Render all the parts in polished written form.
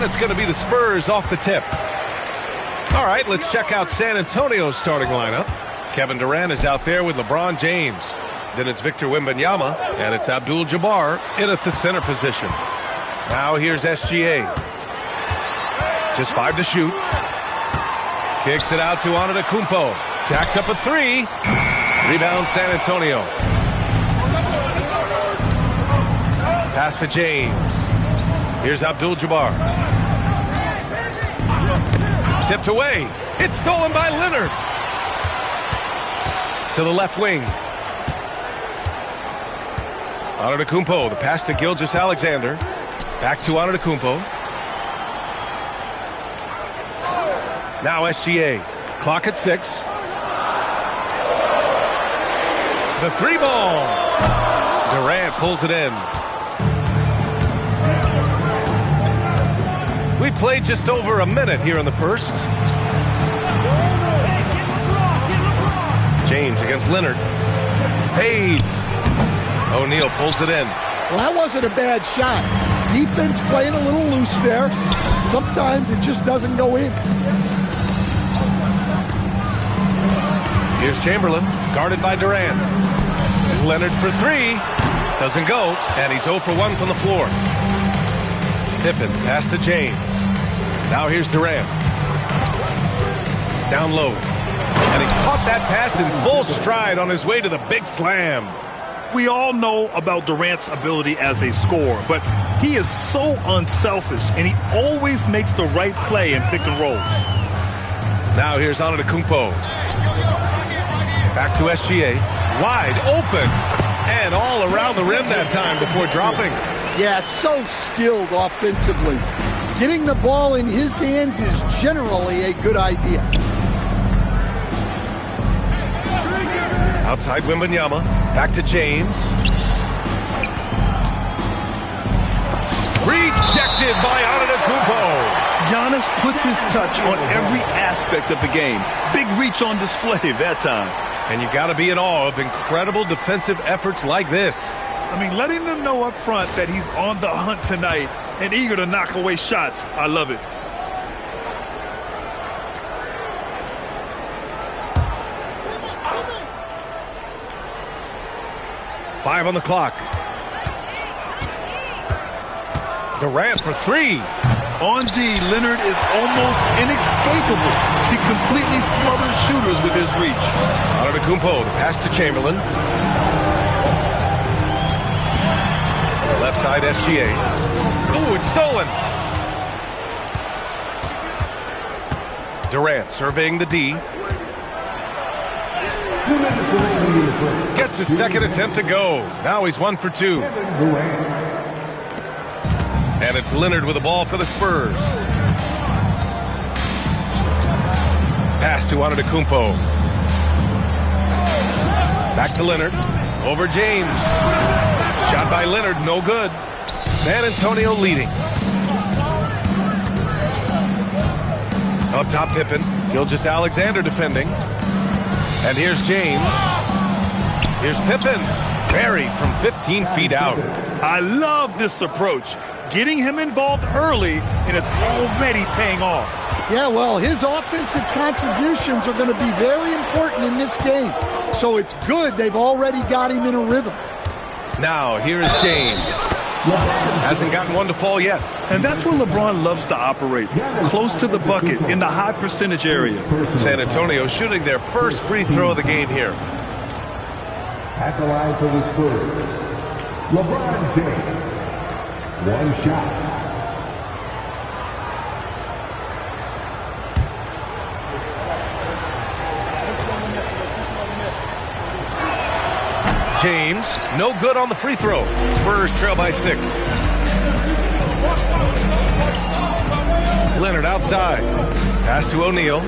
and it's going to be the Spurs off the tip. All right, let's check out San Antonio's starting lineup. Kevin Durant is out there with LeBron James. Then it's Victor Wembanyama, and it's Abdul-Jabbar in at the center position. Now here's SGA. Just 5 to shoot. Kicks it out to Antetokounmpo. Jacks up a 3. Rebound San Antonio. Pass to James. Here's Abdul-Jabbar. Tipped away. It's stolen by Leonard. To the left wing. Antetokounmpo. The pass to Gilgeous-Alexander. Back to Antetokounmpo. Now SGA. Clock at 6. The 3 ball. Durant pulls it in. We played just over a minute here in the first. James against Leonard. Fades. O'Neal pulls it in. Well, that wasn't a bad shot. Defense playing a little loose there. Sometimes it just doesn't go in. Here's Chamberlain, guarded by Durant. Leonard for 3. Doesn't go, and he's 0 for 1 from the floor. Pippen, pass to James. Now here's Durant. Down low. And he caught that pass in full stride on his way to the big slam. We all know about Durant's ability as a scorer, but he is so unselfish, and he always makes the right play in pick and rolls. Now here's Antetokounmpo. Back to SGA. Wide open. And all around the rim that time before dropping. Yeah, so skilled offensively. Getting the ball in his hands is generally a good idea. Outside Wembanyama. Back to James. Rejected by Antetokounmpo. Giannis puts his touch on every aspect of the game. Big reach on display that time. And you got to be in awe of incredible defensive efforts like this. I mean, letting them know up front that he's on the hunt tonight and eager to knock away shots. I love it. Five on the clock. Durant for 3. On D, Leonard is almost inescapable. He completely smothers shooters with his reach. Antetokounmpo, the pass to Chamberlain. Left side SGA. Ooh, it's stolen. Durant surveying the D. Gets his second attempt to go. Now he's 1 for 2. And it's Leonard with the ball for the Spurs. Pass to Antetokounmpo. Back to Leonard. Over James. Shot by Leonard, no good. San Antonio leading. Up top Pippen. Gilgeous-Alexander defending. And here's James. Here's Pippen. Buried from 15 feet out. I love this approach. Getting him involved early, and it's already paying off. Yeah, well, his offensive contributions are going to be very important in this game. So it's good they've already got him in a rhythm. Now, here's James. Hasn't gotten one to fall yet. And that's where LeBron loves to operate. Close to the bucket, in the high percentage area. San Antonio shooting their first free throw of the game here. At the line for the Spurs, LeBron James. 1 shot. James, no good on the free throw. Spurs trail by 6. Leonard outside. Pass to O'Neal.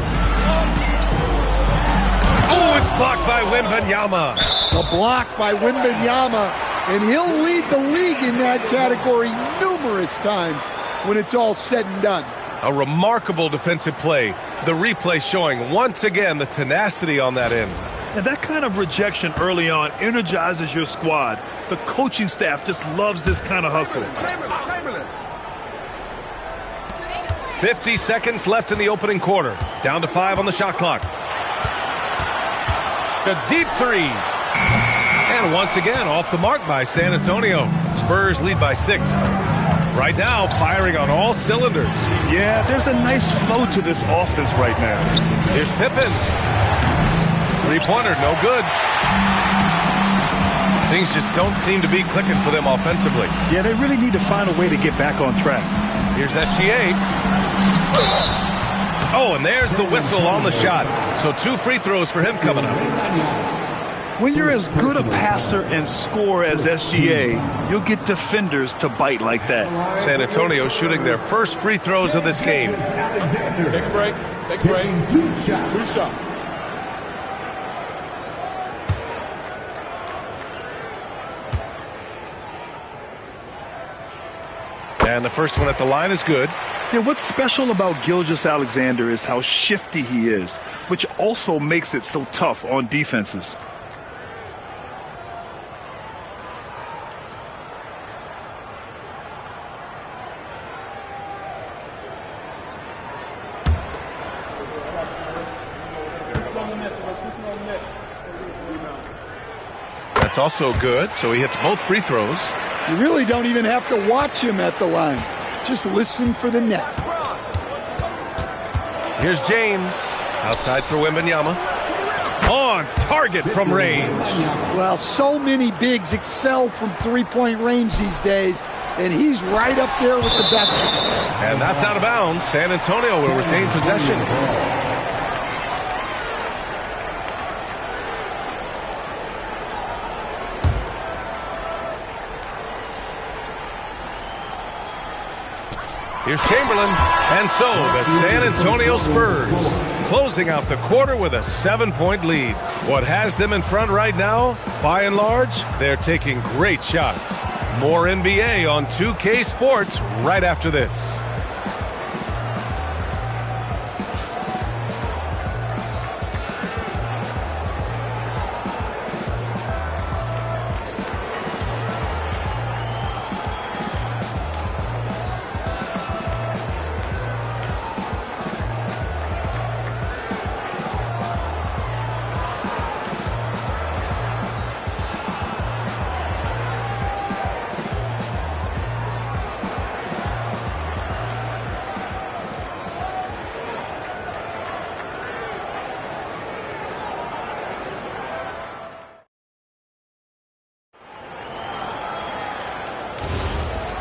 Oh, it's blocked by Wembanyama. The block by Wembanyama, and he'll lead the league in that category numerous times when it's all said and done. A remarkable defensive play. The replay showing once again the tenacity on that end. And that kind of rejection early on energizes your squad. The coaching staff just loves this kind of hustle. 50 seconds left in the opening quarter. Down to 5 on the shot clock. A deep three. And once again, off the mark by San Antonio. Spurs lead by 6. Right now, firing on all cylinders. Yeah, there's a nice flow to this offense right now. Here's Pippen. Three-pointer, no good. Things just don't seem to be clicking for them offensively. Yeah, they really need to find a way to get back on track. Here's SGA. Oh, and there's the whistle on the shot. So 2 free throws for him coming up. When you're as good a passer and scorer as SGA, you'll get defenders to bite like that. San Antonio shooting their first free throws of this game. Take a break. Take a break. 2 shots. And the first one at the line is good. Yeah, what's special about Gilgeous-Alexander is how shifty he is, which also makes it so tough on defenses. That's also good. So he hits both free throws. You really don't even have to watch him at the line. Just listen for the net. Here's James. Outside for Wembanyama. On target from range. Well, so many bigs excel from three-point range these days, and he's right up there with the best. And that's out of bounds. San Antonio will retain possession. Here's Chamberlain. And so the San Antonio Spurs closing out the quarter with a 7-point lead. What has them in front right now? By and large, they're taking great shots. More NBA on 2K Sports right after this.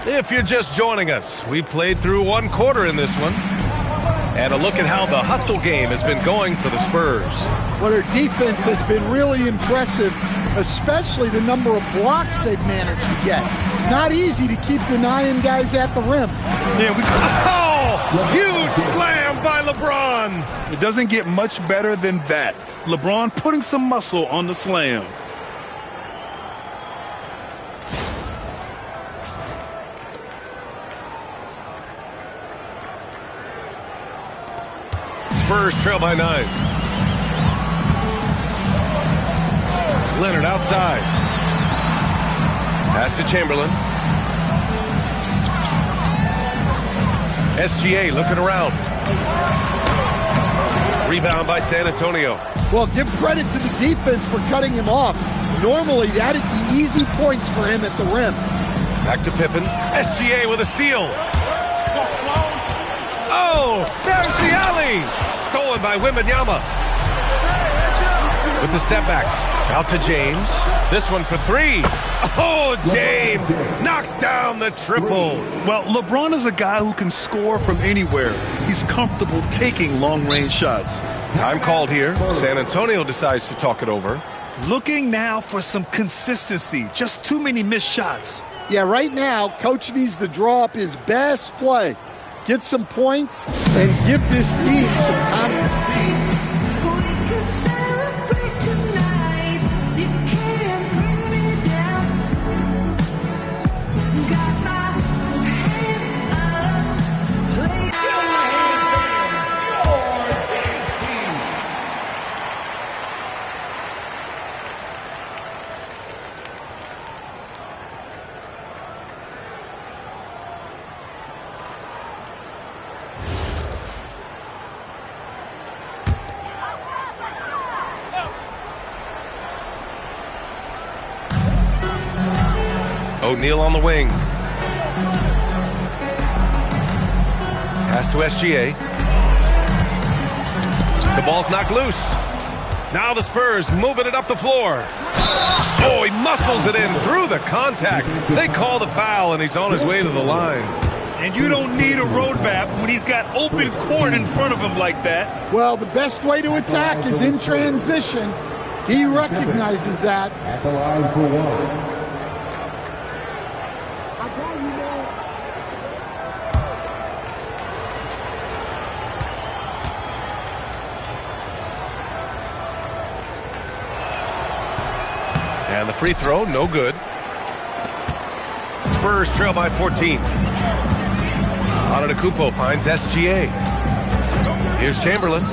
If you're just joining us, we played through 1 quarter in this one. And a look at how the hustle game has been going for the Spurs. Well, their defense has been really impressive, especially the number of blocks they've managed to get. It's not easy to keep denying guys at the rim. Yeah, Huge slam by LeBron. it doesn't get much better than that. LeBron putting some muscle on the slam. Spurs trail by 9. Leonard outside. Pass to Chamberlain. SGA looking around. Rebound by San Antonio. Well, give credit to the defense for cutting him off. Normally, that'd be easy points for him at the rim. Back to Pippen. SGA with a steal. Oh, there's the alley. Stolen by Wembanyama. With the step back. Out to James. This one for 3. Oh, James knocks down the triple. Well, LeBron is a guy who can score from anywhere. He's comfortable taking long-range shots. Time called here. San Antonio decides to talk it over. Looking now for some consistency. Just too many missed shots. Yeah, right now, Coach needs to draw up his best play. Get some points and give this team some confidence. O'Neal on the wing. Pass to SGA. The ball's knocked loose. Now the Spurs moving it up the floor. Oh, he muscles it in through the contact. They call the foul, and he's on his way to the line. And you don't need a roadmap when he's got open court in front of him like that. Well, the best way to attack is in transition. He recognizes that. At the line for one. And the free throw, no good. Spurs trail by 14. Antetokounmpo finds SGA. Here's Chamberlain.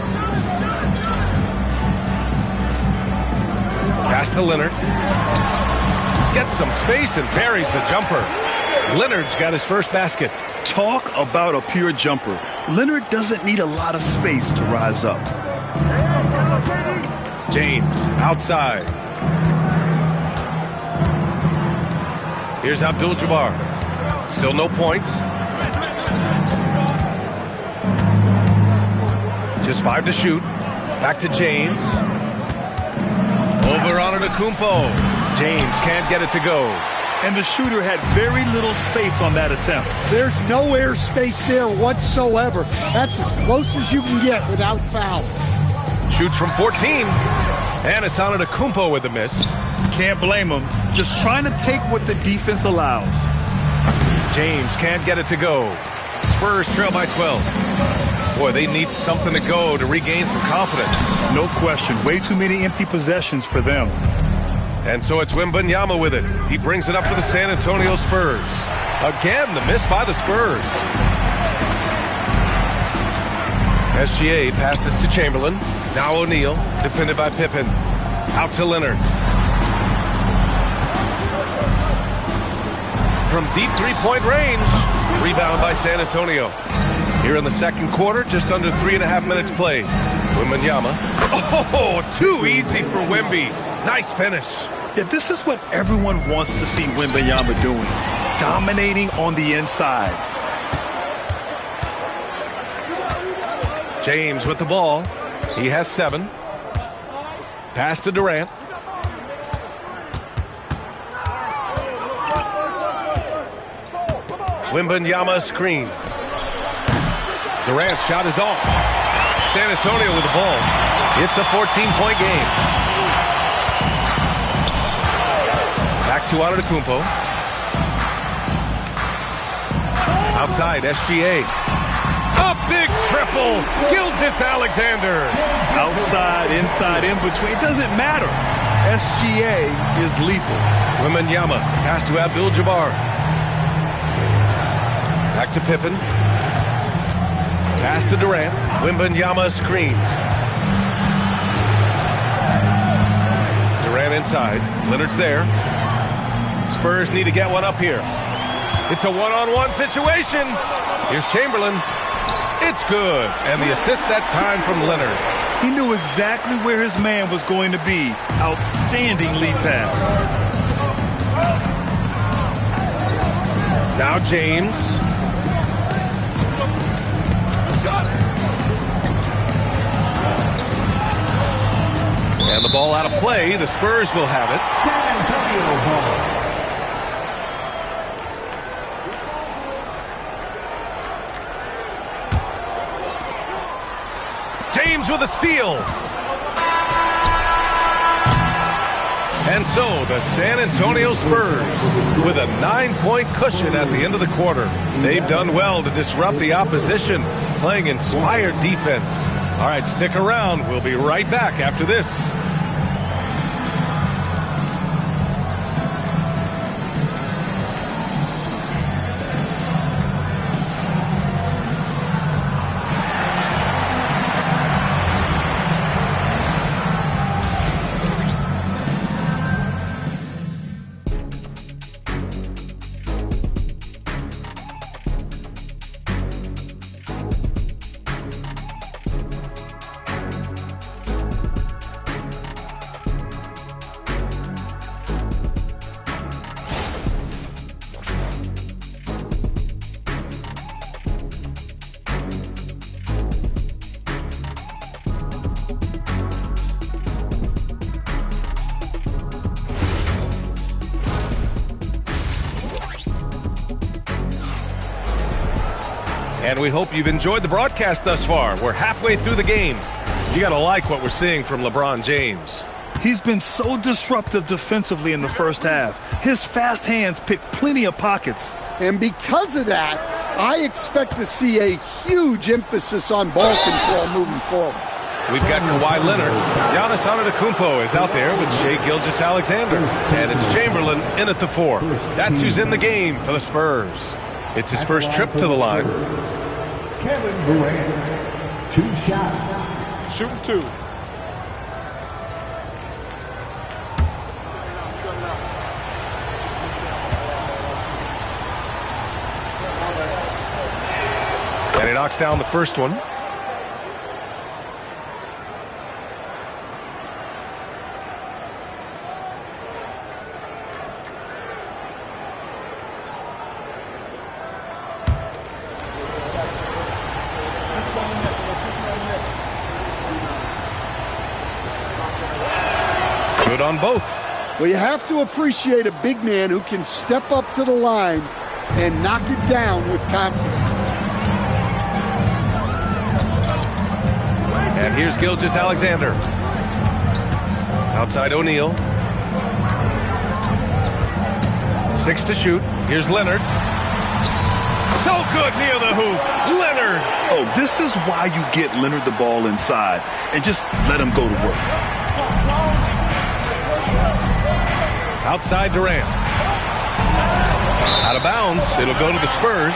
Pass to Leonard. Gets some space and buries the jumper. Leonard's got his first basket. Talk about a pure jumper. Leonard doesn't need a lot of space to rise up. James outside. Here's Abdul-Jabbar. Still no points. Just 5 to shoot. Back to James. Over on Antetokounmpo. James can't get it to go. And the shooter had very little space on that attempt. There's no air space there whatsoever. That's as close as you can get without foul. Shoots from 14. And it's Antetokounmpo with the miss. Can't blame him. Just trying to take what the defense allows. James can't get it to go. Spurs trail by 12. Boy, they need something to go to regain some confidence. No question. Way too many empty possessions for them. And so it's Wembanyama with it. He brings it up for the San Antonio Spurs. Again, the miss by the Spurs. SGA passes to Chamberlain. Now O'Neal, defended by Pippen. Out to Leonard. From deep three-point range. Rebound by San Antonio. Here in the second quarter, just under 3.5 minutes played. Wembanyama. Oh, too easy for Wemby. Nice finish. Yeah, this is what everyone wants to see Wembanyama doing. Dominating on the inside. James with the ball. He has 7. Pass to Durant. Wembanyama screen. Durant's shot is off. San Antonio with the ball. It's a 14-point game. Back to Antetokounmpo. Outside, SGA. A big triple. Gilgeous-Alexander. Outside, inside, in between. It doesn't matter. SGA is lethal. Wembanyama. Pass to Abdul-Jabbar. Back to Pippen. Pass to Durant. Wembanyama screen. Durant inside. Leonard's there. Spurs need to get one up here. It's a one-on-one situation. Here's Chamberlain. It's good. And the assist that time from Leonard. He knew exactly where his man was going to be. Outstanding lead pass. Now James. And the ball out of play. The Spurs will have it. San Antonio ball. James with a steal. And so the San Antonio Spurs with a 9-point cushion at the end of the quarter. They've done well to disrupt the opposition, playing inspired defense. All right, stick around. We'll be right back after this. And we hope you've enjoyed the broadcast thus far. We're halfway through the game. You got to like what we're seeing from LeBron James. He's been so disruptive defensively in the first half. His fast hands pick plenty of pockets. And because of that, I expect to see a huge emphasis on ball control moving forward. We've got Kawhi Leonard. Giannis Antetokounmpo is out there with Shai Gilgeous-Alexander. And it's Chamberlain in at the 4. That's who's in the game for the Spurs. It's his first trip to the line. Kevin Durant, 2 shots. Shooting 2. And he knocks down the first one. Good on both. Well, you have to appreciate a big man who can step up to the line and knock it down with confidence. And here's Gilgeous-Alexander. Outside O'Neal. 6 to shoot. Here's Leonard. So good near the hoop. Leonard. Oh, this is why you get Leonard the ball inside and just let him go to work. Outside Durant. Out of bounds. It'll go to the Spurs.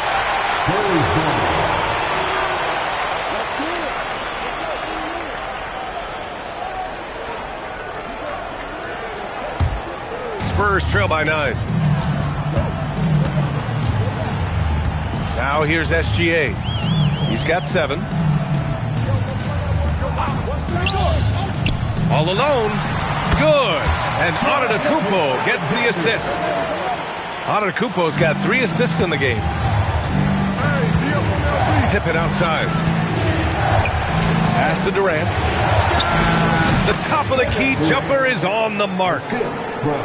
Spurs trail by 9. Now here's SGA. He's got 7. All alone. Good. And Antetokounmpo gets the assist. Antetokounmpo's got 3 assists in the game. Pippen outside. Pass to Durant. The top of the key jumper is on the mark.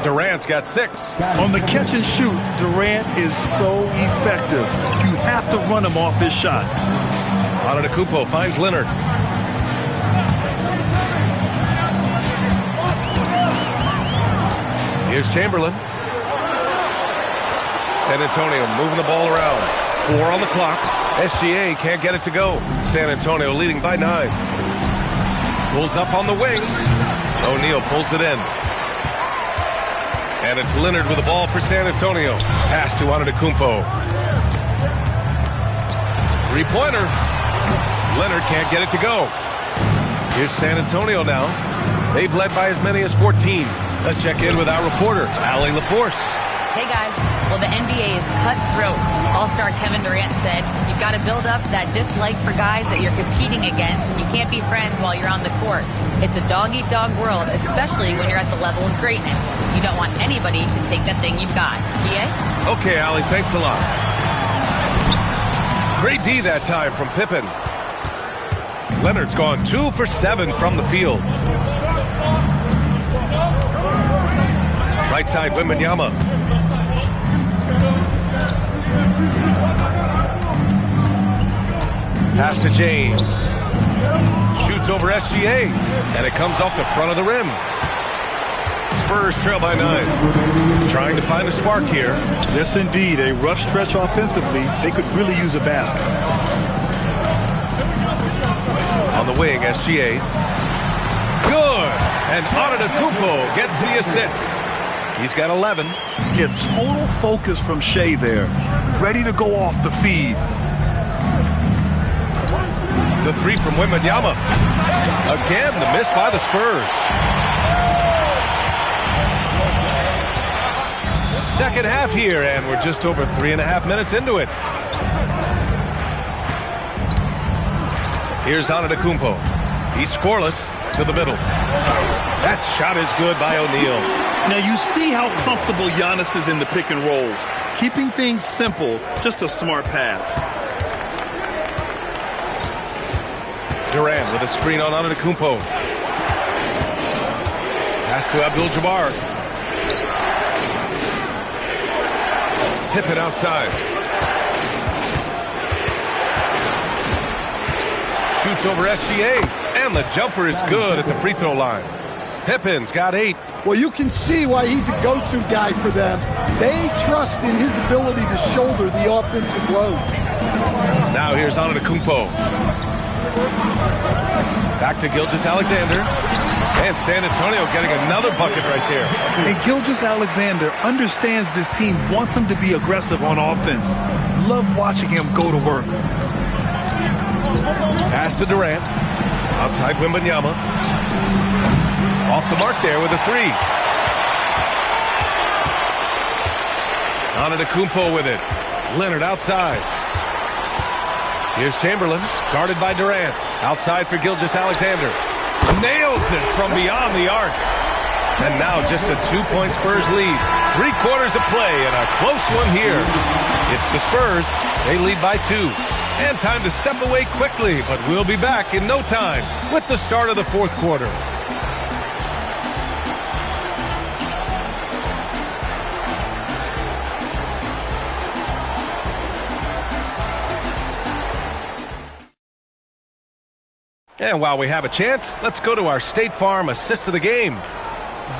Durant's got 6. On the catch and shoot, Durant is so effective. You have to run him off his shot. Antetokounmpo finds Leonard. Here's Chamberlain. San Antonio moving the ball around. 4 on the clock. SGA can't get it to go. San Antonio leading by 9. Pulls up on the wing. O'Neal pulls it in. And it's Leonard with the ball for San Antonio. Pass to Antetokounmpo. 3-pointer. Leonard can't get it to go. Here's San Antonio now. They've led by as many as 14. Let's check in with our reporter, Allie LaForce. Hey guys, well the NBA is cutthroat. All-star Kevin Durant said, you've got to build up that dislike for guys that you're competing against, and you can't be friends while you're on the court. It's a dog-eat-dog world, especially when you're at the level of greatness. You don't want anybody to take that thing you've got. BA? Okay, Allie, thanks a lot. Great D that time from Pippen. Leonard's gone 2 for 7 from the field. Right side, Wembanyama. Pass to James. Shoots over SGA. And it comes off the front of the rim. Spurs trail by 9. Trying to find a spark here. Yes, indeed. A rough stretch offensively. They could really use a basket. On the wing, SGA. Good. And Antetokounmpo gets the assist. He's got 11. Yeah, total focus from Shai there. Ready to go off the feed. The 3 from Wembanyama. Again, the miss by the Spurs. Second half here, and we're just over 3.5 minutes into it. Here's Antetokounmpo. He's scoreless to the middle. That shot is good by O'Neal. Now you see how comfortable Giannis is in the pick and rolls. Keeping things simple, just a smart pass. Durant with a screen on Antetokounmpo. Pass to Abdul-Jabbar. Pippen outside. shoots over SGA, and the jumper is good at the free throw line. Pippen's got 8. Well, you can see why he's a go-to guy for them. They trust in his ability to shoulder the offensive load. Now here's Antetokounmpo. Back to Gilgeous-Alexander. And San Antonio getting another bucket right there. And Gilgeous-Alexander understands this team wants him to be aggressive on offense. Love watching him go to work. Pass to Durant. Outside Wembanyama. Off the mark there with a 3. Antetokounmpo with it. Leonard outside. Here's Chamberlain, guarded by Durant. Outside for Gilgeous-Alexander. Nails it from beyond the arc. And now just a 2-point Spurs lead. 3 quarters of play and a close one here. It's the Spurs. They lead by 2. And time to step away quickly, but we'll be back in no time with the start of the 4th quarter. And while we have a chance, let's go to our State Farm assist of the game.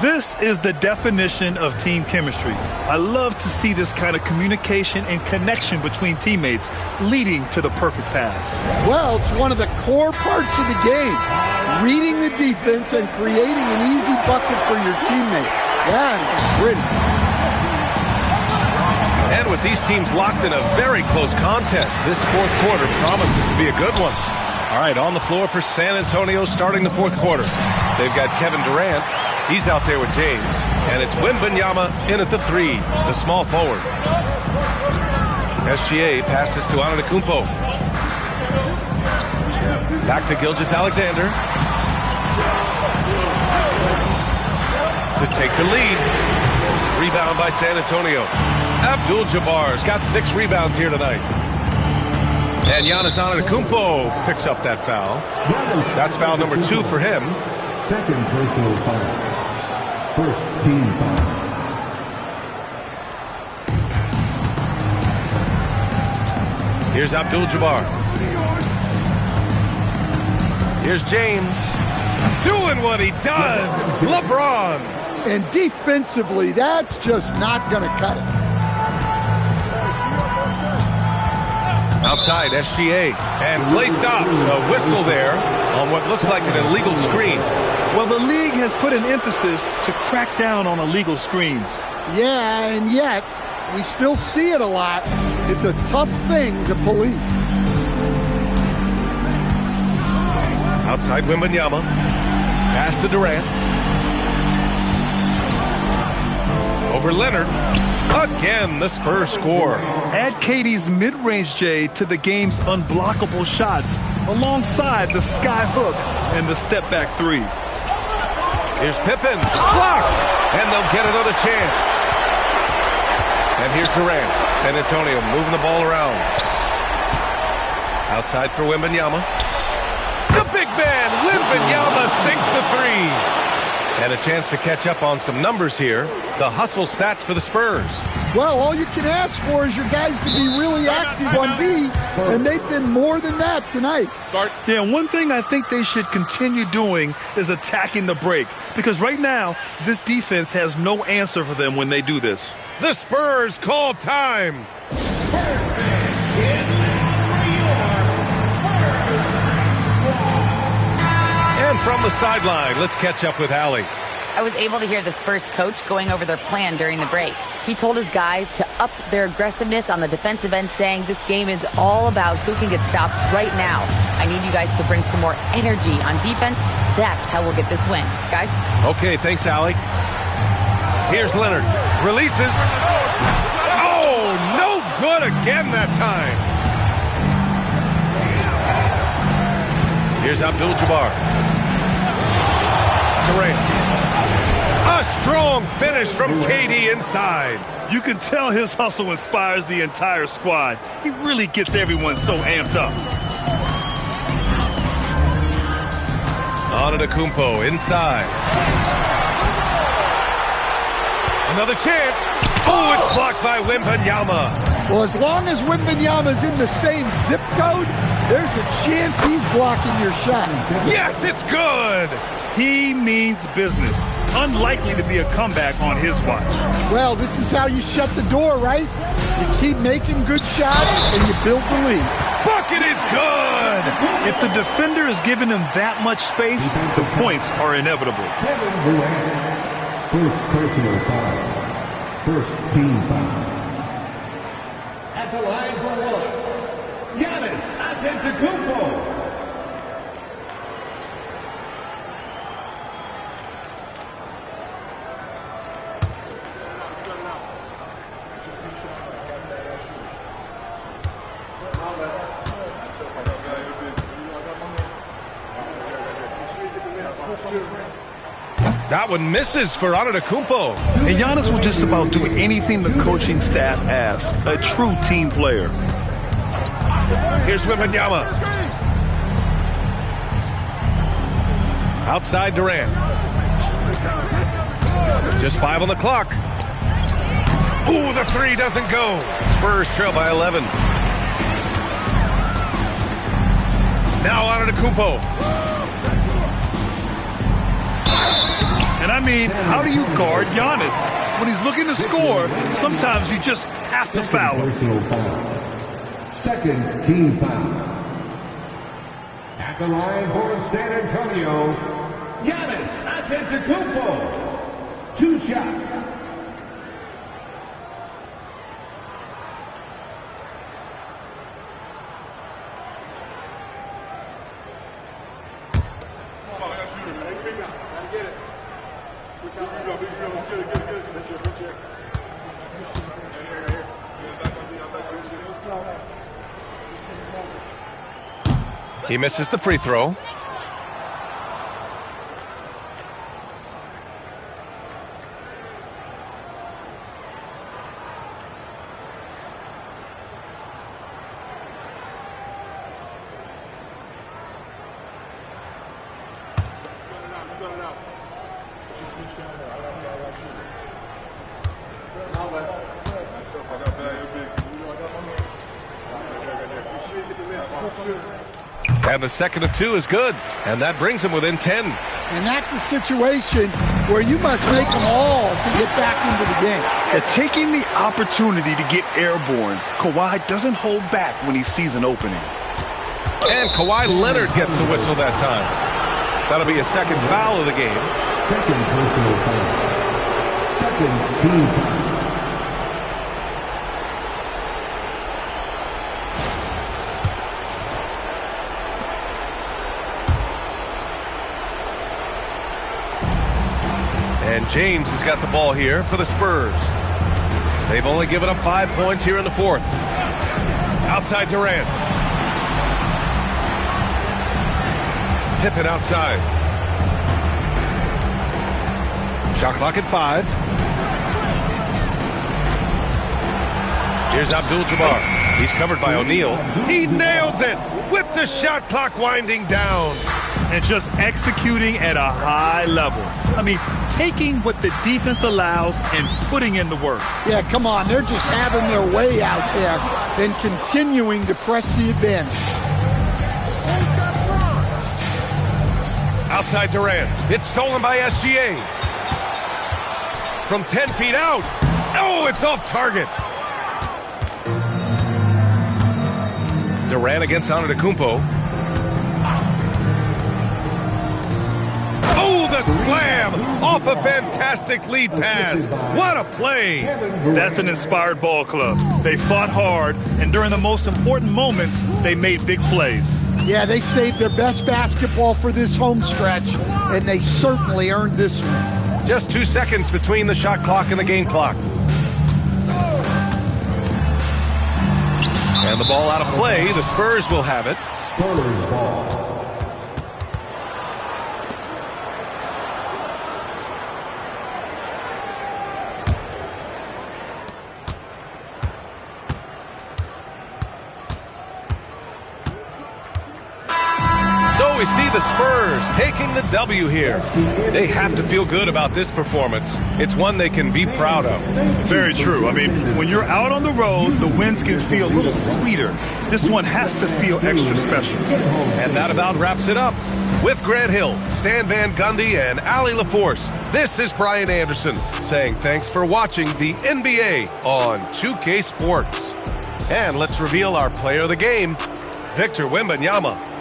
This is the definition of team chemistry. I love to see this kind of communication and connection between teammates leading to the perfect pass. Well, it's one of the core parts of the game. Reading the defense and creating an easy bucket for your teammate. That is pretty. And with these teams locked in a very close contest, this 4th quarter promises to be a good one. All right, on the floor for San Antonio starting the 4th quarter. They've got Kevin Durant. He's out there with James. And it's Wembanyama in at the 3, the small forward. SGA passes to Antetokounmpo. Back to Gilgeous-Alexander. To take the lead. Rebound by San Antonio. Abdul-Jabbar's got 6 rebounds here tonight. And Giannis Antetokounmpo picks up that foul. That's foul number 2 for him. Second personal foul. First team foul. Here's Abdul-Jabbar. Here's James. Doing what he does. LeBron. And defensively, that's just not going to cut it. Outside, SGA, and play stops. A whistle there on what looks like an illegal screen. Well, the league has put an emphasis to crack down on illegal screens. Yeah, and yet, we still see it a lot. It's a tough thing to police. Outside Wembanyama. Pass to Durant. Over Leonard. Again, the Spurs score. Add KD's mid-range J to the game's unblockable shots alongside the sky hook and the step-back 3. Here's Pippen. Blocked. And they'll get another chance. And here's Durant. San Antonio moving the ball around. Outside for Wembanyama. The big man, Wembanyama, sinks the 3. And a chance to catch up on some numbers here. The hustle stats for the Spurs. Well, all you can ask for is your guys to be really active on D, and they've been more than that tonight. Yeah, one thing I think they should continue doing is attacking the break, because right now, this defense has no answer for them when they do this. The Spurs call time. And from the sideline, let's catch up with Allie. I was able to hear the Spurs coach going over their plan during the break. He told his guys to up their aggressiveness on the defensive end, saying this game is all about who can get stops right now. I need you guys to bring some more energy on defense. That's how we'll get this win. Guys? Okay, thanks, Allie. Here's Leonard. Releases. Oh, no good again that time. Here's Abdul-Jabbar. Durant. A strong finish from KD inside. You can tell his hustle inspires the entire squad. He really gets everyone so amped up. Antetokounmpo inside. Another chance. Oh, it's blocked by Wembanyama. Well, as long as Wembanyama's in the same zip code, there's a chance he's blocking your shot. Yes, it's good. He means business. Unlikely to be a comeback on his watch. Well, this is how you shut the door, right? You keep making good shots and you build the lead. Bucket is good. If the defender is giving him that much space, the points are inevitable. Kevin Durant. First personal foul. First team foul. At the line for one, Giannis Antetokounmpo. That one misses for Antetokounmpo. And Giannis will just about do anything the coaching staff asks. A true team player. Here's Wembanyama. Outside Durant. Just 5 on the clock. Ooh, the three doesn't go. Spurs trail by 11. Now Antetokounmpo. And I mean, how do you guard Giannis? When he's looking to score, sometimes you just have to foul him. Personal foul. Second team foul. At the line for San Antonio, Giannis Antetokounmpo. 2 shots. He misses the free throw. And the second of 2 is good. And that brings him within 10. And that's a situation where you must make them all to get back into the game. Taking the opportunity to get airborne, Kawhi doesn't hold back when he sees an opening. And Kawhi Leonard gets the whistle that time. That'll be a second foul of the game. Second personal foul. Second team foul. And James has got the ball here for the Spurs. They've only given up 5 points here in the fourth. Outside Durant. Pippen outside. Shot clock at 5. Here's Abdul-Jabbar. He's covered by O'Neal. He nails it with the shot clock winding down. And just executing at a high level. I mean, taking what the defense allows and putting in the work. Yeah, come on. They're just having their way out there and continuing to press the advantage. Outside Durant. It's stolen by SGA. From 10 feet out. Oh, it's off target. Durant against Antetokounmpo. Oh, the slam off a fantastic lead pass. What a play. That's an inspired ball club. They fought hard, and during the most important moments, they made big plays. Yeah, they saved their best basketball for this home stretch, and they certainly earned this one. Just 2 seconds between the shot clock and the game clock. And the ball out of play. The Spurs will have it. Spurs ball. we see the Spurs taking the W here. They have to feel good about this performance. It's one they can be proud of. Very true. I mean, when you're out on the road, the wins can feel a little sweeter. This one has to feel extra special. And that about wraps it up. With Grant Hill, Stan Van Gundy, and Allie LaForce, this is Brian Anderson saying thanks for watching the NBA on 2K Sports. And let's reveal our player of the game, Victor Wembanyama.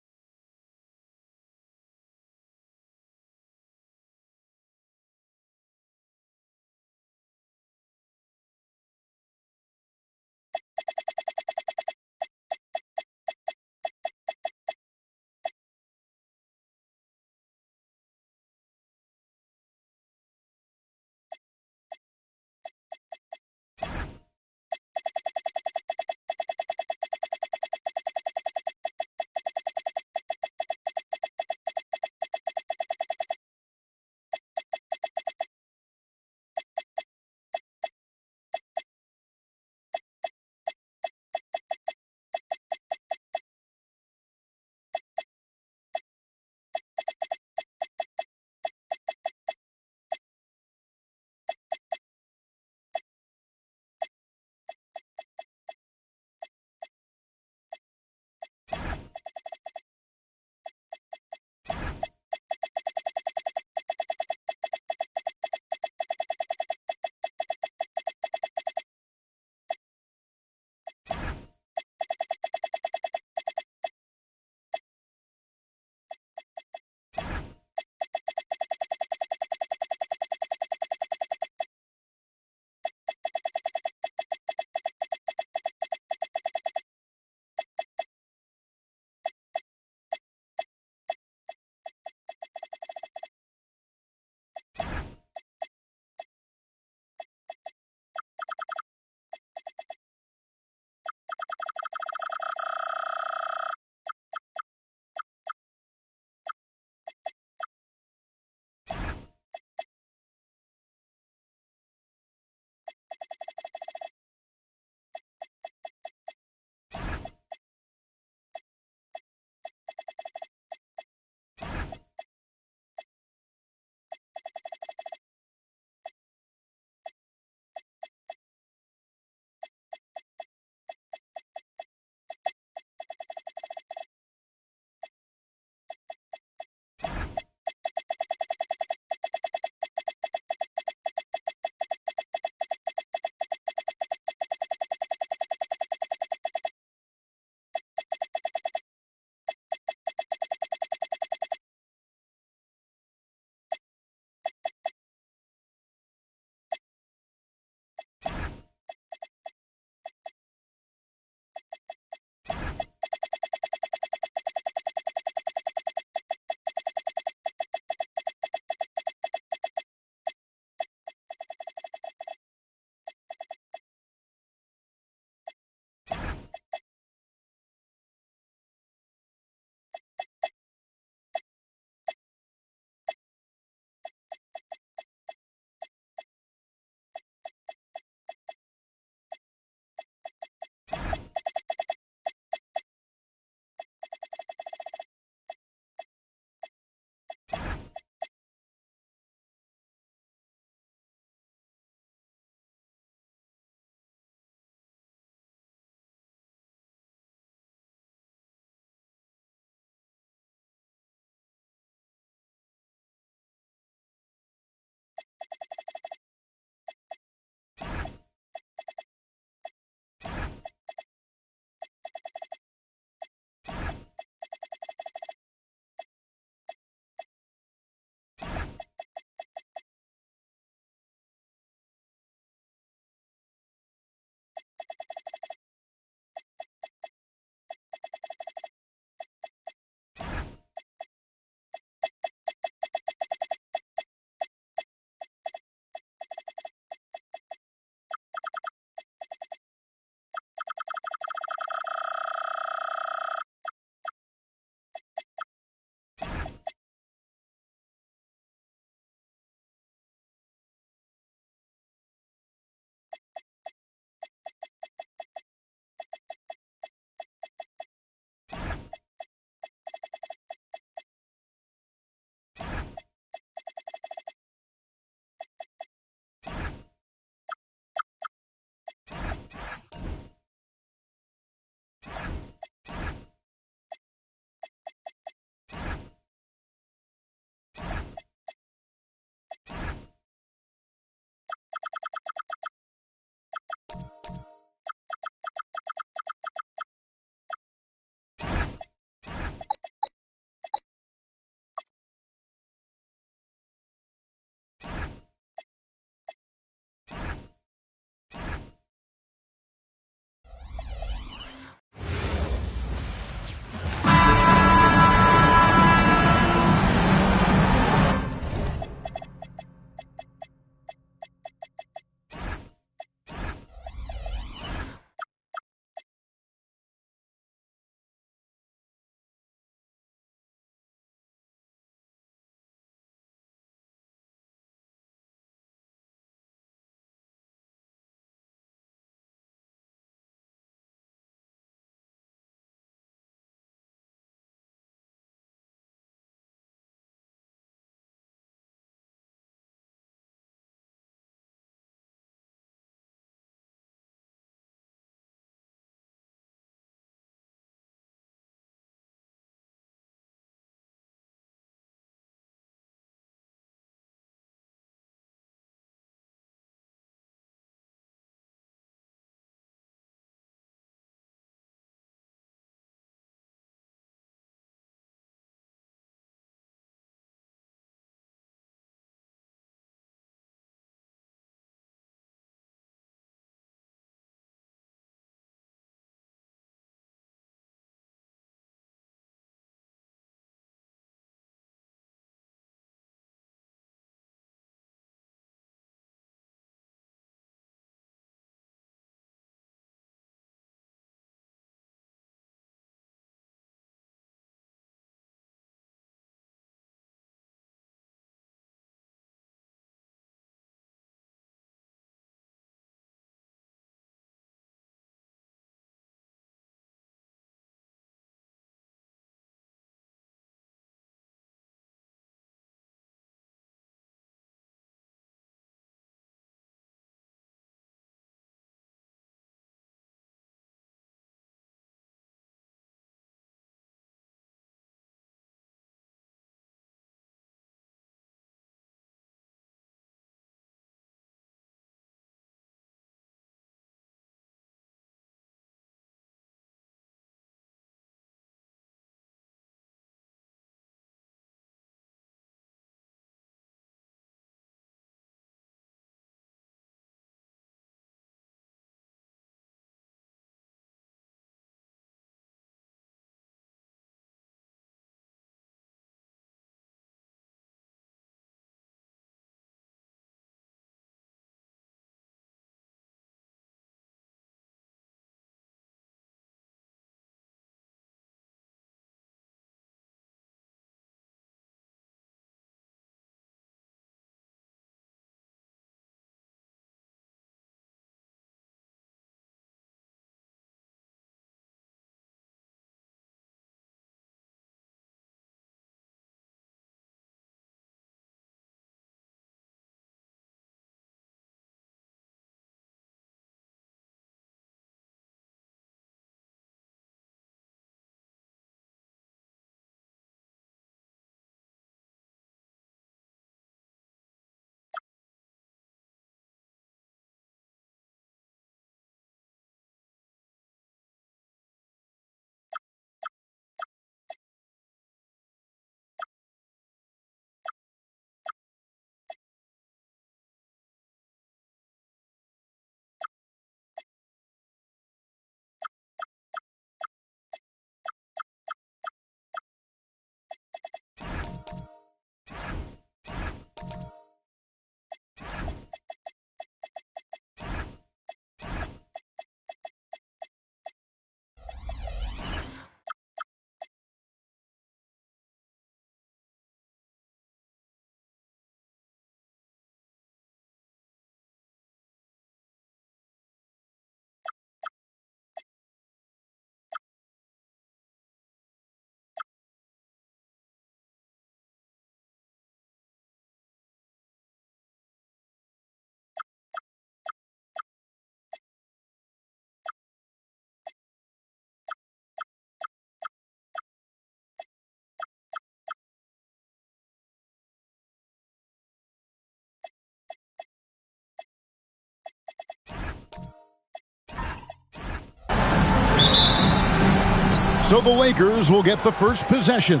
So the Lakers will get the first possession.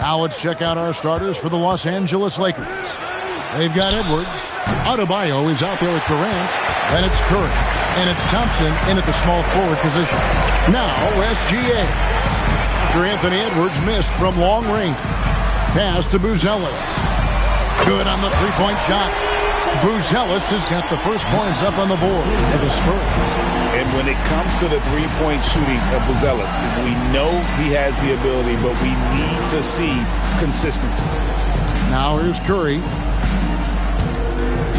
Now let's check out our starters for the Los Angeles Lakers. They've got Edwards. Adebayo is out there with Durant. Then it's Curry. And it's Thompson in at the small forward position. Now SGA. After Anthony Edwards missed from long range. Pass to Buzelis. Good on the three-point shot. Buzelis has got the first points up on the board for the Spurs. And when it comes to the three-point shooting of Buzelis, we know he has the ability, but we need to see consistency. Now here's Curry.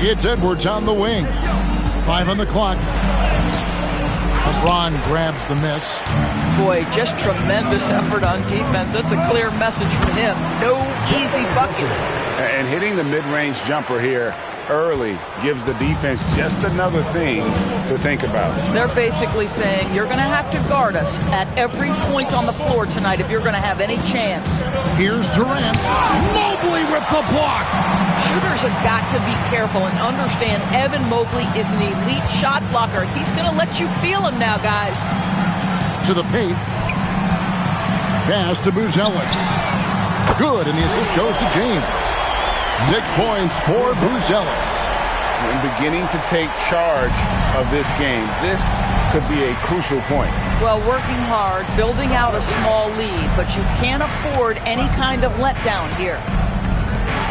It's Edwards on the wing. 5 on the clock. LeBron grabs the miss. Boy, just tremendous effort on defense. That's a clear message from him. No easy buckets. And hitting the mid-range jumper here early gives the defense just another thing to think about. They're basically saying you're going to have to guard us at every point on the floor tonight if you're going to have any chance. Here's Durant. Mobley with the block. Shooters have got to be careful and understand Evan Mobley is an elite shot blocker. He's going to let you feel him now, guys. To the paint. Pass to Buzelis. Good, and the assist goes to James. 6 points for Buzelis. And beginning to take charge of this game. This could be a crucial point. Well, working hard, building out a small lead, but you can't afford any kind of letdown here.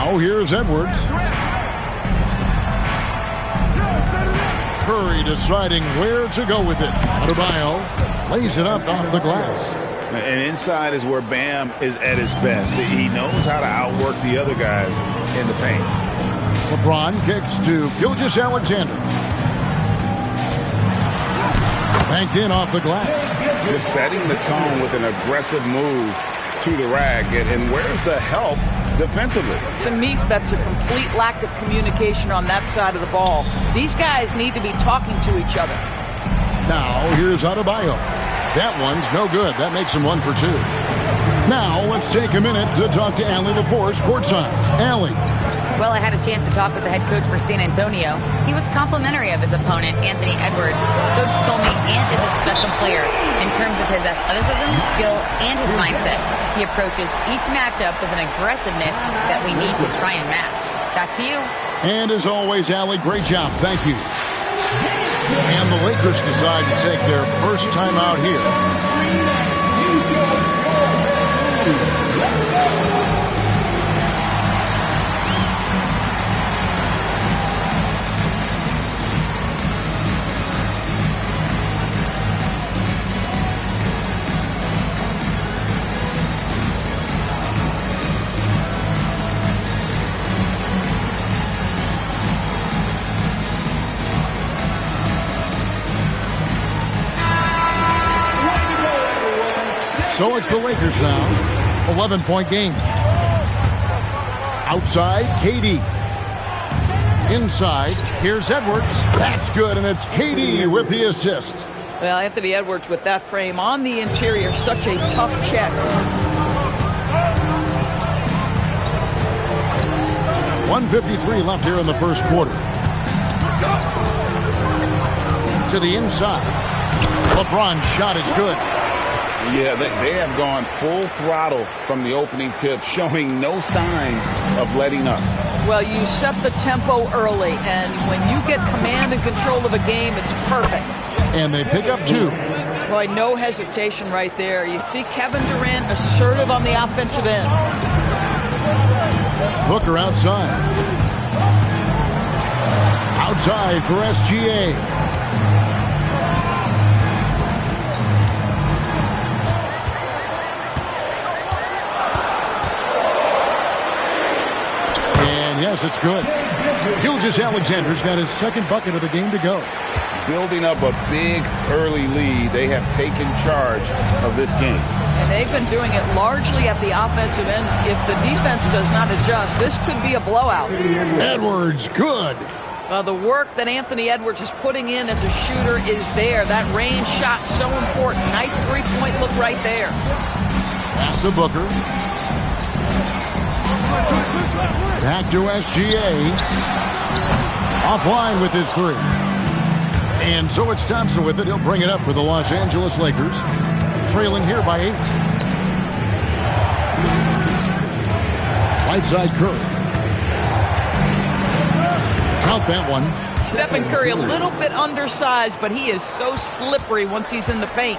Oh, here's Edwards. Curry deciding where to go with it. Adebayo lays it up off the glass. And inside is where Bam is at his best. He knows how to outwork the other guys in the paint. LeBron kicks to Gilgeous-Alexander. Banked in off the glass. Just setting the tone with an aggressive move to the rack. And where's the help defensively? To me, that's a complete lack of communication on that side of the ball. These guys need to be talking to each other. Now, here's Adebayo. That one's no good. That makes him 1 for 2. Now, let's take a minute to talk to Allie LaForce courtside. Allie. Well, I had a chance to talk with the head coach for San Antonio. He was complimentary of his opponent, Anthony Edwards. Coach told me Ant is a special player in terms of his athleticism, skill, and his mindset. He approaches each matchup with an aggressiveness that we need to try and match. Back to you. And as always, Allie, great job. Thank you. And the Lakers decide to take their first time out here. So it's the Lakers now. 11-point game. Outside, KD. Inside, here's Edwards. That's good, and it's KD with the assist. Well, Anthony Edwards with that frame on the interior, such a tough check. 1:53 left here in the first quarter. To the inside. LeBron's shot is good. Yeah, they have gone full throttle from the opening tip, showing no signs of letting up. Well, you set the tempo early, and when you get command and control of a game, it's perfect. And they pick up 2. Boy, no hesitation right there. You see Kevin Durant assertive on the offensive end. Booker outside. Outside for SGA. Yes, it's good. Gilgeous-Alexander's got his second bucket of the game to go. Building up a big early lead. They have taken charge of this game. And they've been doing it largely at the offensive end. If the defense does not adjust, this could be a blowout. Edwards, good. The work that Anthony Edwards is putting in as a shooter is there. That range shot so important. Nice three-point look right there. Pass to Booker. Back to SGA. Offline with his 3. And so it's Thompson with it. He'll bring it up for the Los Angeles Lakers. trailing here by 8. Right side Curry. Count that one. Stephen Curry a little bit undersized, but he is so slippery once he's in the paint.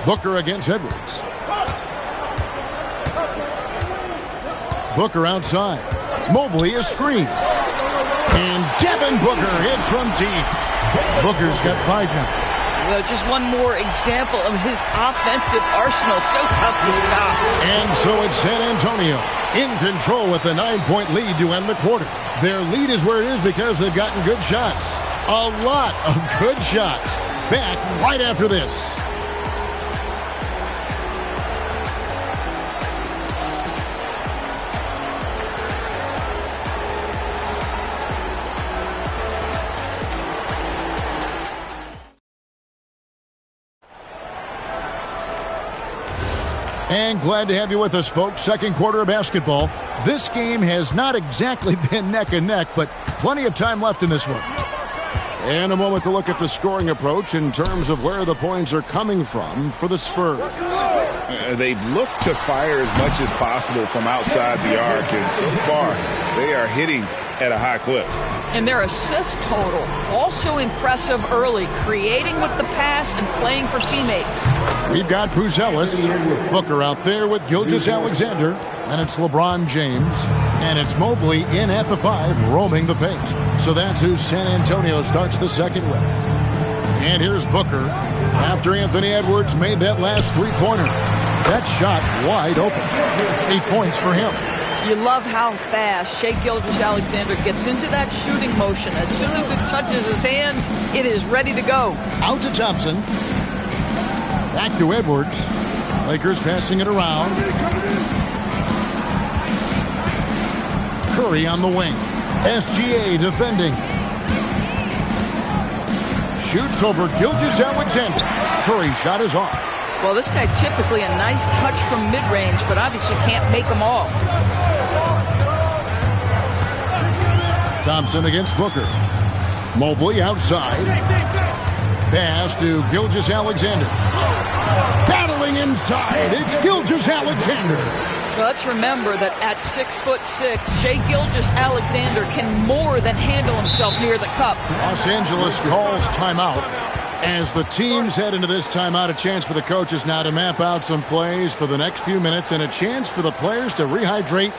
Booker against Edwards. Booker outside. Mobley is screened. And Devin Booker hits from deep. Booker's got 5 now. Just one more example of his offensive arsenal. So tough to stop. And so it's San Antonio in control with a 9-point lead to end the quarter. Their lead is where it is because they've gotten good shots. A lot of good shots. Back right after this. And glad to have you with us, folks. Second quarter of basketball. This game has not exactly been neck and neck, but plenty of time left in this one. And a moment to look at the scoring approach in terms of where the points are coming from for the Spurs. They've looked to fire as much as possible from outside the arc, and so far they are hitting at a high clip. And their assist total also impressive early, creating with the pass and playing for teammates. We've got Buzelis, Booker out there with Gilgeous-Alexander, and it's LeBron James, and it's Mobley in at the 5, roaming the paint. So that's who San Antonio starts the second with. And here's Booker after Anthony Edwards made that last three-pointer. That shot wide open. 8 points for him. You love how fast Shai Gilgeous-Alexander gets into that shooting motion. As soon as it touches his hands, it is ready to go. Out to Thompson. Back to Edwards. Lakers passing it around. Curry on the wing. SGA defending. Shoots over Gilgeous-Alexander. Curry's shot is off. Well, this guy typically a nice touch from mid-range, but obviously can't make them all. Thompson against Booker. Mobley outside. Pass to Gilgeous-Alexander. Battling inside. It's Gilgeous-Alexander. Well, let's remember that at 6'6", Shai Gilgeous-Alexander can more than handle himself near the cup. Los Angeles calls timeout. As the teams head into this timeout, a chance for the coaches now to map out some plays for the next few minutes and a chance for the players to rehydrate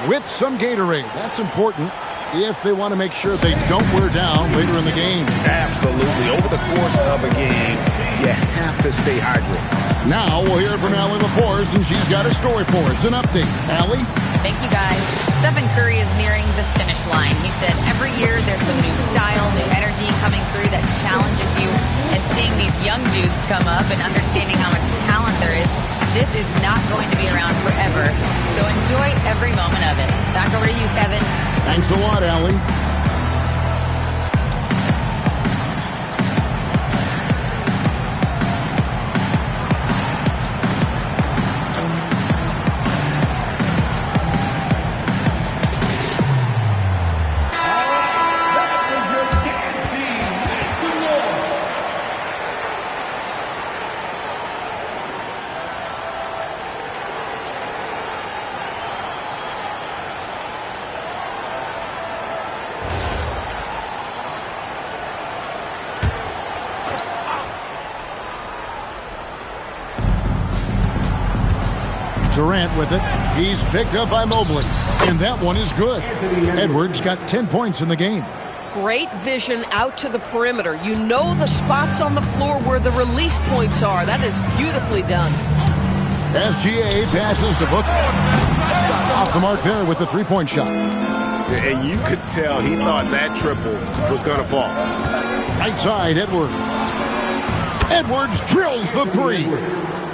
with some Gatorade. That's important if they want to make sure they don't wear down later in the game. Absolutely. Over the course of a game, you have to stay hydrated. Now we'll hear from Allie LaForce, and she's got a story for us. An update. Allie? Thank you, guys. Stephen Curry is nearing the finish line. He said every year there's some new style, new energy coming through that challenges you. And seeing these young dudes come up and understanding how much talent there is, this is not going to be around forever. So enjoy every moment of it. Back over to you, Kevin. Thanks a lot, Allie. Durant with it. He's picked up by Mobley. And that one is good. Edwards got 10 points in the game. Great vision out to the perimeter. You know the spots on the floor where the release points are. That is beautifully done. SGA passes to Booker. Off the mark there with the three-point shot. And you could tell he thought that triple was going to fall. Right side, Edwards. Edwards drills the three.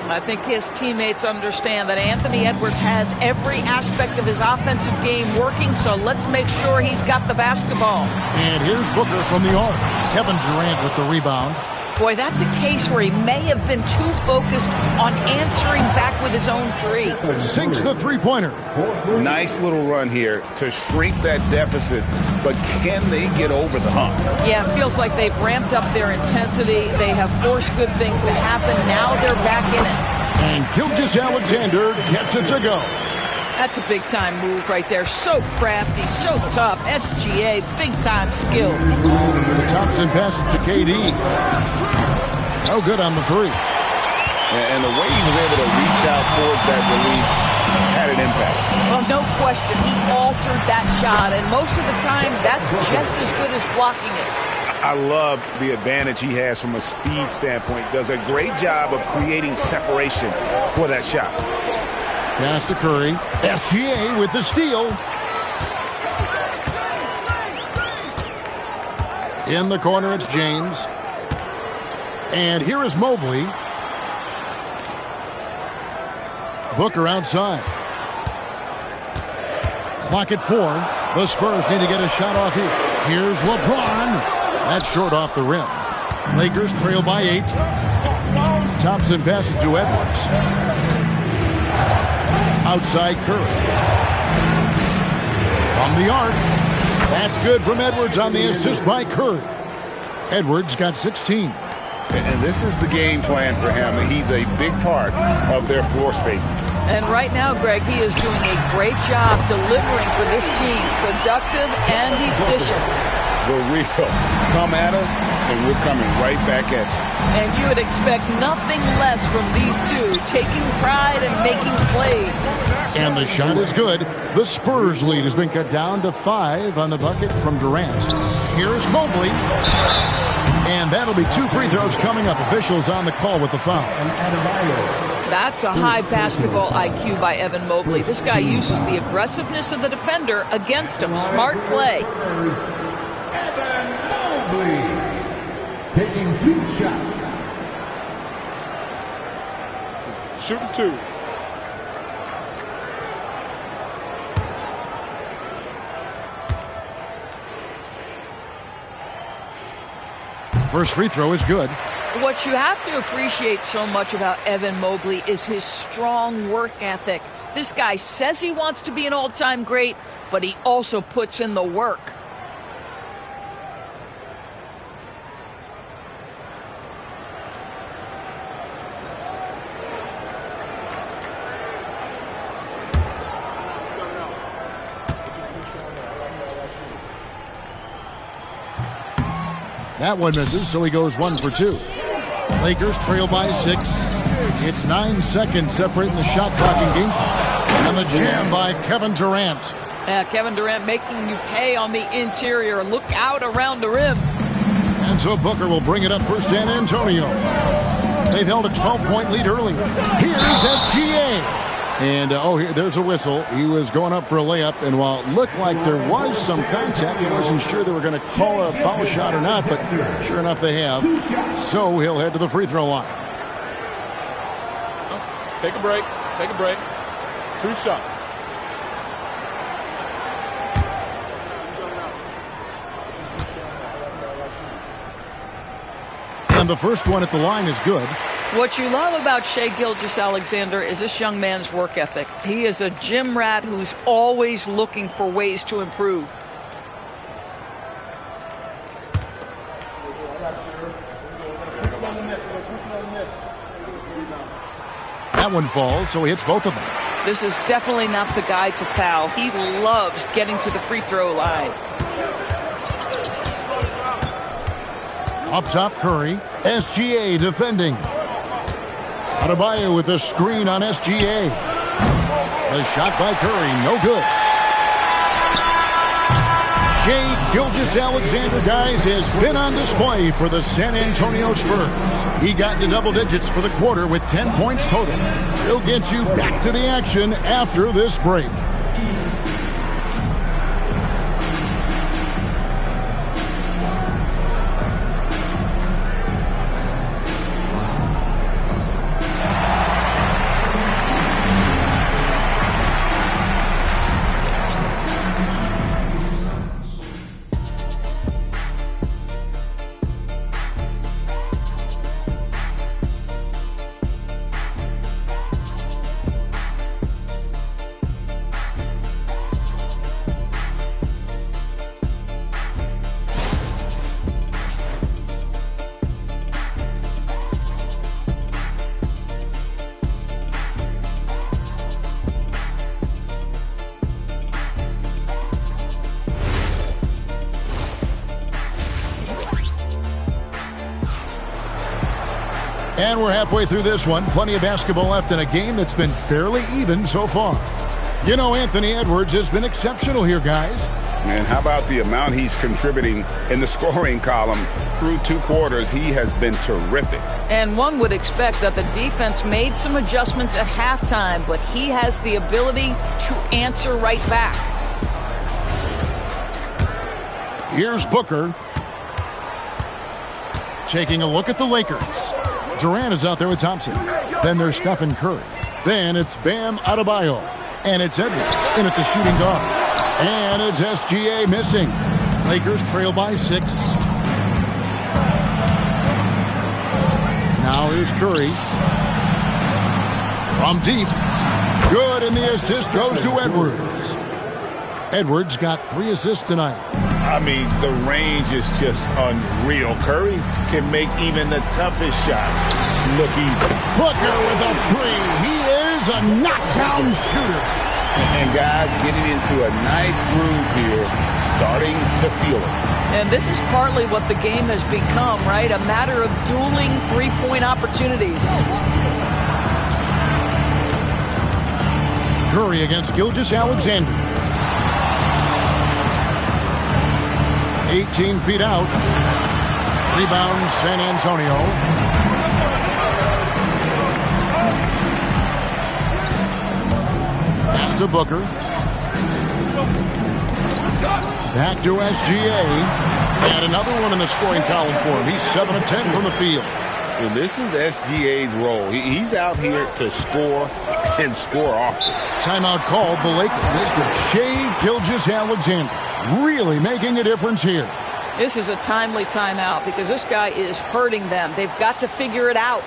I think his teammates understand that Anthony Edwards has every aspect of his offensive game working, so let's make sure he's got the basketball. And here's Booker from the arc. Kevin Durant with the rebound. Boy, that's a case where he may have been too focused on answering back with his own three. Sinks the three-pointer. Nice little run here to shrink that deficit, but can they get over the hump? Yeah, it feels like they've ramped up their intensity. They have forced good things to happen. Now they're back in it. And Gilgeous-Alexander gets it to go. That's a big-time move right there. So crafty, so tough. SGA, big-time skill. Thompson passes to KD. No good on the three. And the way he was able to reach out towards that release had an impact. Well, no question. He altered that shot, and most of the time, that's just as good as blocking it. I love the advantage he has from a speed standpoint. Does a great job of creating separation for that shot. Pass to Curry. SGA with the steal. In the corner, it's James. And here is Mobley. Booker outside. Clock at 4. The Spurs need to get a shot off here. Here's LeBron. That's short off the rim. Lakers trail by 8. Thompson passes to Edwards. Outside Curry. From the arc. That's good from Edwards on the assist by Curry. Edwards got 16. And this is the game plan for him. He's a big part of their floor spacing. And right now, Greg, he is doing a great job delivering for this team. Productive and efficient. The real. Come at us, and we're coming right back at you. And you would expect nothing less from these two, taking pride and making plays. And the shot is good. The Spurs lead has been cut down to 5 on the bucket from Durant. Here's Mobley. And that'll be 2 free throws coming up. Officials on the call with the foul. That's a high basketball IQ by Evan Mobley. This guy uses the aggressiveness of the defender against him. Smart play. Evan Mobley taking 2 shots. Shooting 2. First free throw is good. What you have to appreciate so much about Evan Mobley is his strong work ethic. This guy says he wants to be an all-time great, but he also puts in the work. That one misses, so he goes 1 for 2. Lakers trail by 6. It's 9 seconds separating the shot clocking game. And the jam by Kevin Durant. Yeah, Kevin Durant making you pay on the interior. Look out around the rim. And so Booker will bring it up for San Antonio. They've held a 12-point lead earlier. Here's SGA. And, here, there's a whistle. He was going up for a layup, and while it looked like there was some contact, he wasn't sure they were going to call a foul shot or not, but sure enough they have. So he'll head to the free throw line. Take a break. Take a break. 2 shots. And the first one at the line is good. What you love about Shai Gilgeous-Alexander is this young man's work ethic. He is a gym rat who's always looking for ways to improve. That one falls, so he hits both of them. This is definitely not the guy to foul. He loves getting to the free throw line. Up top, Curry. SGA defending. Adebayo with the screen on SGA. The shot by Curry, no good. Shai Gilgeous-Alexander, guys, has been on display for the San Antonio Spurs. He got into double digits for the quarter with 10 points total. He'll get you back to the action after this break. And we're halfway through this one. Plenty of basketball left in a game that's been fairly even so far. You know, Anthony Edwards has been exceptional here, guys. And how about the amount he's contributing in the scoring column through 2 quarters? He has been terrific. And one would expect that the defense made some adjustments at halftime, but he has the ability to answer right back. Here's Booker. Taking a look at the Lakers. Durant is out there with Thompson. Then there's Stephen Curry. Then it's Bam Adebayo. And it's Edwards in at the shooting guard. And it's SGA missing. Lakers trail by 6. Now here's Curry. From deep. Good, and the assist goes to Edwards. Edwards got 3 assists tonight. I mean, the range is just unreal. Curry can make even the toughest shots look easy. Booker with a 3. He is a knockdown shooter. And guys getting into a nice groove here, starting to feel it. And this is partly what the game has become, right? A matter of dueling three-point opportunities. Curry against Gilgeous-Alexander. 18 feet out. Rebound San Antonio. Pass to Booker. Back to SGA. And another one in the scoring column for him. He's 7 of 10 from the field. And this is SGA's role. He's out here to score and score often. Timeout called the Lakers. Shai Gilgeous-Alexander really making a difference here. This is a timely timeout because this guy is hurting them. They've got to figure it out.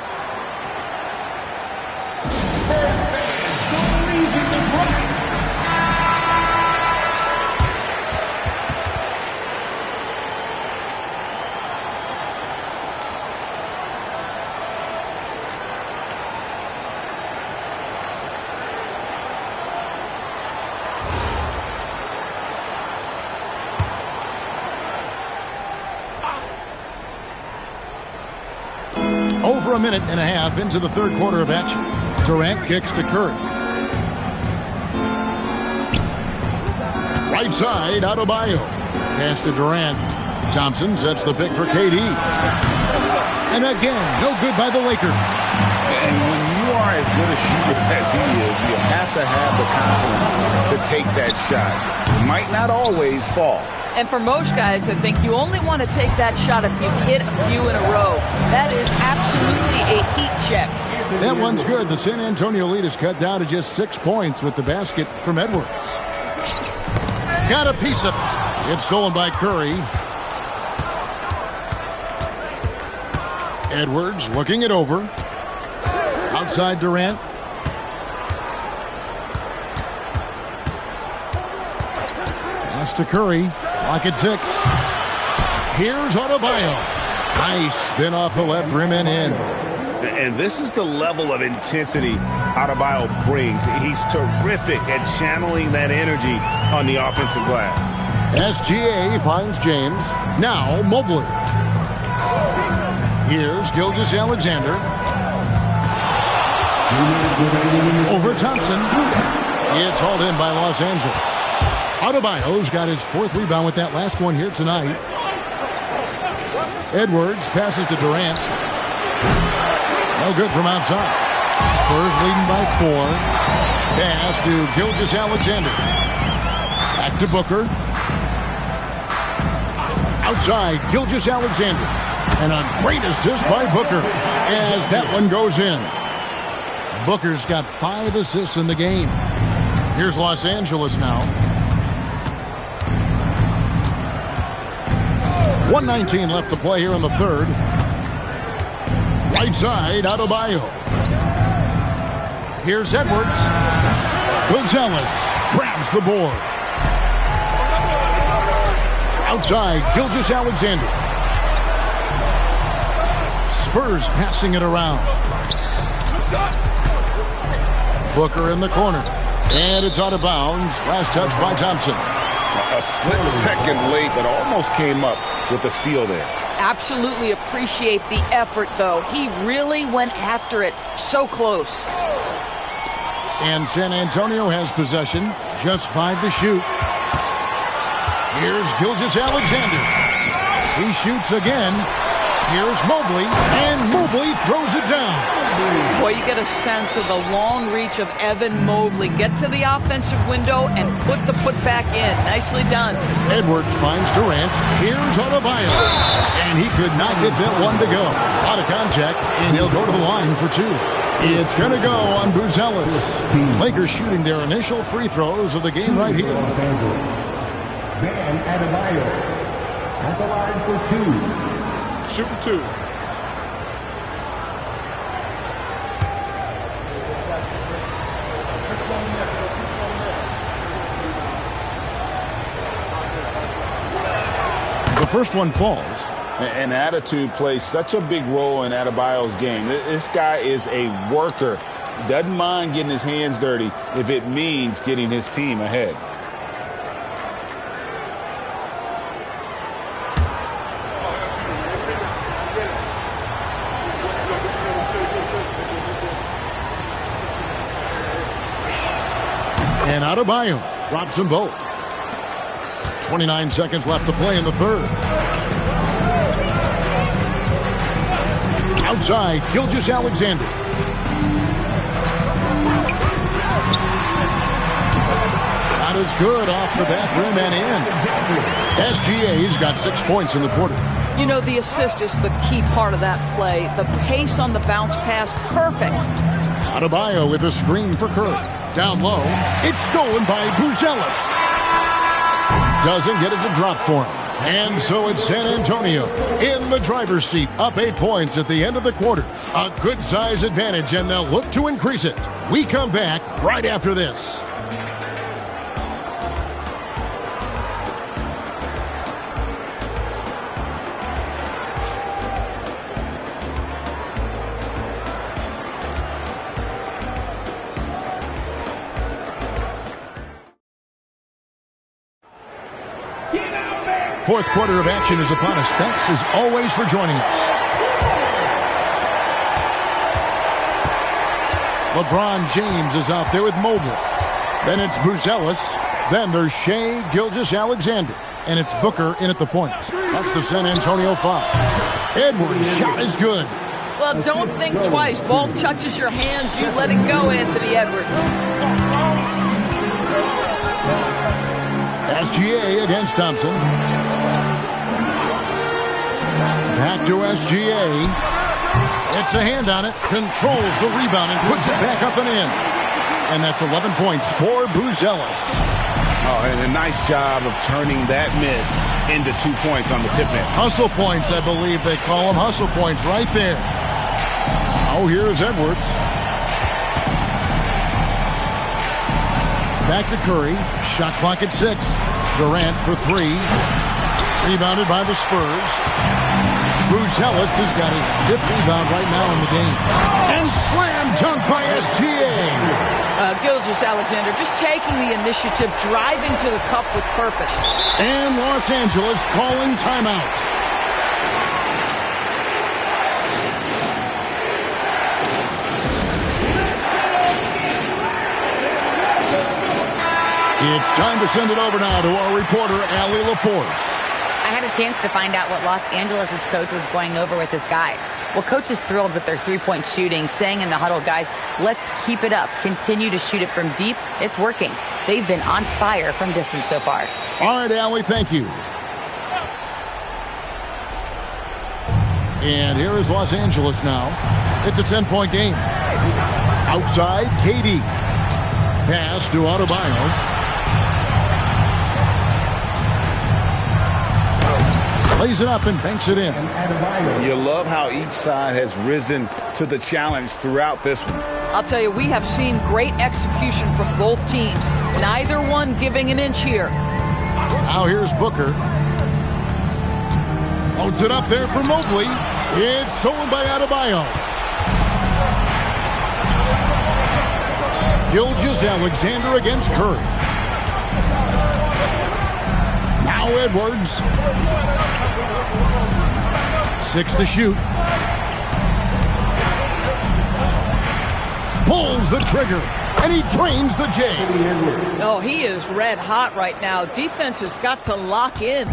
Over a minute and a half into the third quarter of action. Durant kicks to Curry. Right side, Adebayo. Pass to Durant. Thompson sets the pick for KD. And again, no good by the Lakers. And when you are as good a shooter as he is, you have to have the confidence to take that shot. It might not always fall. And for most guys, I think you only want to take that shot if you've hit a few in a row. That is absolutely a heat check. That one's good. The San Antonio lead is cut down to just 6 points with the basket from Edwards. Got a piece of it. It's stolen by Curry. Edwards looking it over. Outside Durant. Pass to Curry. Clock at 6. Here's Adebayo. Nice spin off the left rim and in. And this is the level of intensity Adebayo brings. He's terrific at channeling that energy on the offensive glass. SGA finds James. Now Mobley. Here's Gilgeous-Alexander. Over Thompson. It's hauled in by Los Angeles. Adebayo's got his 4th rebound with that last one here tonight. Edwards passes to Durant. No good from outside. Spurs leading by 4. Pass to Gilgeous-Alexander. Back to Booker. Outside, Gilgeous-Alexander. And a great assist by Booker as that one goes in. Booker's got 5 assists in the game. Here's Los Angeles now. 1:19 left to play here in the third. Right side, Adebayo. Here's Edwards. Gonzalez grabs the board. Outside, Gilgeous-Alexander. Spurs passing it around. Booker in the corner. And it's out of bounds. Last touch by Thompson. A split second late, but almost came up with a steal there. Absolutely appreciate the effort, though. He really went after it. So close. And San Antonio has possession. Just 5 to shoot. Here's Gilgeous-Alexander. He shoots again. Here's Mobley, and Mobley throws it down. Boy, you get a sense of the long reach of Evan Mobley. Get to the offensive window and put the putback in. Nicely done. Edwards finds Durant. Here's Adebayo. And he could not get that one to go. Out of contact, and he'll go to the line for 2. It's going to go on Buzelis. Lakers shooting their initial free throws of the game right here. Los Angeles. Bam Adebayo at the line for 2. Shooting 2. The first one falls. And attitude plays such a big role in Adebayo's game. This guy is a worker. Doesn't mind getting his hands dirty if it means getting his team ahead. And Adebayo drops them both. 29 seconds left to play in the third. Outside, Gilgeous-Alexander. Not as good off the back rim and in. SGA's got 6 points in the quarter. You know, the assist is the key part of that play. The pace on the bounce pass, perfect. Adebayo with a screen for Curry. Down low, it's stolen by Buzelis. Doesn't get it to drop for him. And so it's San Antonio in the driver's seat, up 8 points at the end of the quarter. A good size advantage, and they'll look to increase it. We come back right after this. Fourth quarter of action is upon us. Thanks as always for joining us. LeBron James is out there with Mobley. Then it's Buzelis. Then there's Shai Gilgeous-Alexander. And it's Booker in at the point. That's the San Antonio foul. Edwards' shot is good. Well, don't think twice. Ball touches your hands, you let it go, Anthony Edwards. SGA against Thompson. Back to SGA. It's a hand on it. Controls the rebound and puts it back up and in. And that's 11 points for Buzelis. Oh, and a nice job of turning that miss into 2 points on the tip net. Hustle points, I believe they call them. Hustle points right there. Oh, here's Edwards. Back to Curry. Shot clock at 6. Durant for 3. Rebounded by the Spurs. Buzelis has got his 5th rebound right now in the game. And slam dunk by SGA. Gilgeous-Alexander just taking the initiative, driving to the cup with purpose. And Los Angeles calling timeout. It's time to send it over now to our reporter, Allie LaForce. I had a chance to find out what Los Angeles' coach was going over with his guys. Well, coach is thrilled with their three-point shooting, saying in the huddle, guys, let's keep it up. Continue to shoot it from deep. It's working. They've been on fire from distance so far. All right, Allie, thank you. And here is Los Angeles now. It's a 10-point game. Outside, KD. Pass to Adebayo. Lays it up and banks it in. You love how each side has risen to the challenge throughout this one. I'll tell you, we have seen great execution from both teams. Neither one giving an inch here. Now here's Booker. Loads it up there for Mobley. It's stolen by Adebayo. Gilgeous-Alexander against Curry. Now Edwards. 6 to shoot. Pulls the trigger, and he drains the J. Oh, he is red hot right now. Defense has got to lock in.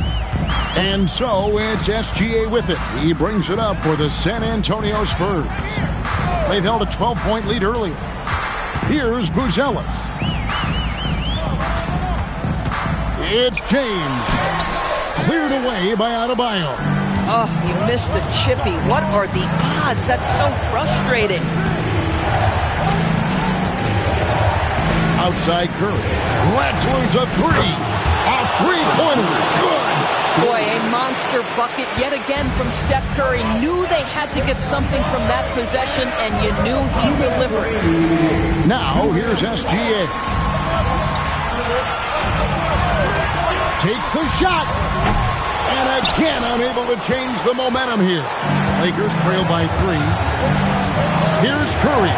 And so it's SGA with it. He brings it up for the San Antonio Spurs. They've held a 12-point lead earlier. Here's Buzelis. It's James. Cleared away by Adebayo. Oh, he missed the chippy. What are the odds? That's so frustrating. Outside Curry. Lets loose a three. A three-pointer. Good. Boy, a monster bucket yet again from Steph Curry. Knew they had to get something from that possession, and you knew he'd deliver it. Now, here's SGA. Takes the shot. And again, unable to change the momentum here. Lakers trail by 3. Here's Curry.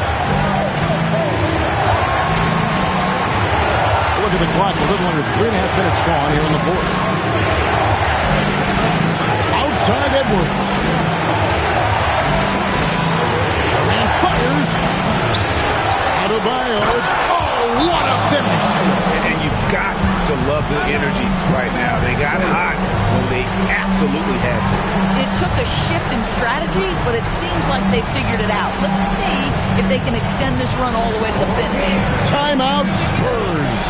Look at the clock. A little under 3.5 minutes gone here in the fourth. Outside Edwards. And fires. Adebayo. Oh, what a finish. And you've got to love the energy right now. They got hot when they absolutely had to. It took a shift in strategy, but it seems like they figured it out. Let's see if they can extend this run all the way to the finish. Timeout Spurs.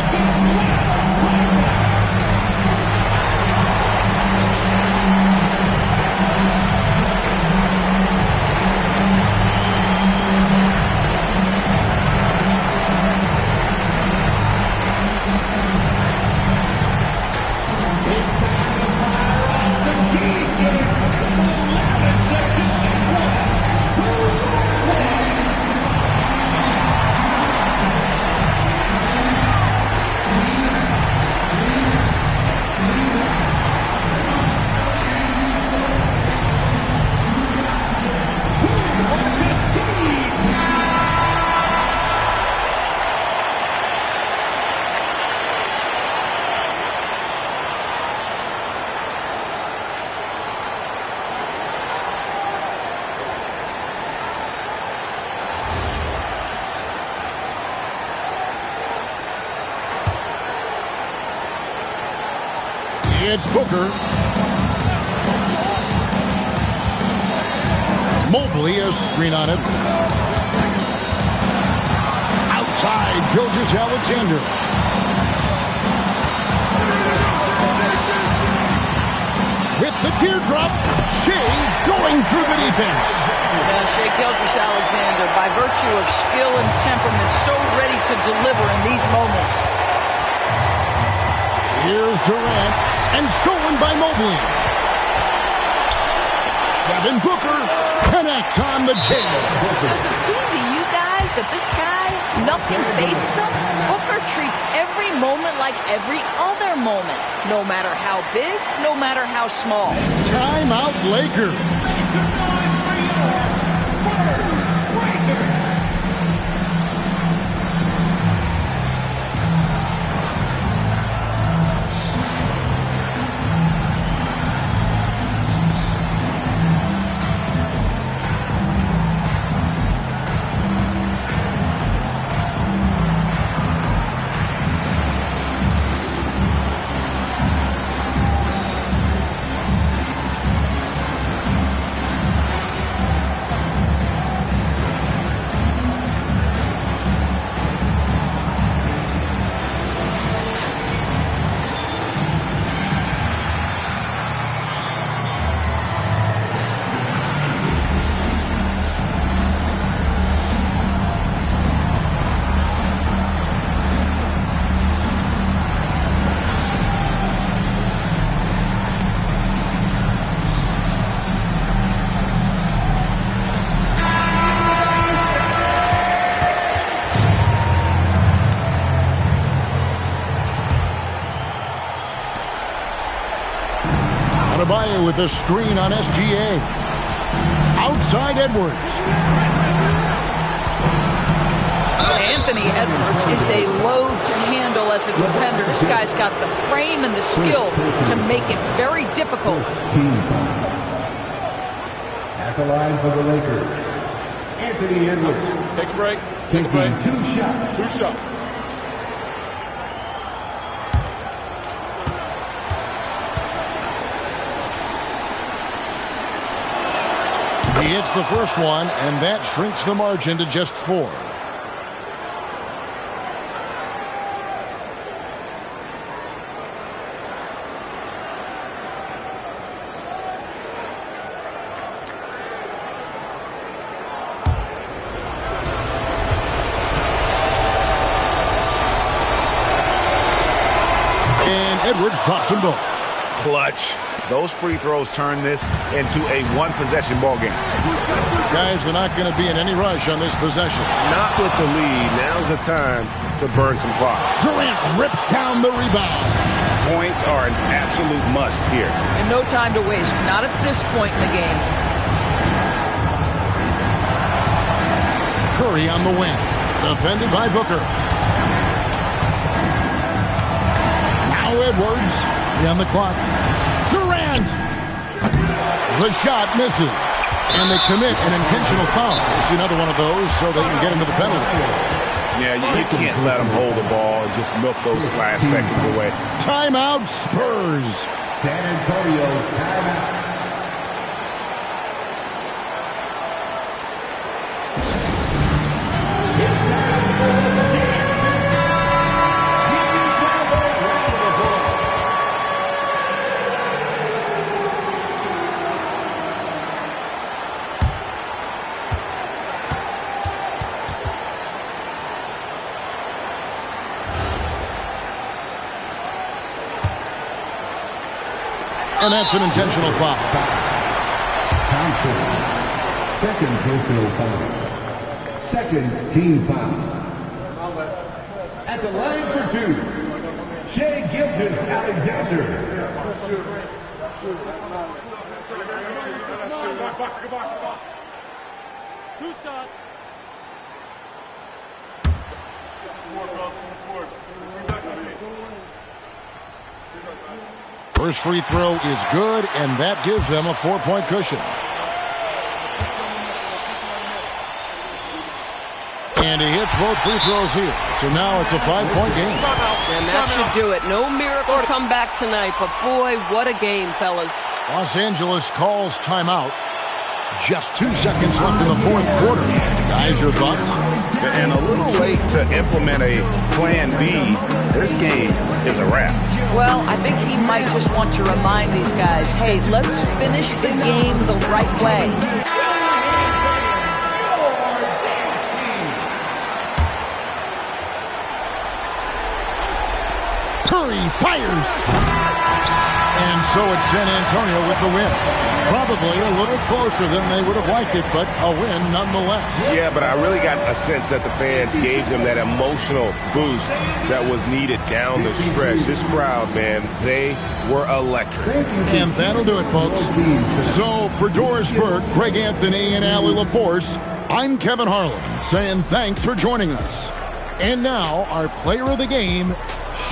It's Booker. Mobley, a screen on Edwards. Outside, Gilgeous-Alexander. With the teardrop, Shea going through the defense. Yeah, Shea Gilgeous-Alexander, by virtue of skill and temperament, so ready to deliver in these moments. Here's Durant, and stolen by Mobley. Devin Booker connects on the J. Does it seem to you guys that this guy, nothing phases him? Booker treats every moment like every other moment, no matter how big, no matter how small. Timeout Lakers. Adebayo with the screen on SGA. Outside Edwards. Anthony Edwards is a load to handle as a defender. This guy's got the frame and the skill to make it very difficult. At the line for the Lakers, Anthony Edwards. Take a break. Take a break. Taking 2 shots. 2 shots. He hits the first one, and that shrinks the margin to just 4. And Edwards drops them both. Clutch. Those free throws turn this into a one-possession ball game. Guys, they're not going to be in any rush on this possession. Not with the lead. Now's the time to burn some clock. Durant rips down the rebound. Points are an absolute must here. And no time to waste. Not at this point in the game. Curry on the wing. Defended by Booker. Now Edwards. On the clock. Durant! The shot misses. And they commit an intentional foul. It's another one of those so they can get into the penalty. Yeah, you can't let them hold the ball and just milk those last seconds away. Timeout Spurs. San Antonio timeout. And that's an intentional foul. Thompson. Second personal foul. Second team foul. At the line for 2, Shai Gilgeous-Alexander. Two shots. First free throw is good, and that gives them a 4-point cushion. And he hits both free throws here. So now it's a 5-point game. And that should do it. No miracle comeback tonight, but boy, what a game, fellas. Los Angeles calls timeout. Just 2 seconds left in the fourth quarter. Guys, your thoughts? And a little late to implement a plan B. This game is a wrap. Well, I think he might just want to remind these guys, hey, let's finish the game the right way. Curry fires. And so it's San Antonio with the win. Probably a little closer than they would have liked it, but a win nonetheless. Yeah, but I really got a sense that the fans gave them that emotional boost that was needed down the stretch. This crowd, man, they were electric. And that'll do it, folks. So for Doris Burke, Craig Anthony, and Allie LaForce, I'm Kevin Harlan saying thanks for joining us. And now our player of the game,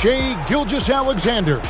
Shai Gilgeous-Alexander.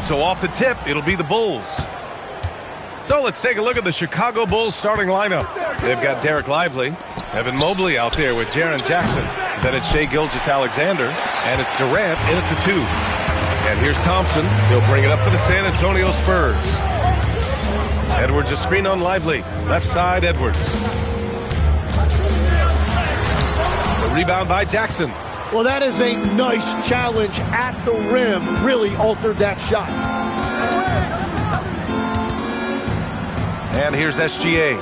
And so off the tip, it'll be the Bulls. So let's take a look at the Chicago Bulls starting lineup. They've got Derek Lively, Evan Mobley out there with Jaren Jackson. Then it's Shai Gilgeous-Alexander, and it's Durant in at the 2. And here's Thompson. He'll bring it up for the San Antonio Spurs. Edwards a screen on Lively. Left side, Edwards. The rebound by Jackson. Well, that is a nice challenge at the rim. Really altered that shot. And here's SGA.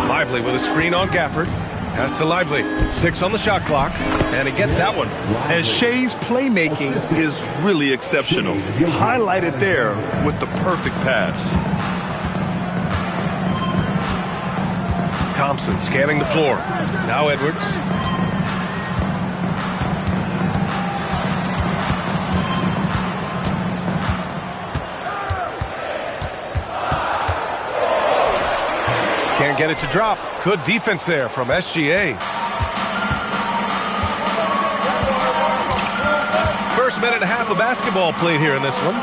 Lively with a screen on Gafford. Pass to Lively. 6 on the shot clock. And he gets that one. And Shai's playmaking is really exceptional. Highlighted there with the perfect pass. Thompson scanning the floor. Now Edwards. Can't get it to drop. Good defense there from SGA. First minute and a half of basketball played here in this one.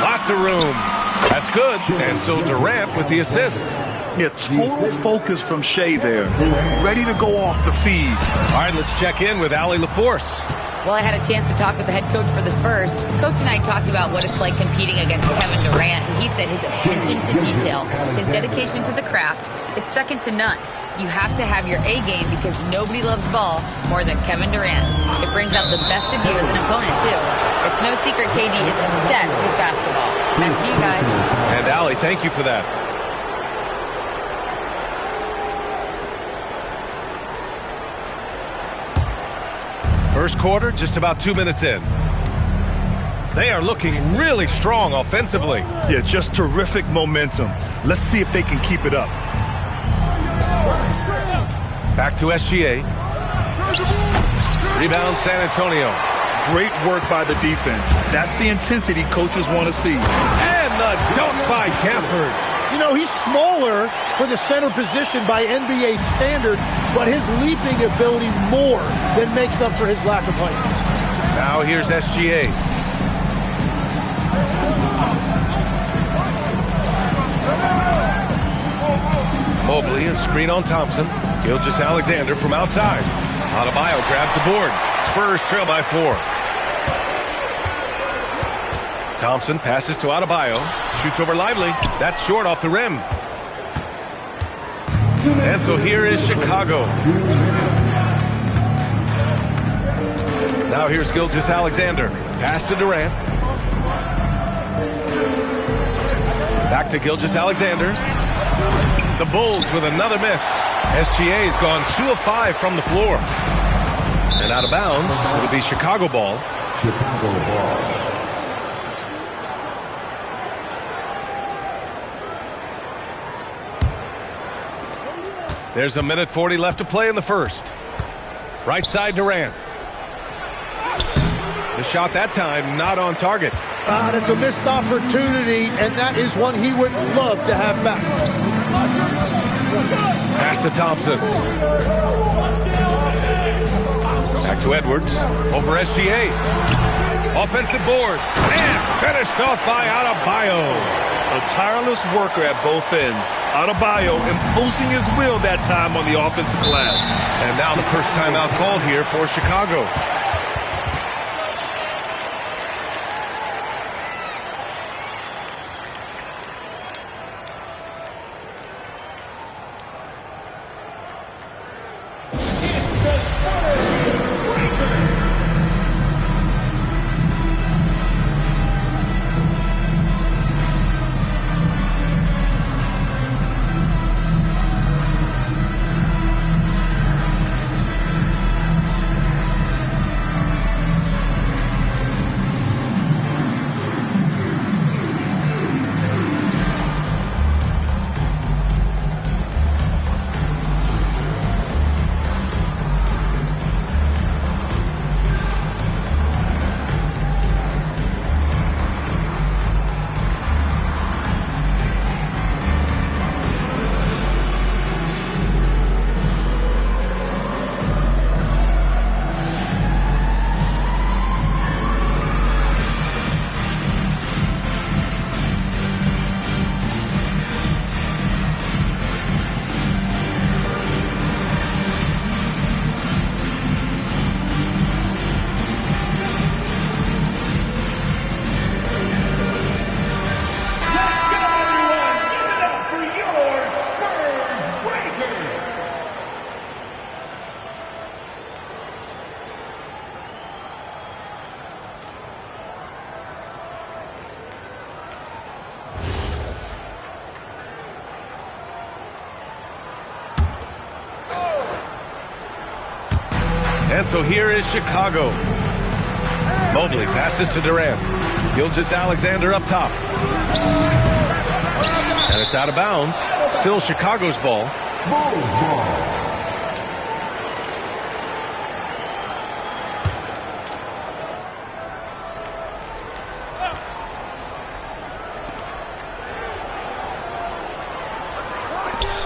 Lots of room. That's good. And so Durant with the assist. Yeah, total focus from Shai there. Ready to go off the feed. All right, let's check in with Allie LaForce. Well, I had a chance to talk with the head coach for the Spurs. Coach and I talked about what it's like competing against Kevin Durant, and he said his attention to detail, his dedication to the craft, it's second to none. You have to have your A game because nobody loves ball more than Kevin Durant. It brings out the best of you as an opponent, too. It's no secret KD is obsessed with basketball. Back to you guys. And Allie, thank you for that. First quarter, just about 2 minutes in. They are looking really strong offensively. Yeah, just terrific momentum. Let's see if they can keep it up. Back to SGA. Rebound San Antonio. Great work by the defense. That's the intensity coaches want to see. And the dunk by Gafford. You know, he's smaller for the center position by NBA standard, but his leaping ability more than makes up for his lack of height. Now here's SGA. Mobley, a screen on Thompson. Gilgeous-Alexander from outside. Adebayo grabs the board. Spurs trail by 4. Thompson passes to Adebayo. Shoots over Lively. That's short off the rim. And so here is Chicago. Now here's Gilgeous-Alexander. Pass to Durant. Back to Gilgeous-Alexander. The Bulls with another miss. SGA's gone 2 of 5 from the floor. And out of bounds, it'll be Chicago ball. Chicago ball. There's 1:40 left to play in the first. Right side Durant. The shot that time not on target. That's a missed opportunity, and that is one he would love to have back. Pass to Thompson. Back to Edwards. Over SGA. Offensive board. And finished off by Adebayo. A tireless worker at both ends. Adebayo imposing his will that time on the offensive glass. And now the first timeout called here for Chicago. And so here is Chicago. Mobley passes to Durant. Gilgeous-Alexander up top. And it's out of bounds. Still Chicago's ball. Bulls ball.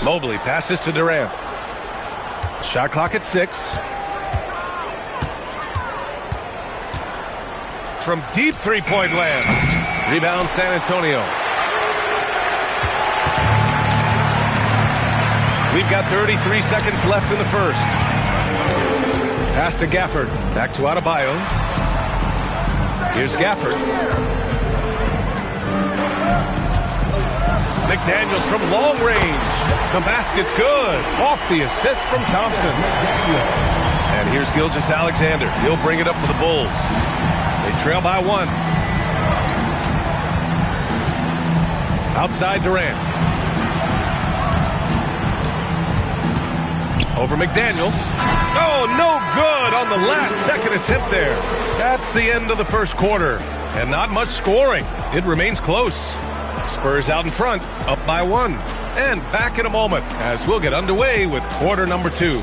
Mobley passes to Durant. Shot clock at 6. From deep three-point land. Rebound San Antonio. We've got 33 seconds left in the first. Pass to Gafford. Back to Adebayo. Here's Gafford. McDaniels from long range. The basket's good. Off the assist from Thompson. And here's Gilgeous-Alexander. He'll bring it up for the Bulls. They trail by 1. Outside Durant. Over McDaniels. Oh, no good on the last second attempt there. That's the end of the first quarter. And not much scoring. It remains close. Spurs out in front, up by 1. And back in a moment as we'll get underway with quarter number 2.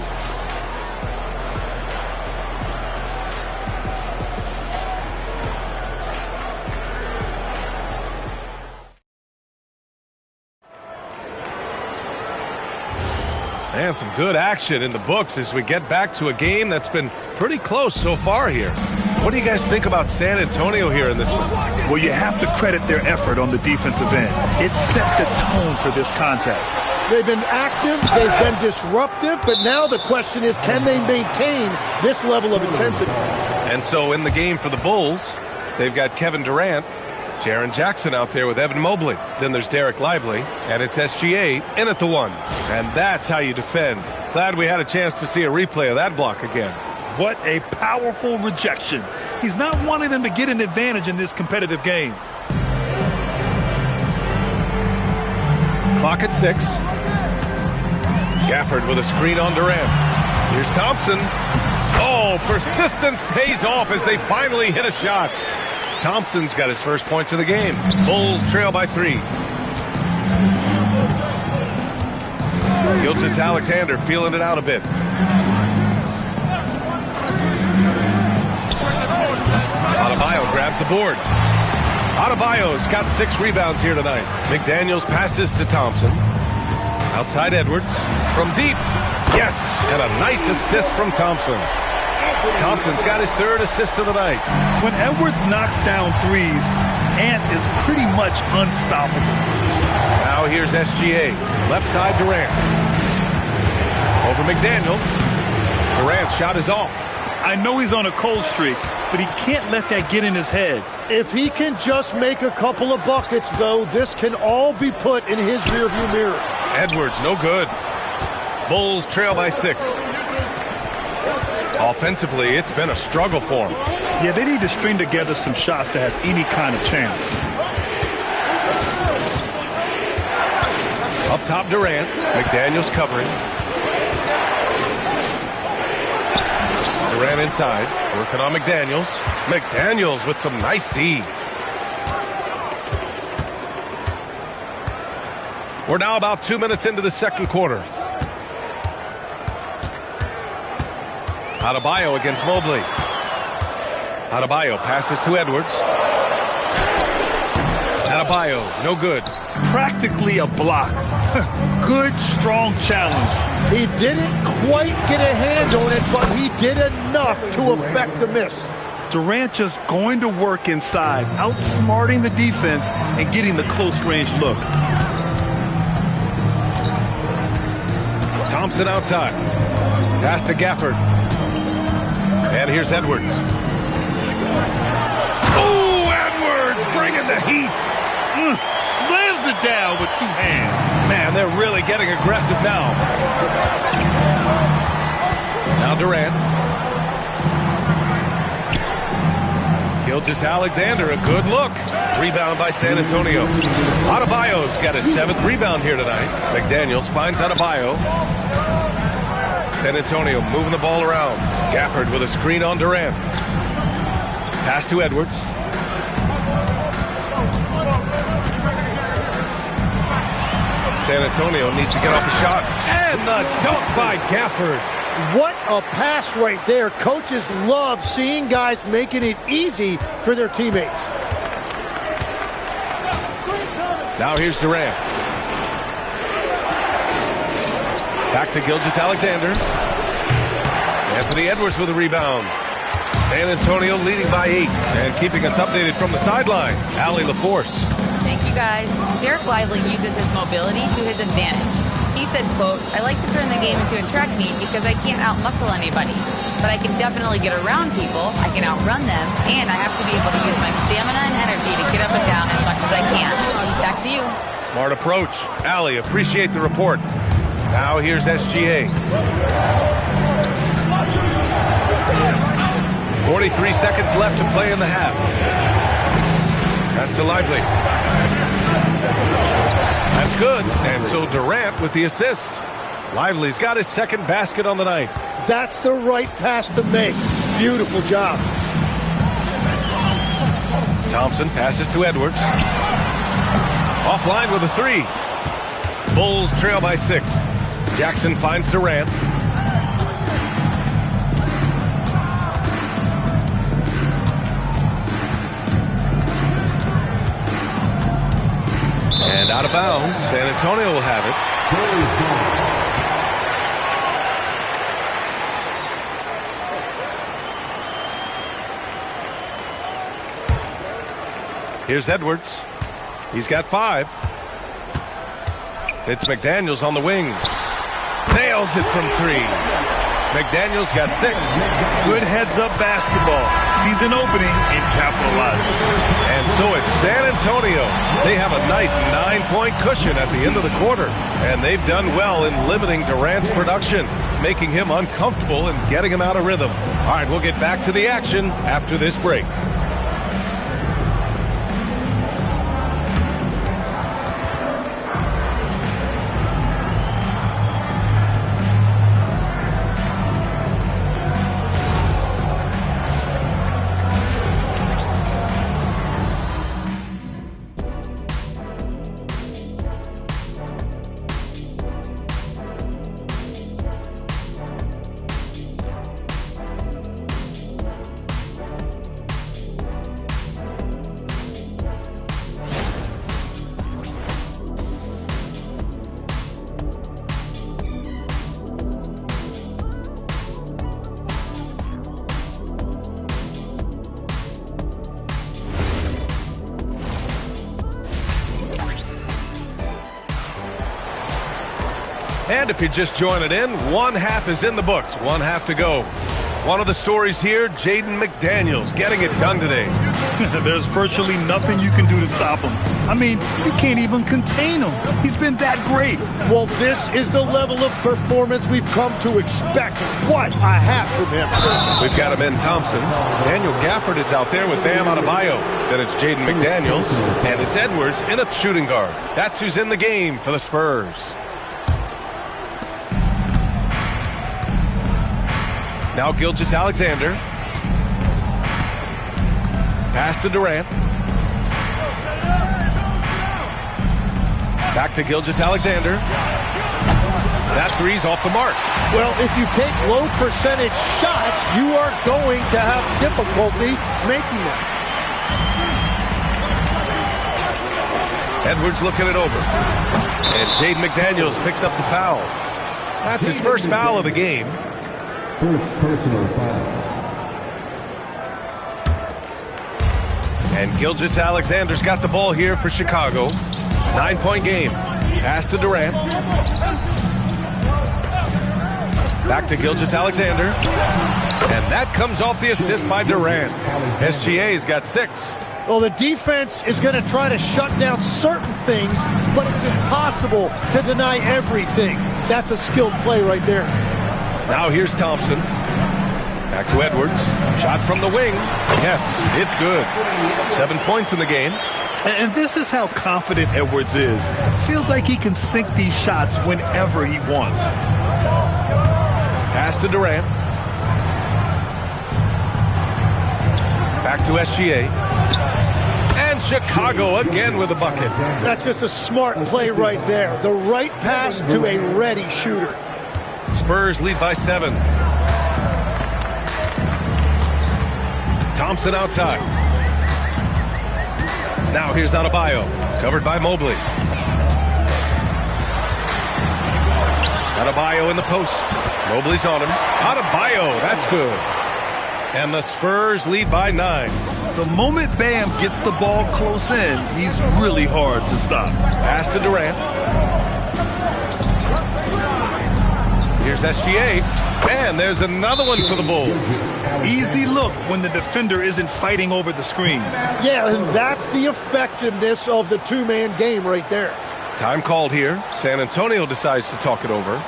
And some good action in the books as we get back to a game that's been pretty close so far here. What do you guys think about San Antonio here in this one? Well, you have to credit their effort on the defensive end. It set the tone for this contest. They've been active, they've been disruptive, but now the question is, can they maintain this level of intensity? And so in the game for the Bulls, they've got Kevin Durant, Jaren Jackson out there with Evan Mobley. Then there's Derek Lively, and it's SGA in at the 1. And that's how you defend. Glad we had a chance to see a replay of that block again. What a powerful rejection. He's not wanting them to get an advantage in this competitive game. Clock at 6. Gafford with a screen on Durant. Here's Thompson. Oh, persistence pays off as they finally hit a shot. Thompson's got his first points of the game. Bulls trail by 3. Gilgeous-Alexander feeling it out a bit. Adebayo grabs the board. Adebayo's got 6 rebounds here tonight. McDaniels passes to Thompson. Outside Edwards. From deep. Yes, and a nice assist from Thompson. Thompson's got his 3rd assist of the night. When Edwards knocks down threes, Ant is pretty much unstoppable. Now here's SGA. Left side Durant. Over McDaniels. Durant's shot is off. I know he's on a cold streak, but he can't let that get in his head. If he can just make a couple of buckets, though, this can all be put in his rearview mirror. Edwards, no good. Bulls trail by 6. Offensively, it's been a struggle for them. Yeah, they need to string together some shots to have any kind of chance. Up top, Durant. McDaniels covering. Durant inside, working on McDaniels. McDaniels with some nice D. We're now about 2 minutes into the second quarter. Adebayo against Mobley. Adebayo passes to Edwards. Adebayo, no good. Practically a block. Good, strong challenge. He didn't quite get a hand on it, but he did enough to affect the miss. Durant just going to work inside, outsmarting the defense and getting the close-range look. Thompson outside. Pass to Gafford. And here's Edwards. Oh, Edwards bringing the heat. Slams it down with 2 hands. Man, they're really getting aggressive now. Now Durant. Gilgeous-Alexander, a good look. Rebound by San Antonio. Adebayo's got his 7th rebound here tonight. McDaniels finds Adebayo. San Antonio moving the ball around. Gafford with a screen on Durant. Pass to Edwards. San Antonio needs to get off a shot. And the dunk by Gafford. What a pass right there. Coaches love seeing guys making it easy for their teammates. Now here's Durant. Back to Gilgeous-Alexander. Anthony Edwards with a rebound. San Antonio leading by 8 and keeping us updated from the sideline. Allie LaForce. Thank you, guys. Derek Lively uses his mobility to his advantage. He said, quote, "I like to turn the game into a track meet because I can't outmuscle anybody. But I can definitely get around people, I can outrun them, and I have to be able to use my stamina and energy to get up and down as much as I can." Back to you. Smart approach. Allie, appreciate the report. Now here's SGA. 43 seconds left to play in the half. Pass to Lively. That's good. And so Durant with the assist. Lively's got his second basket on the night. That's the right pass to make. Beautiful job. Thompson passes to Edwards. Offline with a 3. Bulls trail by 6. Jackson finds Durant. And out of bounds. San Antonio will have it. Here's Edwards. He's got 5. It's McDaniels on the wing. Nails it from 3. McDaniels got 6. Good heads-up basketball. Sees an opening and capitalizes. And so it's San Antonio. They have a nice 9-point cushion at the end of the quarter. And they've done well in limiting Durant's production, making him uncomfortable and getting him out of rhythm. All right, we'll get back to the action after this break. And if you're just joining in, one half is in the books. One half to go. One of the stories here, Jaden McDaniels getting it done today. There's virtually nothing you can do to stop him. I mean, you can't even contain him. He's been that great. Well, this is the level of performance we've come to expect. What a half from him. We've got him in Thompson. Daniel Gafford is out there with Bam Adebayo. Then it's Jaden McDaniels. And it's Edwards in a shooting guard. That's who's in the game for the Spurs. Now Gilgeous-Alexander. Pass to Durant. Back to Gilgeous-Alexander. That three's off the mark. Well, if you take low percentage shots, you are going to have difficulty making them. Edwards looking it over. And Jaden McDaniels picks up the foul. That's his first foul of the game. First personal foul. And Gilgeous-Alexander's got the ball here for Chicago. 9-point game. Pass to Durant. Back to Gilgeous-Alexander. And that comes off the assist by Durant. SGA's got 6. Well, the defense is going to try to shut down certain things, but it's impossible to deny everything. That's a skilled play right there. Now here's Thompson. Back to Edwards. Shot from the wing. Yes, it's good. 7 points in the game. And this is how confident Edwards is. Feels like he can sink these shots whenever he wants. Pass to Durant. Back to SGA. And Chicago again with a bucket. That's just a smart play right there. The right pass to a ready shooter. Spurs lead by 7. Thompson outside. Now here's Adebayo, covered by Mobley. Adebayo in the post. Mobley's on him. Adebayo, that's good. And the Spurs lead by 9. The moment Bam gets the ball close in, he's really hard to stop. Pass to Durant. Here's SGA. And there's another one for the Bulls. Easy look when the defender isn't fighting over the screen. Yeah, and that's the effectiveness of the two-man game right there. Time called here. San Antonio decides to talk it over.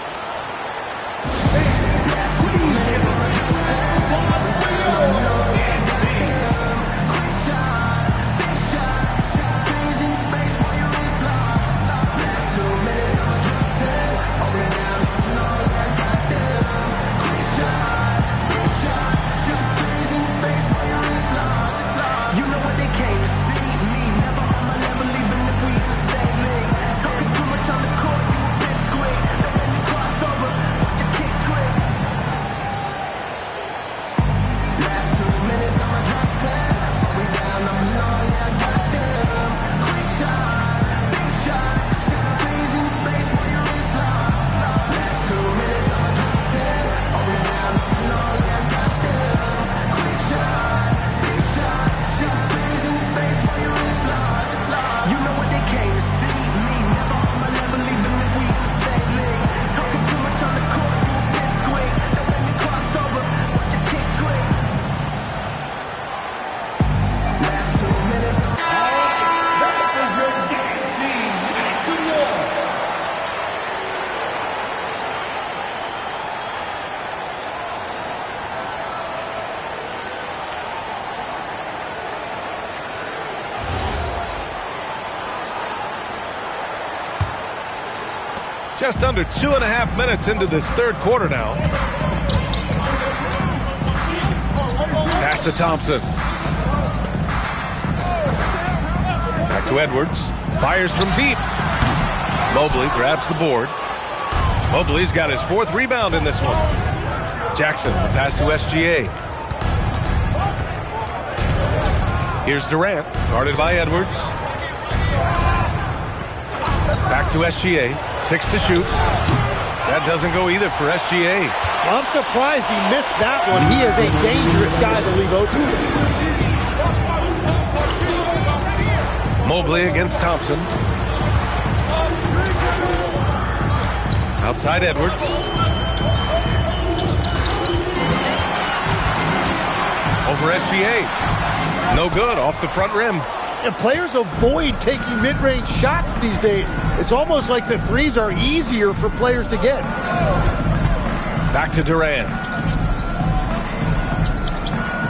Just under 2.5 minutes into this third quarter now. Pass to Thompson. Back to Edwards. Fires from deep. Mobley grabs the board. Mobley's got his 4th rebound in this one. Jackson, the pass to SGA. Here's Durant, guarded by Edwards. Back to SGA. 6 to shoot. That doesn't go either for SGA. Well, I'm surprised he missed that one. He is a dangerous guy to leave open. Mobley against Thompson. Outside Edwards. Over SGA. No good, off the front rim. And players avoid taking mid-range shots these days. It's almost like the threes are easier for players to get. Back to Durant.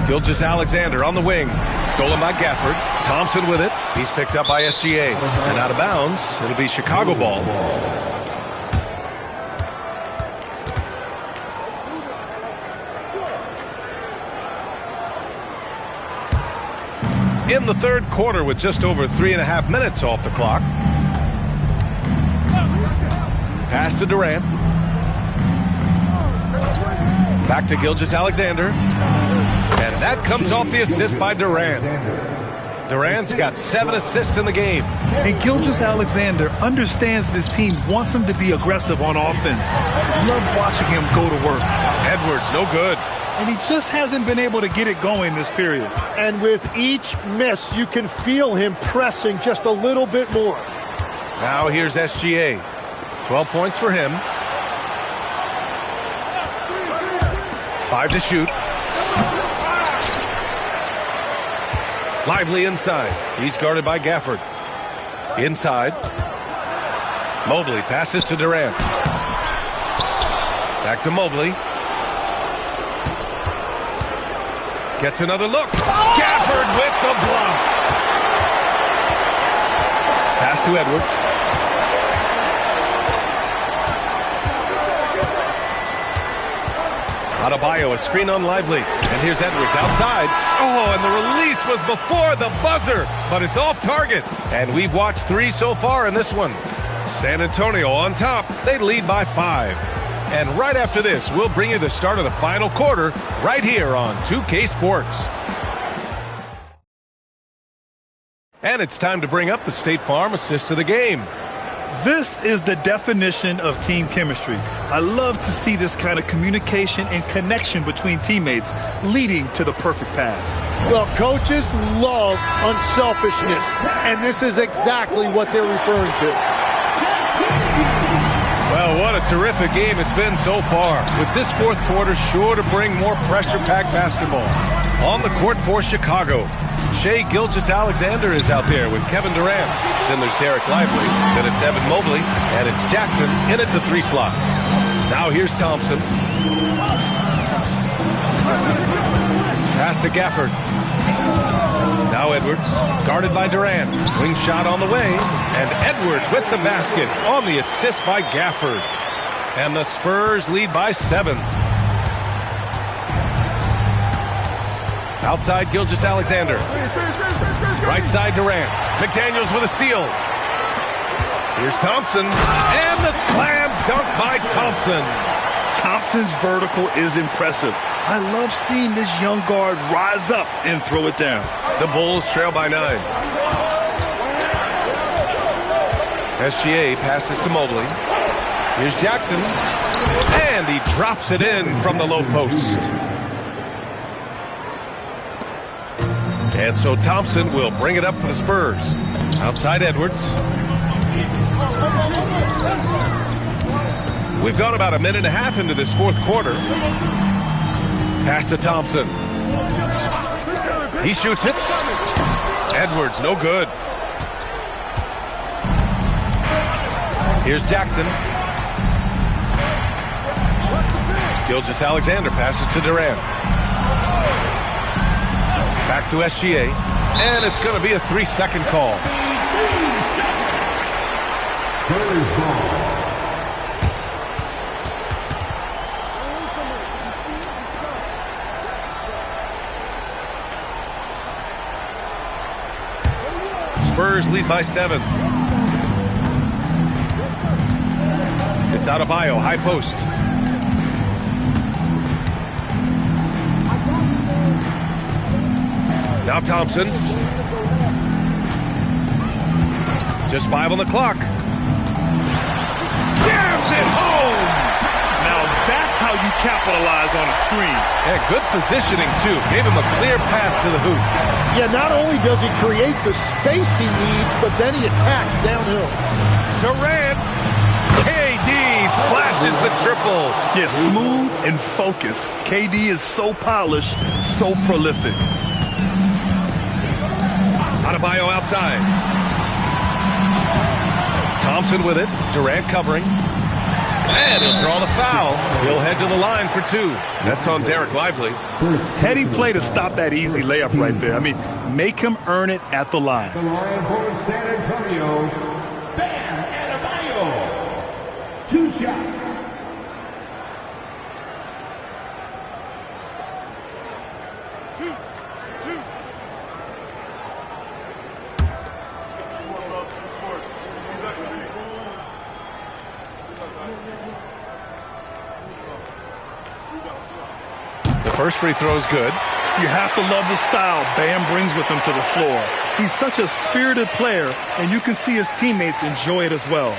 Gilgeous-Alexander on the wing. Stolen by Gafford. Thompson with it. He's picked up by SGA. And out of bounds, it'll be Chicago ball. In the third quarter with just over 3.5 minutes off the clock. Pass to Durant. Back to Gilgeous-Alexander. And that comes off the assist by Durant. Durant's got 7 assists in the game. And Gilgeous-Alexander understands this team wants him to be aggressive on offense. Love watching him go to work. Edwards, no good. And he just hasn't been able to get it going this period. And with each miss, you can feel him pressing just a little bit more. Now here's SGA. 12 points for him. 5 to shoot. Lively inside. He's guarded by Gafford. Inside. Mobley passes to Durant. Back to Mobley. Gets another look. Gafford with the block. Pass to Edwards. Adebayo, a screen on Lively. And here's Edwards outside. Oh, and the release was before the buzzer, but it's off target. And we've watched 3 so far in this one. San Antonio on top. They lead by 5. And right after this, we'll bring you the start of the final quarter right here on 2K Sports. And it's time to bring up the State Farm assist of the game. This is the definition of team chemistry. I love to see this kind of communication and connection between teammates leading to the perfect pass. Well, coaches love unselfishness, and this is exactly what they're referring to. Well, what a terrific game it's been so far, with this fourth quarter sure to bring more pressure-packed basketball. On the court for Chicago, Shai Gilgeous-Alexander is out there with Kevin Durant. Then there's Derek Lively. Then it's Evan Mobley. And it's Jackson in at the 3 slot. Now here's Thompson. Pass to Gafford. Now Edwards, guarded by Durant. Wing shot on the way. And Edwards with the basket on the assist by Gafford. And the Spurs lead by 7. Outside Gilgeous-Alexander. Right side Durant. McDaniels with a steal. Here's Thompson. And the slam dunk by Thompson. Thompson's vertical is impressive. I love seeing this young guard rise up and throw it down. The Bulls trail by 9. SGA passes to Mobley. Here's Jackson. And he drops it in from the low post. And so Thompson will bring it up for the Spurs. Outside Edwards. We've gone about a minute and a half into this fourth quarter. Pass to Thompson. He shoots it. Edwards, no good. Here's Jackson. Gilgeous-Alexander passes to Durant. Back to SGA. And it's going to be a 3-second call. Spurs ball. Spurs lead by 7. It's Adebayo, high post. Now Thompson. Just 5 on the clock. Jams it home! Now that's how you capitalize on a screen. And good positioning, too. Gave him a clear path to the hoop. Yeah, not only does he create the space he needs, but then he attacks downhill. Durant. KD splashes the triple. Yeah, smooth and focused. KD is so polished, so prolific. Adebayo outside. Thompson with it. Durant covering. And he'll draw the foul. He'll head to the line for 2. That's on Derek Lively. Heady play to stop that easy layup right there. I mean, make him earn it at the line. The line for San Antonio, Bam Adebayo. 2 shots. The first free throw is good. You have to love the style Bam brings with him to the floor. He's such a spirited player, and you can see his teammates enjoy it as well.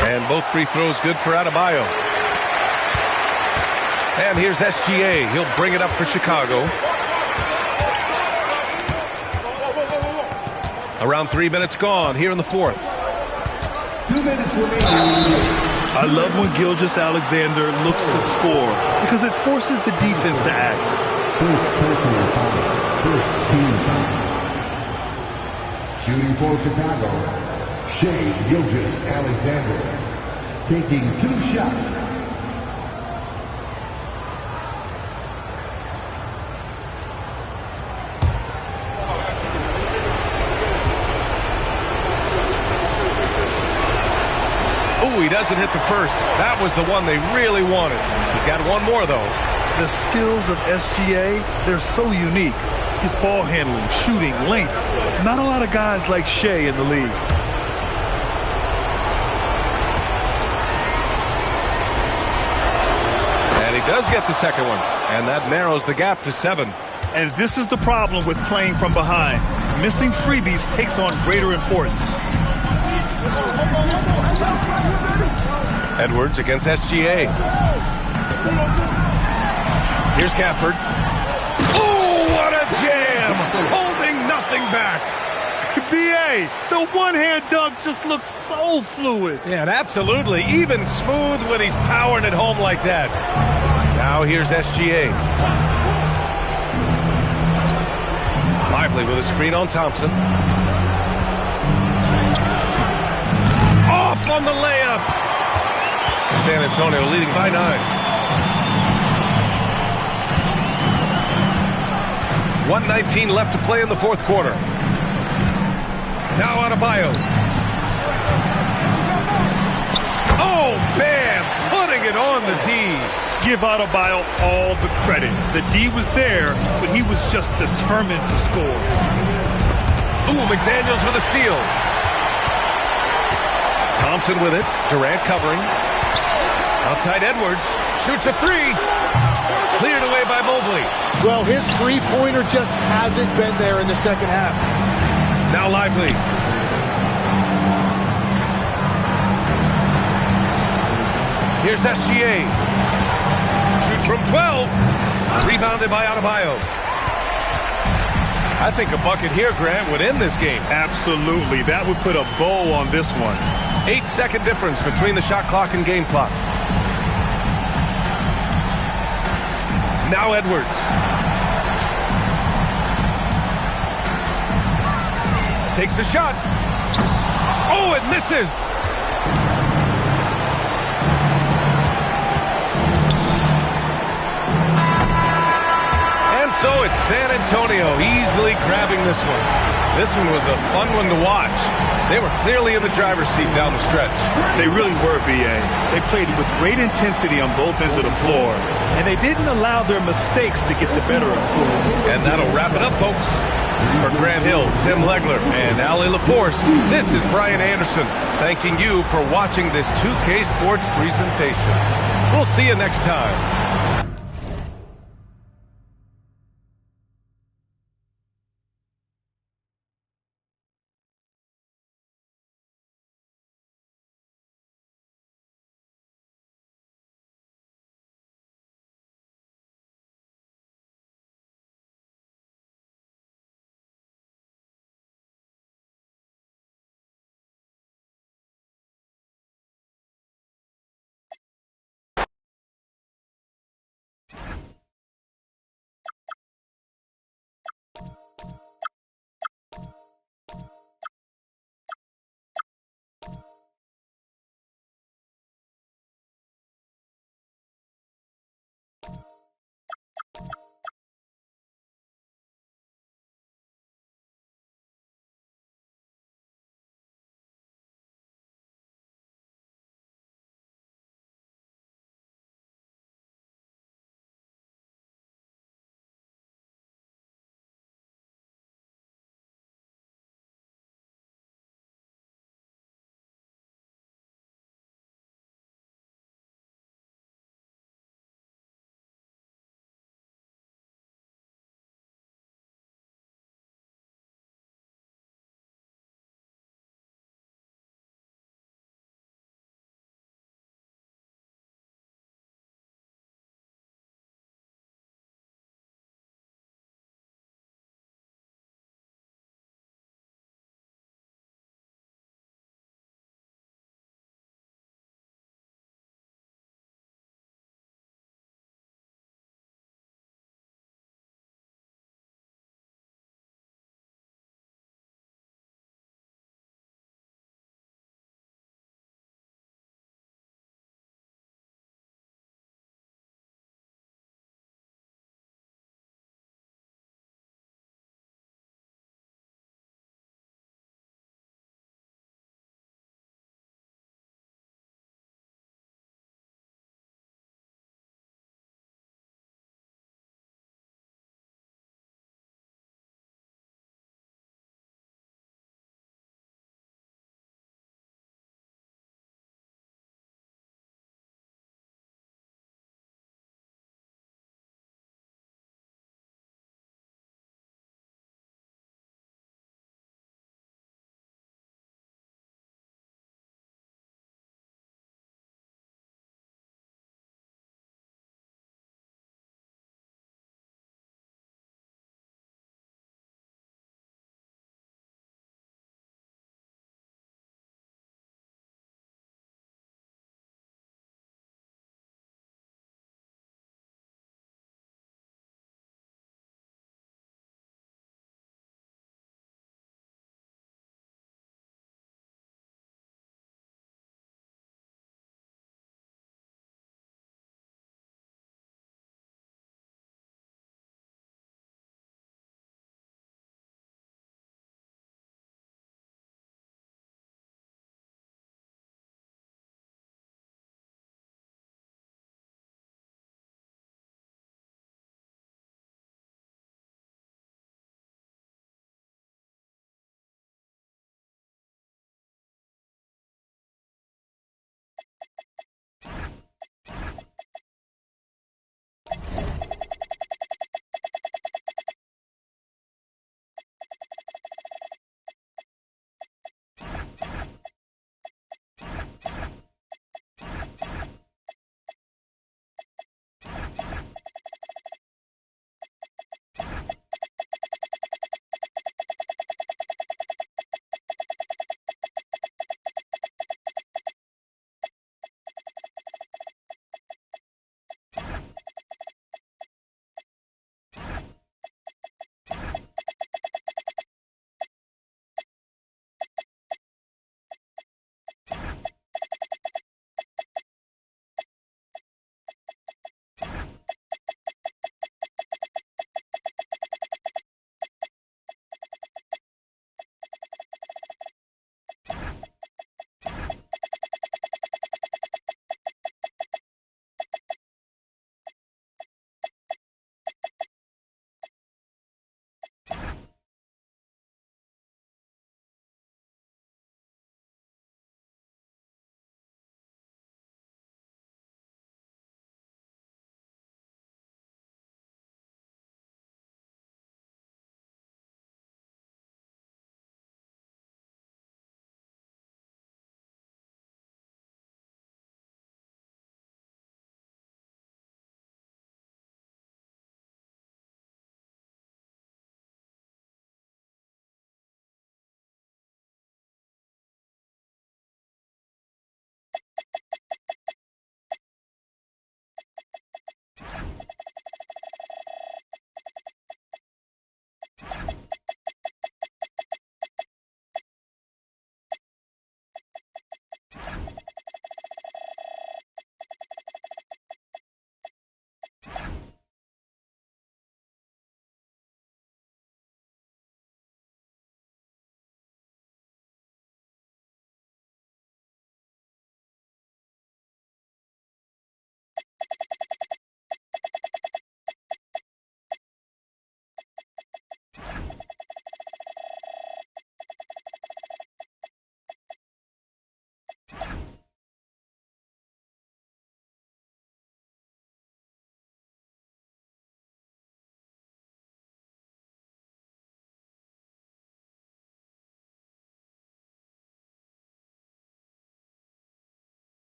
And both free throws good for Adebayo. And here's SGA. He'll bring it up for Chicago. Around 3 minutes gone here in the fourth. 2 minutes remaining. I love when Gilgeous-Alexander looks to score because it forces the defense to act. First personal foul. First team foul. Shooting for Chicago, Shai Gilgeous-Alexander. Taking 2 shots. Oh, he doesn't hit the first. That was the one they really wanted. He's got one more, though. The skills of SGA, they're so unique. His ball handling, shooting, length. Not a lot of guys like Shea in the league. And he does get the second one. And that narrows the gap to 7. And this is the problem with playing from behind. Missing freebies takes on greater importance. Edwards against SGA. Here's Gafford. Oh, what a jam! Holding nothing back. B.A., the one-hand dunk just looks so fluid. Yeah, and absolutely. Even smooth when he's powering it home like that. Now here's SGA. Lively with a screen on Thompson. Off on the layup. San Antonio leading by 9. 1:19 left to play in the fourth quarter. Now Adebayo. Oh, bam! Putting it on the D. Give Adebayo all the credit. The D was there, but he was just determined to score. Ooh, McDaniels with a steal. Thompson with it. Durant covering. Outside Edwards. Shoots a three. Cleared away by Mobley. Well, his three-pointer just hasn't been there in the second half. Now Lively. Here's SGA. Shoots from 12. Rebounded by Adebayo. I think a bucket here, Grant, would end this game. Absolutely. That would put a bow on this one. 8-second difference between the shot clock and game clock. Now Edwards. Takes the shot. Oh, it misses. And so it's San Antonio easily grabbing this one. This one was a fun one to watch. They were clearly in the driver's seat down the stretch. They really were, B.A. They played with great intensity on both ends of the floor, and they didn't allow their mistakes to get the better of them. And that'll wrap it up, folks. For Grant Hill, Tim Legler, and Allie LaForce, this is Brian Anderson thanking you for watching this 2K Sports presentation. We'll see you next time.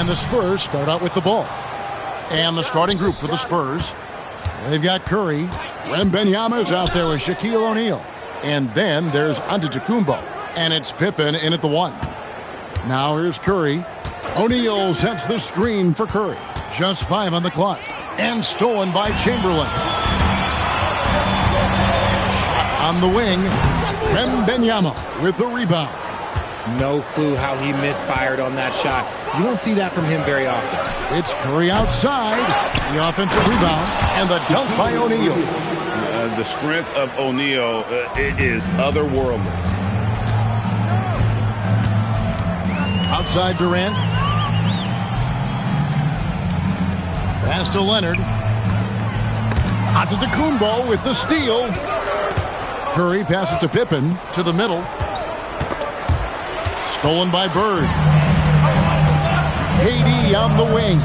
And the Spurs start out with the ball. And the starting group for the Spurs. They've got Curry. Wembanyama's out there with Shaquille O'Neal. And then there's Antetokounmpo. And it's Pippen in at the 1. Now here's Curry. O'Neal sets the screen for Curry. Just 5 on the clock. And stolen by Chamberlain. Shot on the wing. Wembanyama with the rebound. No clue how he misfired on that shot. You don't see that from him very often. It's Curry outside. The offensive rebound. And the dunk by O'Neal. The strength of O'Neal is otherworldly. Outside Durant. Pass to Leonard. Antetokounmpo with the steal. Curry passes to Pippen to the middle. Stolen by Bird. KD on the wing.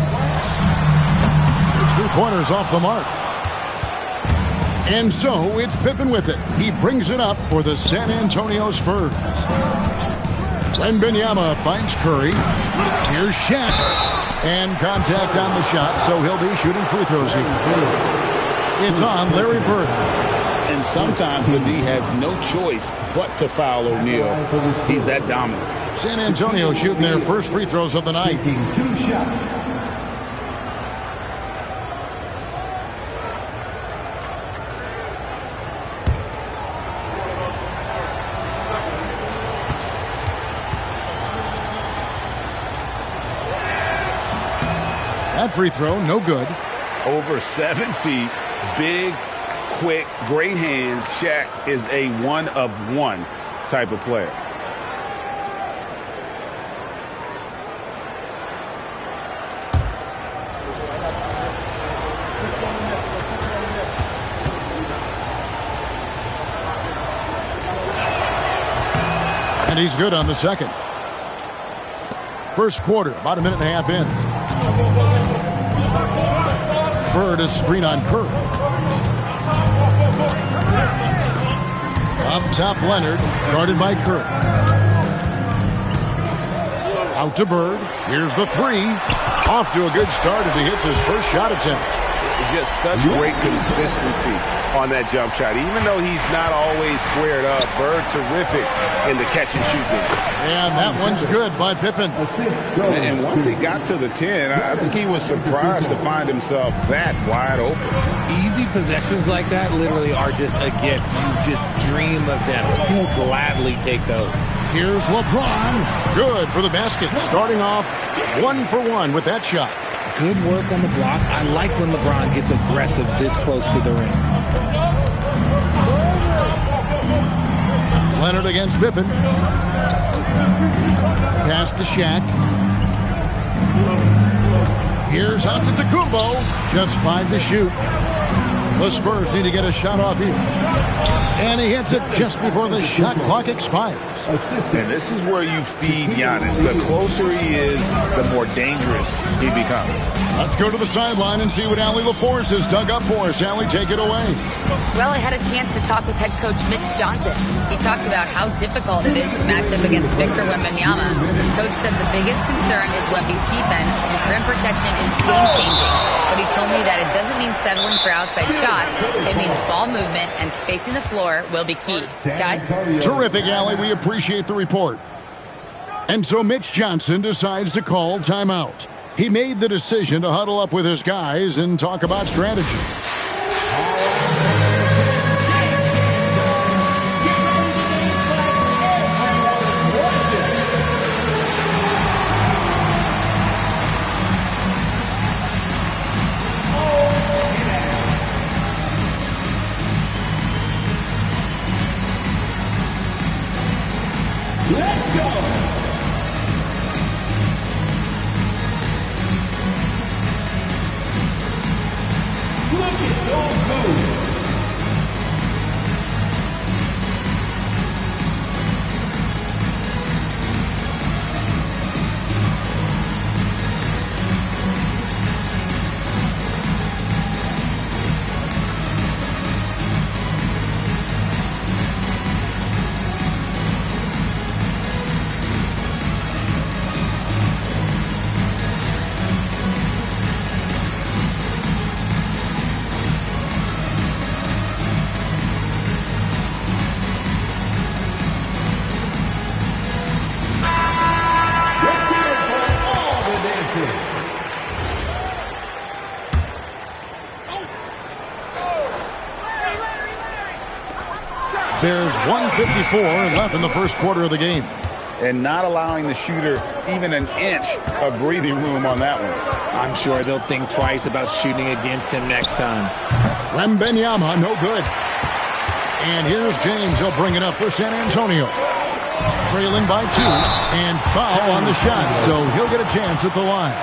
His 3-pointers off the mark. And so it's Pippen with it. He brings it up for the San Antonio Spurs. Wembanyama finds Curry. Here's Shaq. And contact on the shot, so he'll be shooting free throws here. It's on Larry Bird. And sometimes the D has no choice but to foul O'Neal. He's that dominant. San Antonio shooting their first free throws of the night. 2 shots. That free throw, no good. Over 7 feet, big, quick, great hands. Shaq is a one-of-one type of player. And he's good on the second. First quarter, about a minute and a half in. Bird is screen on Curry. Up top, Leonard, guarded by Curry. Out to Bird. Here's the 3. Off to a good start as he hits his first shot attempt. Just such great consistency on that jump shot. Even though he's not always squared up, Bird terrific in the catch and shoot game. And that one's good by Pippen. And once he got to the 10, I think he was surprised to find himself that wide open. Easy possessions like that literally are just a gift. You just dream of them. You'll gladly take those. Here's LeBron. Good for the basket. Starting off 1 for 1 with that shot. Good work on the block. I like when LeBron gets aggressive this close to the rim. Leonard against Pippen. Pass to Shaq. Here's Antetokounmpo. Just 5 to shoot. The Spurs need to get a shot off here. And he hits it just before the shot clock expires. And this is where you feed Giannis. The closer he is, the more dangerous he becomes. Let's go to the sideline and see what Allie LaForce has dug up for us. Allie, take it away. Well, I had a chance to talk with head coach Mitch Johnson. He talked about how difficult it is to match up against Victor Wembanyama. Coach said the biggest concern is Wemby's defense. His rim protection is game-changing. But he told me that it doesn't mean settling for outside shots. It means ball movement and spacing the floor will be key. Guys? Terrific, Allie. We appreciate the report. And so Mitch Johnson decides to call timeout. He made the decision to huddle up with his guys and talk about strategy. Let's go! Look at those moves. There's 1:54 left in the first quarter of the game. And not allowing the shooter even an inch of breathing room on that one. I'm sure they'll think twice about shooting against him next time. Wembanyama, no good. And here's James. He'll bring it up for San Antonio. Trailing by 2, and foul on the shot, so he'll get a chance at the line.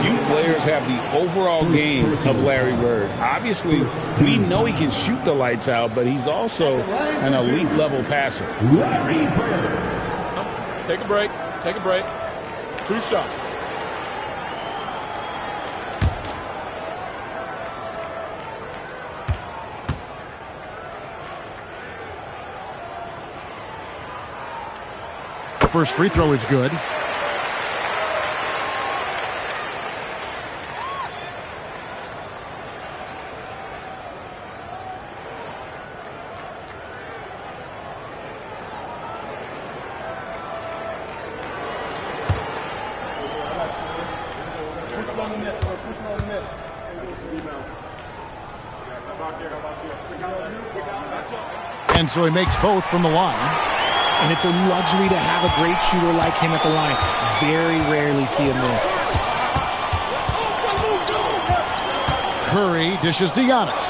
Few players have the overall game of Larry Bird. Obviously, we know he can shoot the lights out, but he's also an elite level passer. Larry Bird. Take a break. Take a break. 2 shots. First free throw is good. And so he makes both from the line. And it's a luxury to have a great shooter like him at the line. Very rarely see him miss. Curry dishes to Giannis.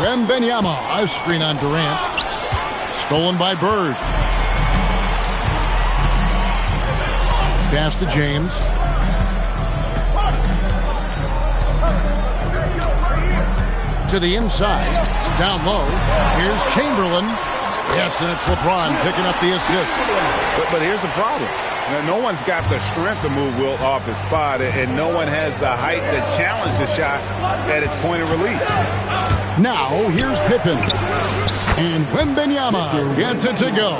Wembanyama, a screen on Durant. Stolen by Bird. Pass to James. To the inside. Down low. Here's Chamberlain. Yes, and it's LeBron picking up the assist. But here's the problem. Now, no one's got the strength to move Wilt off his spot, and no one has the height to challenge the shot at its point of release. Now, here's Pippen. And Wembanyama gets it to go.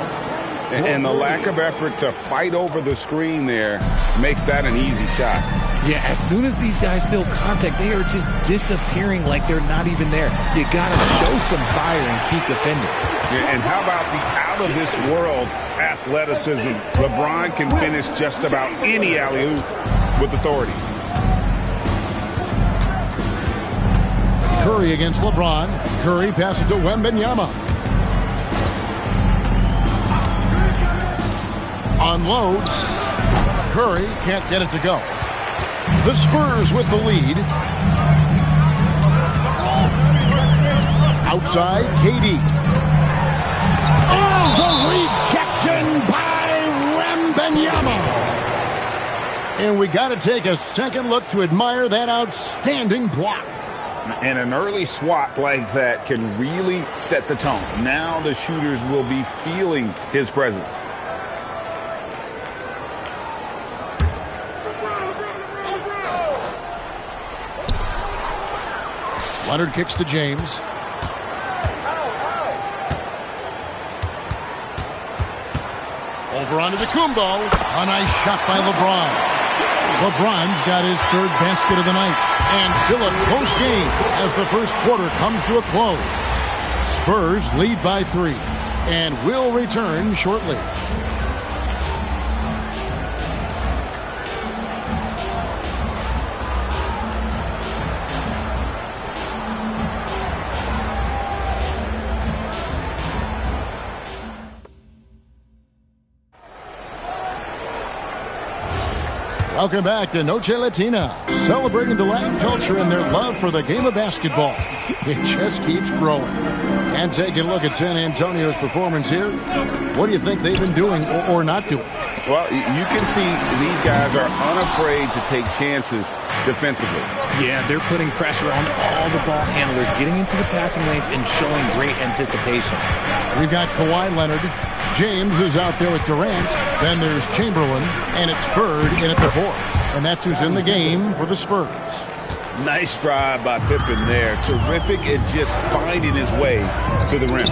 And the lack of effort to fight over the screen there makes that an easy shot. Yeah, as soon as these guys feel contact, they are just disappearing like they're not even there. You got to show some fire and keep defending. Yeah, and how about the out-of-this-world athleticism? LeBron can finish just about any alley-oop with authority. Curry against LeBron. Curry passes to Wembanyama. Unloads. Curry can't get it to go. The Spurs with the lead. Outside, KD. Oh, the rejection by Wembanyama. And we got to take a second look to admire that outstanding block. And an early swat like that can really set the tone. Now the shooters will be feeling his presence. Leonard kicks to James. Over onto the Kumbo. A nice shot by LeBron. LeBron's got his 3rd basket of the night. And still a close game as the first quarter comes to a close. Spurs lead by 3 and will return shortly. Welcome back to Noche Latina, celebrating the Latin culture and their love for the game of basketball. It just keeps growing. And taking a look at San Antonio's performance here, what do you think they've been doing or not doing? Well, you can see these guys are unafraid to take chances defensively. Yeah, they're putting pressure on all the ball handlers, getting into the passing lanes and showing great anticipation. We've got Kawhi Leonard. James is out there with Durant. Then there's Chamberlain, and it's Bird in at the 4. And that's who's in the game for the Spurs. Nice drive by Pippen there. Terrific at just finding his way to the rim.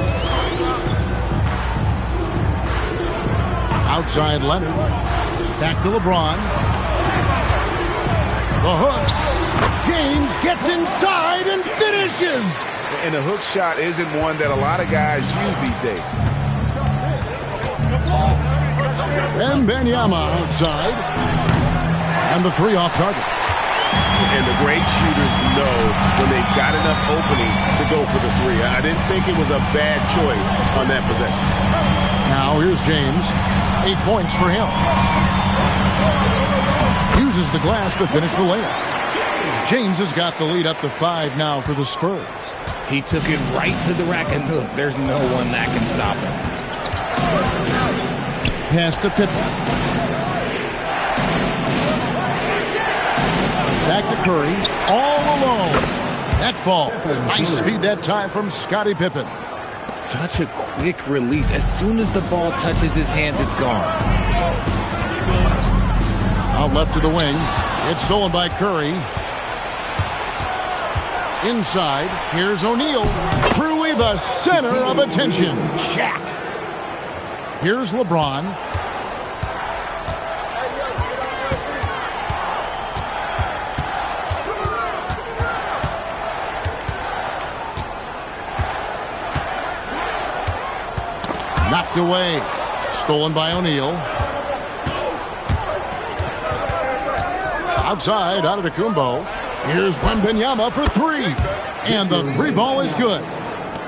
Outside Leonard. Back to LeBron. The hook. James gets inside and finishes. And the hook shot isn't one that a lot of guys use these days. Wembanyama outside. And the 3 off target. And the great shooters know enough opening to go for the three. I didn't think it was a bad choice on that possession. Now here's James. 8 points for him. Uses the glass to finish the layup. James has got the lead up to 5 now for the Spurs. He took it right to the rack, and look, there's no one that can stop him. Pass to Pippen. Back to Curry. All alone. That falls. Nice feed that time from Scottie Pippen. Such a quick release. As soon as the ball touches his hands, it's gone. Out left to the wing. It's stolen by Curry. Inside, here's O'Neal. Truly the center of attention. Shaq. Here's LeBron. Knocked away. Stolen by O'Neal. Outside, Antetokounmpo. Here's Wembanyama for 3. And the 3 ball is good.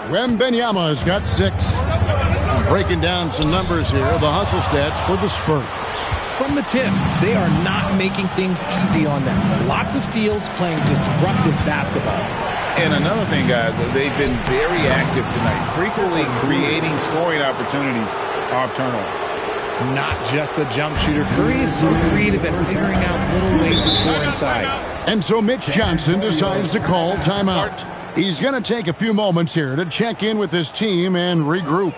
Wembanyama has got 6. And breaking down some numbers here, the hustle stats for the Spurs. From the tip, they are not making things easy on them. Lots of steals, playing disruptive basketball. And another thing, guys, they've been very active tonight, frequently creating scoring opportunities off turnovers. Not just a jump shooter. Curry is so creative at figuring out little ways to score inside. And so Mitch Johnson decides to call timeout. He's going to take a few moments here to check in with his team and regroup.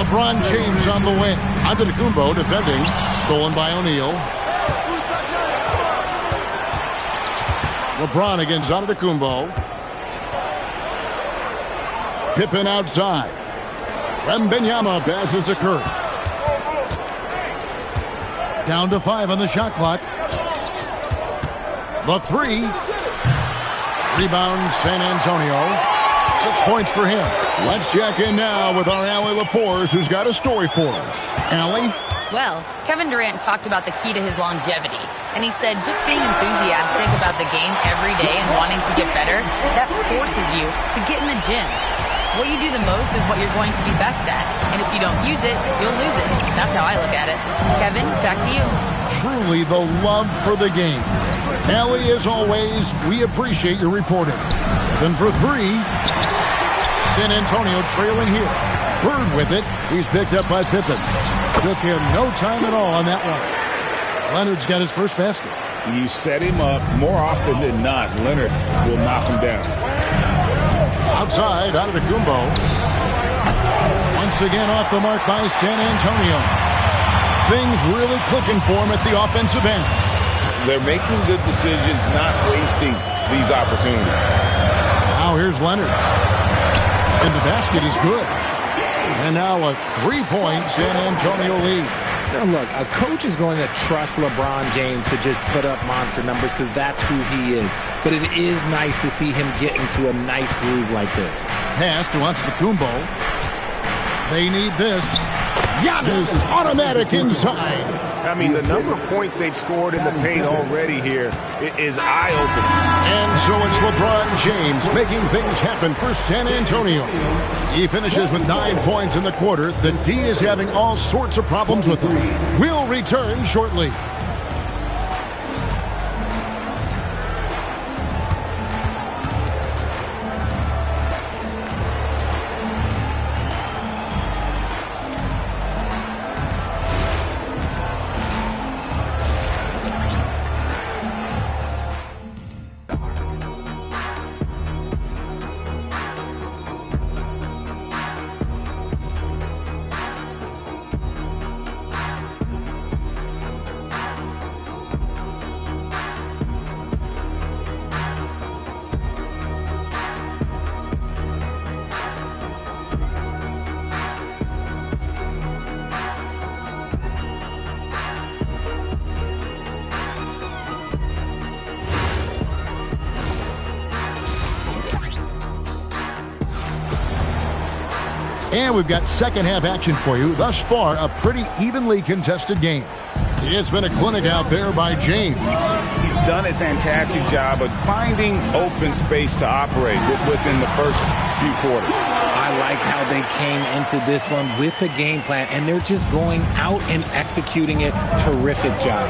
LeBron James on the wing. Antetokounmpo defending. Stolen by O'Neal. LeBron against Antetokounmpo. Pippen outside. Wembanyama passes to Curry. Down to 5 on the shot clock. The 3. Rebound San Antonio. 6 points for him. Let's check in now with our Allie LaForce, who's got a story for us. Allie? Well, Kevin Durant talked about the key to his longevity. And he said just being enthusiastic about the game every day and wanting to get better, that forces you to get in the gym. What you do the most is what you're going to be best at. And if you don't use it, you'll lose it. That's how I look at it. Kevin, back to you. Truly the love for the game. Allie, as always, we appreciate your reporting. Then for 3, San Antonio trailing here. Bird with it. He's picked up by Pippen. Took him no time at all on that one. Leonard's got his first basket. You set him up more often than not. Leonard will knock him down. Outside, Antetokounmpo. Once again off the mark by San Antonio. Things really clicking for him at the offensive end. They're making good decisions, not wasting these opportunities. Now here's Leonard. And the basket is good. And now a 3-point San Antonio lead. Now look, a coach is going to trust LeBron James to just put up monster numbers because that's who he is. But it is nice to see him get into a nice groove like this. Pass to Antetokounmpo. They need this. Giannis automatic inside. I mean, the number of points they've scored in the paint already here is eye-opening. And so it's LeBron James making things happen for San Antonio. He finishes with 9 points in the quarter. The D is having all sorts of problems with him. We'll return shortly. And we've got second half action for you. Thus far, a pretty evenly contested game. It's been a clinic out there by James. He's done a fantastic job of finding open space to operate within the first few quarters. I like how they came into this one with a game plan, and they're just going out and executing it. Terrific job.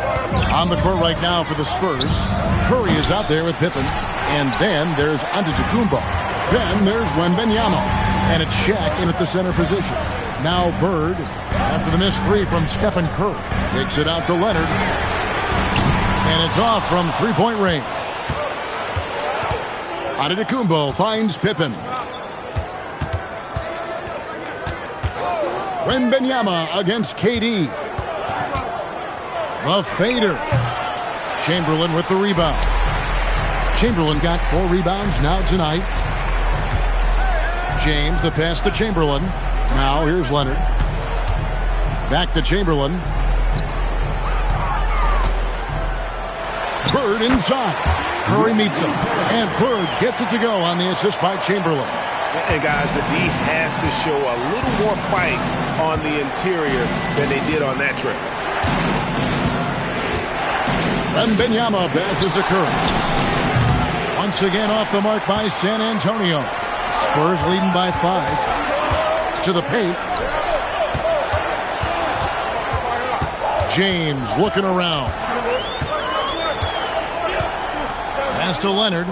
On the court right now for the Spurs, Curry is out there with Pippen. And then there's Antetokounmpo. Then there's Wembanyama. And it's Shaq in at the center position. Now Bird, after the missed three from Stephen Curry, takes it out to Leonard. And it's off from three-point range. Antetokounmpo finds Pippen. Wembanyama against KD. The fader. Chamberlain with the rebound. Chamberlain got 4 rebounds now tonight. James, the pass to Chamberlain. Now here's Leonard. Back to Chamberlain. Bird inside. Curry meets him. And Bird gets it to go on the assist by Chamberlain. And guys, the D has to show a little more fight on the interior than they did on that trip. Wembanyama passes to Curry. Once again off the mark by San Antonio. Spurs leading by 5. To the paint. James looking around. Pass to Leonard.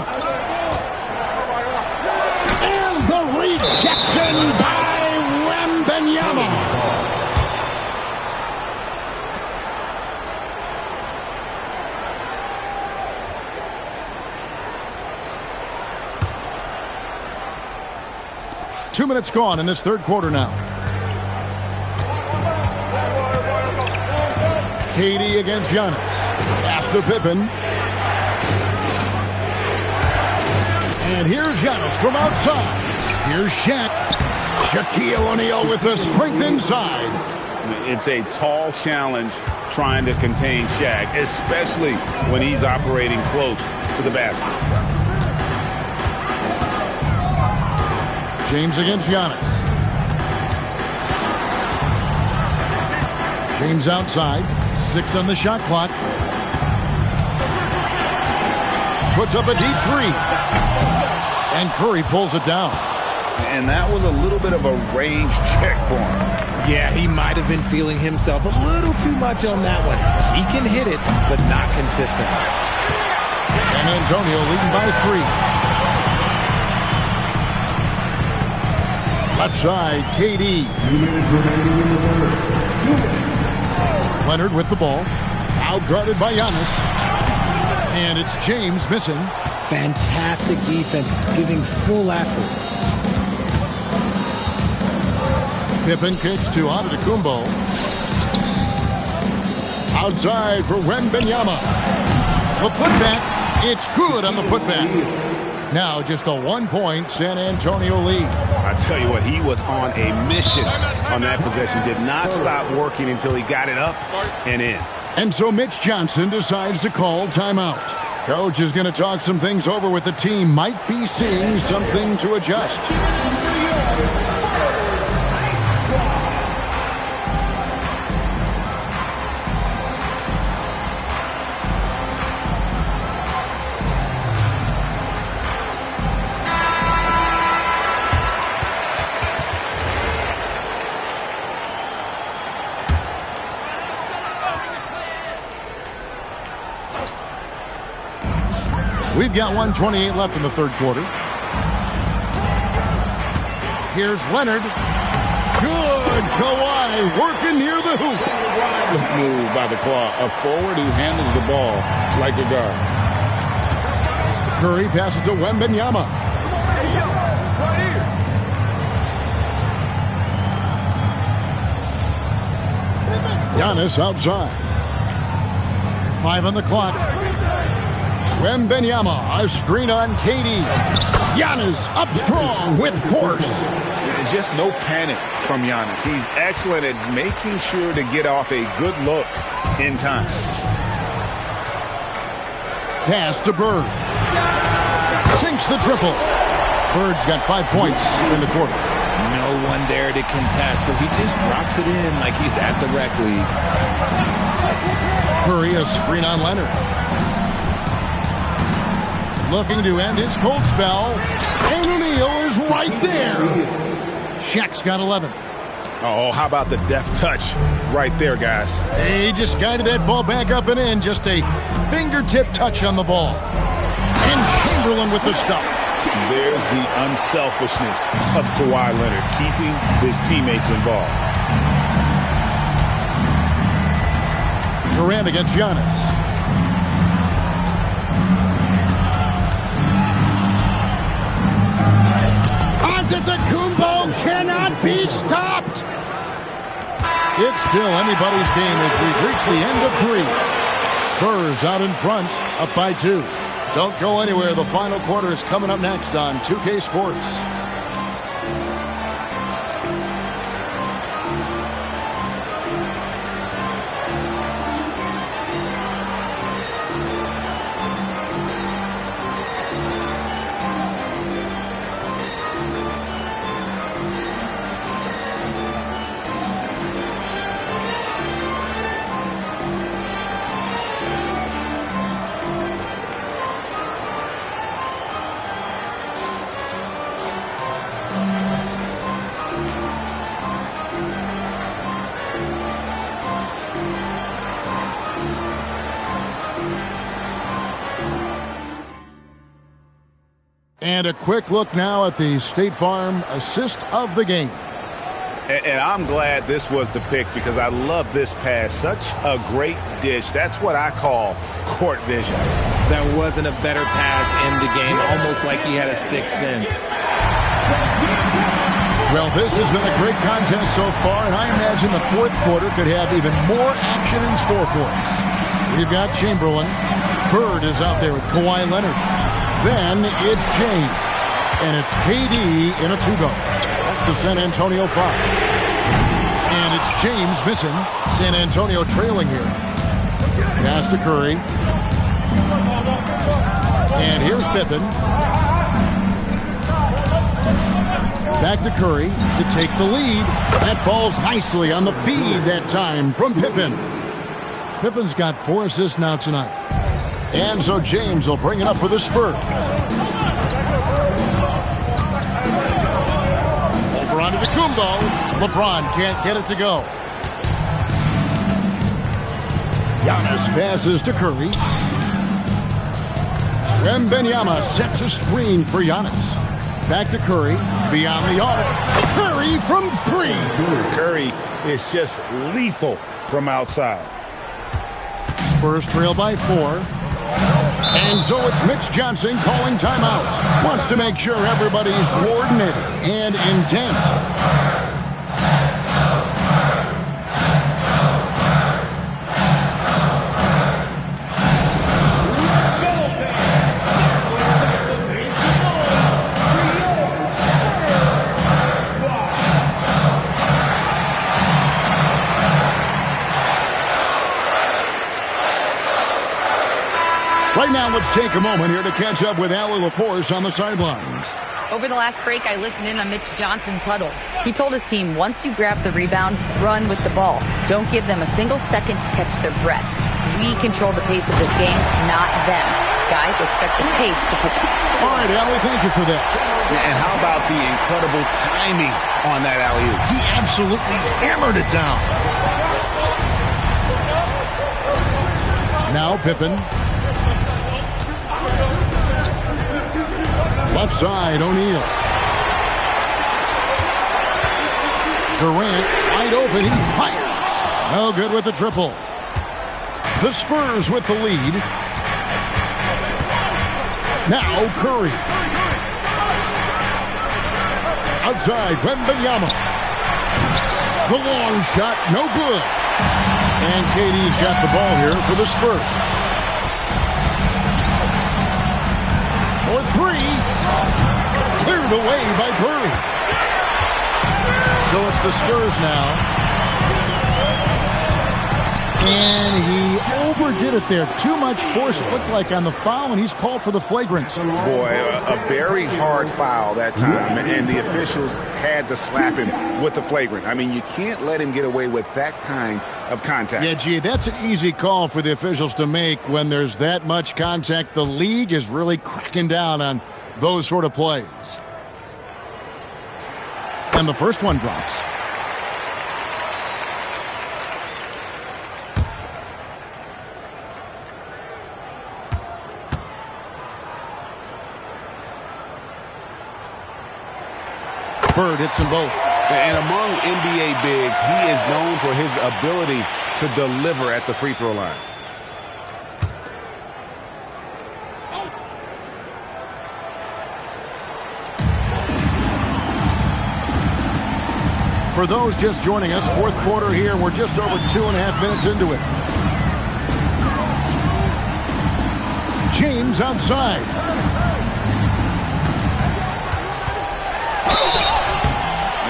And the rejection by Wembanyama. Two minutes gone in this third quarter now. KD against Giannis. Pass to Pippen. And here's Giannis from outside. Here's Shaq. Shaquille O'Neal with the strength inside. It's a tall challenge trying to contain Shaq, especially when he's operating close to the basket. James against Giannis. James outside. 6 on the shot clock. Puts up a deep 3. And Curry pulls it down. And that was a little bit of a range check for him. Yeah, he might have been feeling himself a little too much on that one. He can hit it, but not consistent. San Antonio leading by 3. Left side, KD. 2 minutes remaining in the third. 2 minutes. Leonard with the ball. Out-guarded by Giannis. And it's James missing. Fantastic defense, giving full effort. Pippen kicks to Antetokounmpo. Outside for Wembanyama. The putback. It's good on the putback. Now just a 1-point San Antonio lead. I tell you what, he was on a mission on that possession. Did not stop working until he got it up and in. And so Mitch Johnson decides to call timeout. Coach is going to talk some things over with the team. Might be seeing something to adjust. We've got 1:28 left in the third quarter. Here's Leonard. Good. Kawhi working near the hoop. Slick move by the Claw. A forward who handles the ball like a guard. Curry passes to Wembanyama. Giannis outside. 5 on the clock. Wembanyama, a screen on KD. Giannis up strong with force. Just no panic from Giannis. He's excellent at making sure to get off a good look in time. Pass to Bird. Sinks the triple. Bird's got 5 points in the quarter. No one there to contest, so he just drops it in like he's at the rec league. Curry, a screen on Leonard. Looking to end his cold spell. And O'Neal is right there. Shaq's got 11. Oh, how about the deft touch right there, guys? He just guided that ball back up and in. Just a fingertip touch on the ball. And Chamberlain with the stuff. There's the unselfishness of Kawhi Leonard, keeping his teammates involved. Durant against Giannis. Antetokounmpo cannot be stopped. It's still anybody's game as we've reached the end of 3. Spurs out in front, up by 2. Don't go anywhere. The final quarter is coming up next on 2K Sports. And a quick look now at the State Farm assist of the game. And I'm glad this was the pick because I love this pass. Such a great dish. That's what I call court vision. There wasn't a better pass in the game, almost like he had a sixth sense. Well, this has been a great contest so far, and I imagine the fourth quarter could have even more action in store for us. We've got Chamberlain. Bird is out there with Kawhi Leonard. Then it's James. And it's KD in a 2-go. That's the San Antonio foul. And it's James missing. San Antonio trailing here. Pass to Curry. And here's Pippen. Back to Curry to take the lead. That falls nicely on the feed that time from Pippen. Pippen's got 4 assists now tonight. And so James will bring it up for the Spurs. Over onto Kumbo. LeBron can't get it to go. Giannis passes to Curry. Wembanyama sets a screen for Giannis. Back to Curry. Beyond the arc. Curry from 3. Curry is just lethal from outside. Spurs trail by 4. And so it's Mitch Johnson calling timeout. Wants to make sure everybody's coordinated and intent. Right now, let's take a moment here to catch up with Allie LaForce on the sidelines. Over the last break, I listened in on Mitch Johnson's huddle. He told his team, once you grab the rebound, run with the ball. Don't give them a single second to catch their breath. We control the pace of this game, not them. Guys, expect the pace to pick up. All right, Allie, thank you for that. And how about the incredible timing on that alley-oop? He absolutely hammered it down. Now Pippen. Left side, O'Neal. Durant, wide open, he fires. No good with the triple. The Spurs with the lead. Now Curry. Outside, Wembanyama. The long shot, no good. And KD's got the ball here for the Spurs. For 3. Cleared away by Curry. So it's the Spurs now. And he overdid it there. Too much force, it looked like, on the foul, and he's called for the flagrant. Boy, a very hard foul that time, and the officials had to slap him with the flagrant. I mean, you can't let him get away with that kind of contact. Yeah, gee, that's an easy call for the officials to make when there's that much contact. The league is really cracking down on those sort of plays. And the first one drops. Bird hits them both. And among NBA bigs, he is known for his ability to deliver at the free throw line. For those just joining us, fourth quarter here. We're just over 2.5 minutes into it. James outside.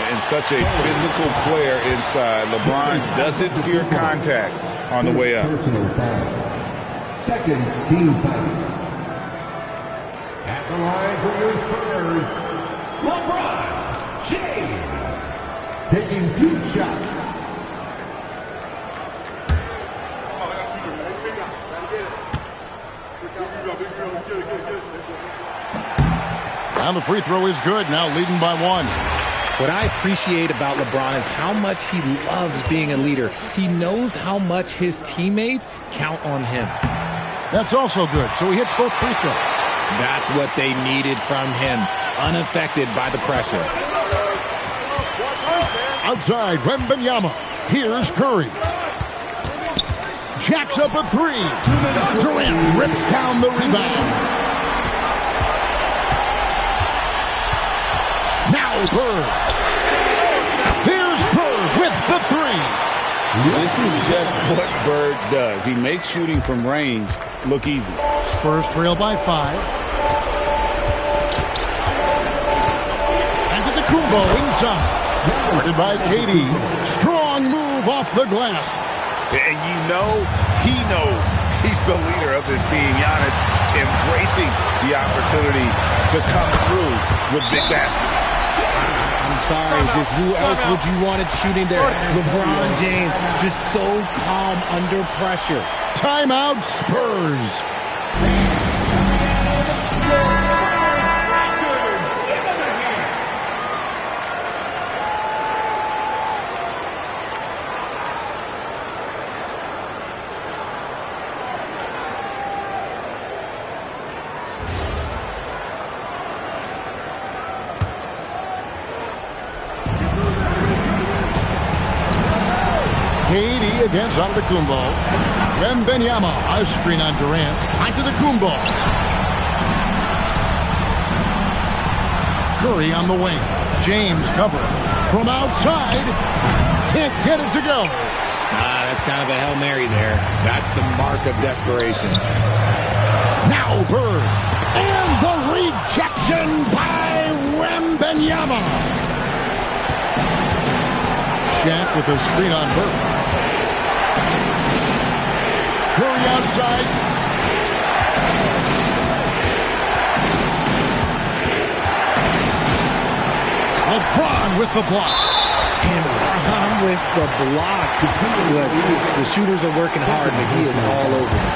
And such a physical player inside. LeBron doesn't fear contact on the way up. Personal foul. Second team foul. At the line for your Spurs, LeBron James. Taking 2 shots. Now the free throw is good. Now leading by 1. What I appreciate about LeBron is how much he loves being a leader. He knows how much his teammates count on him. That's also good. So he hits both free throws. That's what they needed from him. Unaffected by the pressure. Outside, Wembanyama. Here's Curry. Jacks up a 3. Durant rips down the rebound. Now Bird. Here's Bird with the 3. This is just what Bird does. He makes shooting from range look easy. Spurs trail by 5. Antetokounmpo inside. Guarded by KD. Strong move off the glass. And you know he knows he's the leader of this team. Giannis embracing the opportunity to come through with big baskets. I'm sorry, just who else would you want it shooting there? LeBron James, just so calm under pressure. Timeout, Spurs. KD against Antetokounmpo. Wembanyama, a screen on Durant. Antetokounmpo. Curry on the wing. James covering. From outside. Can't get it to go. That's kind of a Hail Mary there. That's the mark of desperation. Now Bird. And the rejection by Wembanyama. Shaq with a screen on Bird. Curry outside. LeBron with the block. And LeBron with the block. Look, the shooters are working hard, but he is all over them.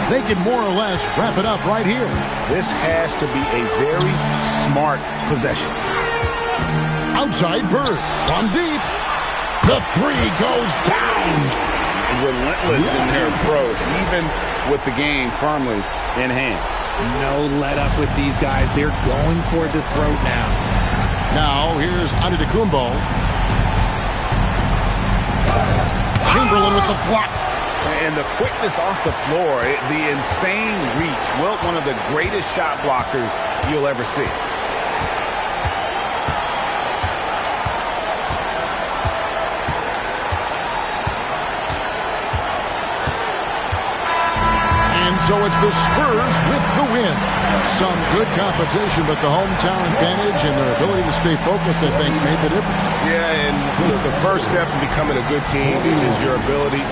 They can more or less wrap it up right here. This has to be a very smart possession. Outside Bird. From deep. The 3 goes down. Relentless in their approach, even with the game firmly in hand. No let up with these guys. They're going for the throat now. Now here's Antetokounmpo. Chamberlain with the block. And the quickness off the floor, the insane reach. Well, one of the greatest shot blockers you'll ever see. So it's the Spurs with the win. Some Good competition, but the hometown advantage and their ability to stay focused, I think, made the difference. Yeah, and the first step in becoming a good team is your ability.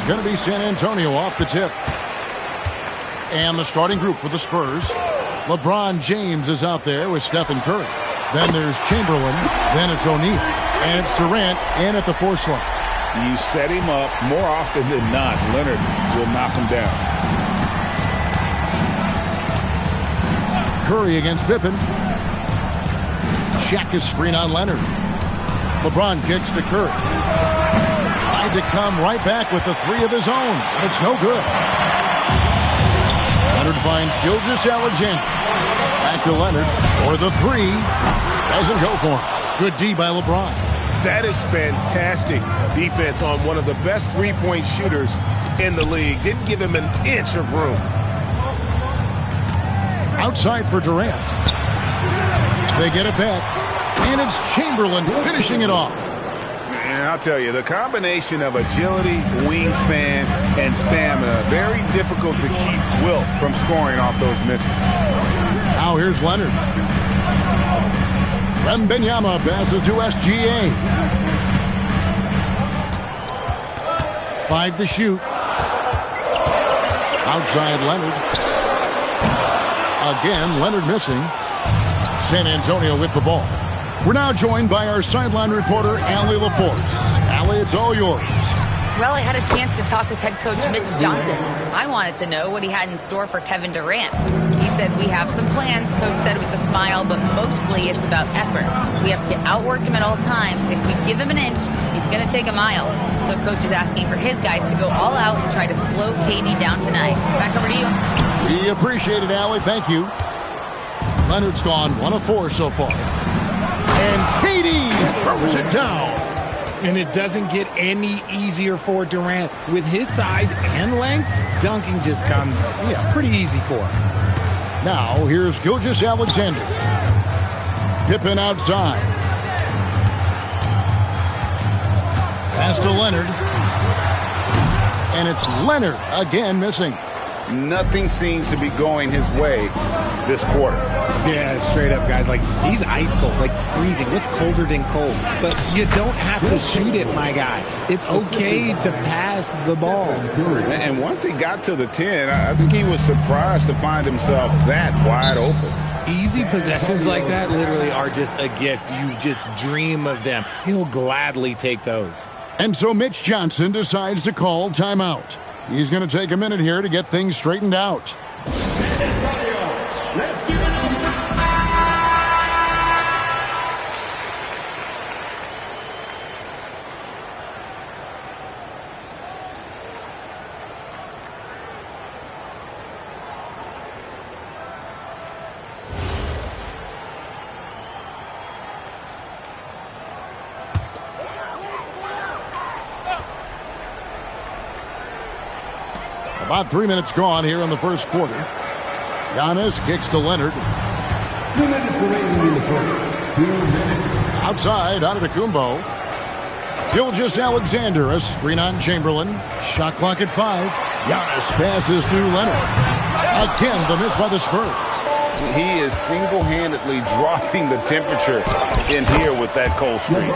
It's going to be San Antonio off the tip. And the starting group for the Spurs. LeBron James is out there with Stephen Curry. Then there's Chamberlain. Then it's O'Neal. And it's Durant in at the 4 slot. You set him up more often than not. Leonard will knock him down. Curry against Pippen. Check his screen on Leonard. LeBron kicks to Curry. Tried to come right back with the 3 of his own. It's no good. Leonard finds Gilgeous-Alexander. Back to Leonard. For the 3. Doesn't go for him. Good D by LeBron. That is fantastic defense on one of the best three-point shooters in the league. Didn't give him an inch of room. Outside for Durant. They get it back. And it's Chamberlain finishing it off. And I'll tell you, the combination of agility, wingspan, and stamina, very difficult to keep Wilt from scoring off those misses. Now here's Leonard. Wembanyama passes to SGA. 5 to shoot. Outside Leonard. Again, Leonard missing. San Antonio with the ball. We're now joined by our sideline reporter, Allie LaForce. Allie, it's all yours. Well, I had a chance to talk with head coach Mitch Johnson. I wanted to know what he had in store for Kevin Durant. He said, we have some plans, coach said with a smile, but mostly it's about effort. We have to outwork him at all times. If we give him an inch, he's going to take a mile. So coach is asking for his guys to go all out and try to slow KD down tonight. Back over to you. We appreciate it, Allie. Thank you. Leonard's gone 1 of 4 so far. And KD throws it down. And it doesn't get any easier for Durant. With his size and length, dunking just comes pretty easy for him. Now, here's Gilgeous-Alexander. Pippen outside. Pass to Leonard. And it's Leonard again missing. Nothing seems to be going his way this quarter. Yeah, straight up, guys. Like, he's ice cold, like freezing. What's colder than cold? But you don't have to shoot it, my guy. It's okay to pass the ball. And once he got to the 10, I think he was surprised to find himself that wide open. Easy possessions like that literally are just a gift. You just dream of them. He'll gladly take those. And so Mitch Johnson decides to call timeout. He's going to take a minute here to get things straightened out. About 3 minutes gone here in the first quarter. Giannis kicks to Leonard. 2 minutes remaining in the first. 2 minutes. Outside, Antetokounmpo. Gilgeous-Alexander, a screen on Chamberlain. Shot clock at 5. Giannis passes to Leonard. Again, the miss by the Spurs. He is single-handedly dropping the temperature in here with that cold streak.